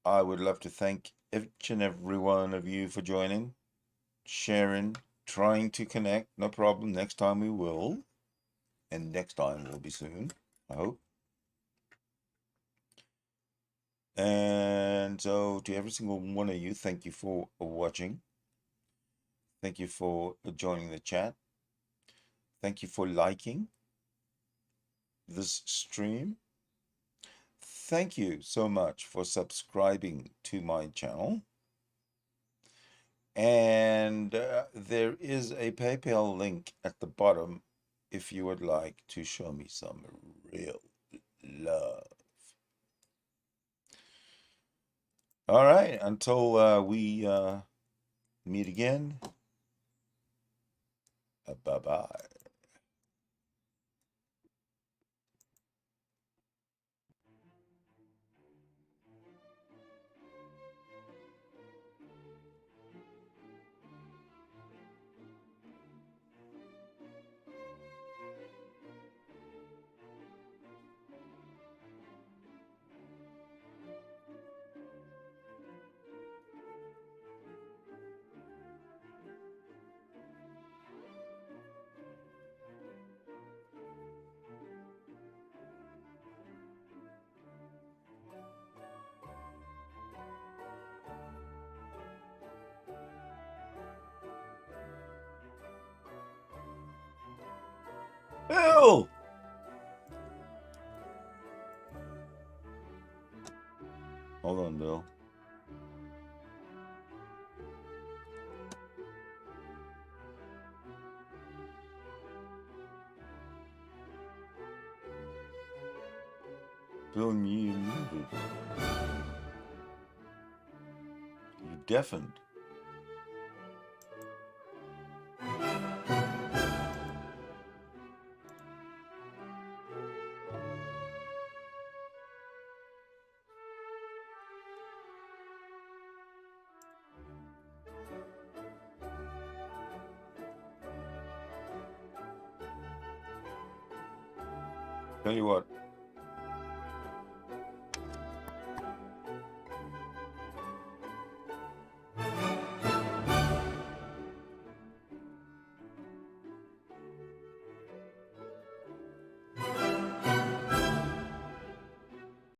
I would love to thank each and every one of you for joining, sharing, trying to connect. No problem. Next time we will. And next time will be soon, I hope. And so to every single one of you, thank you for watching. Thank you for joining the chat. Thank you for liking this stream. Thank you so much for subscribing to my channel. And there is a PayPal link at the bottom if you would like to show me some real love. All right, until we meet again, bye-bye. Bill! Hold on, Bill. Bill, you muted. You deafened. Tell you what.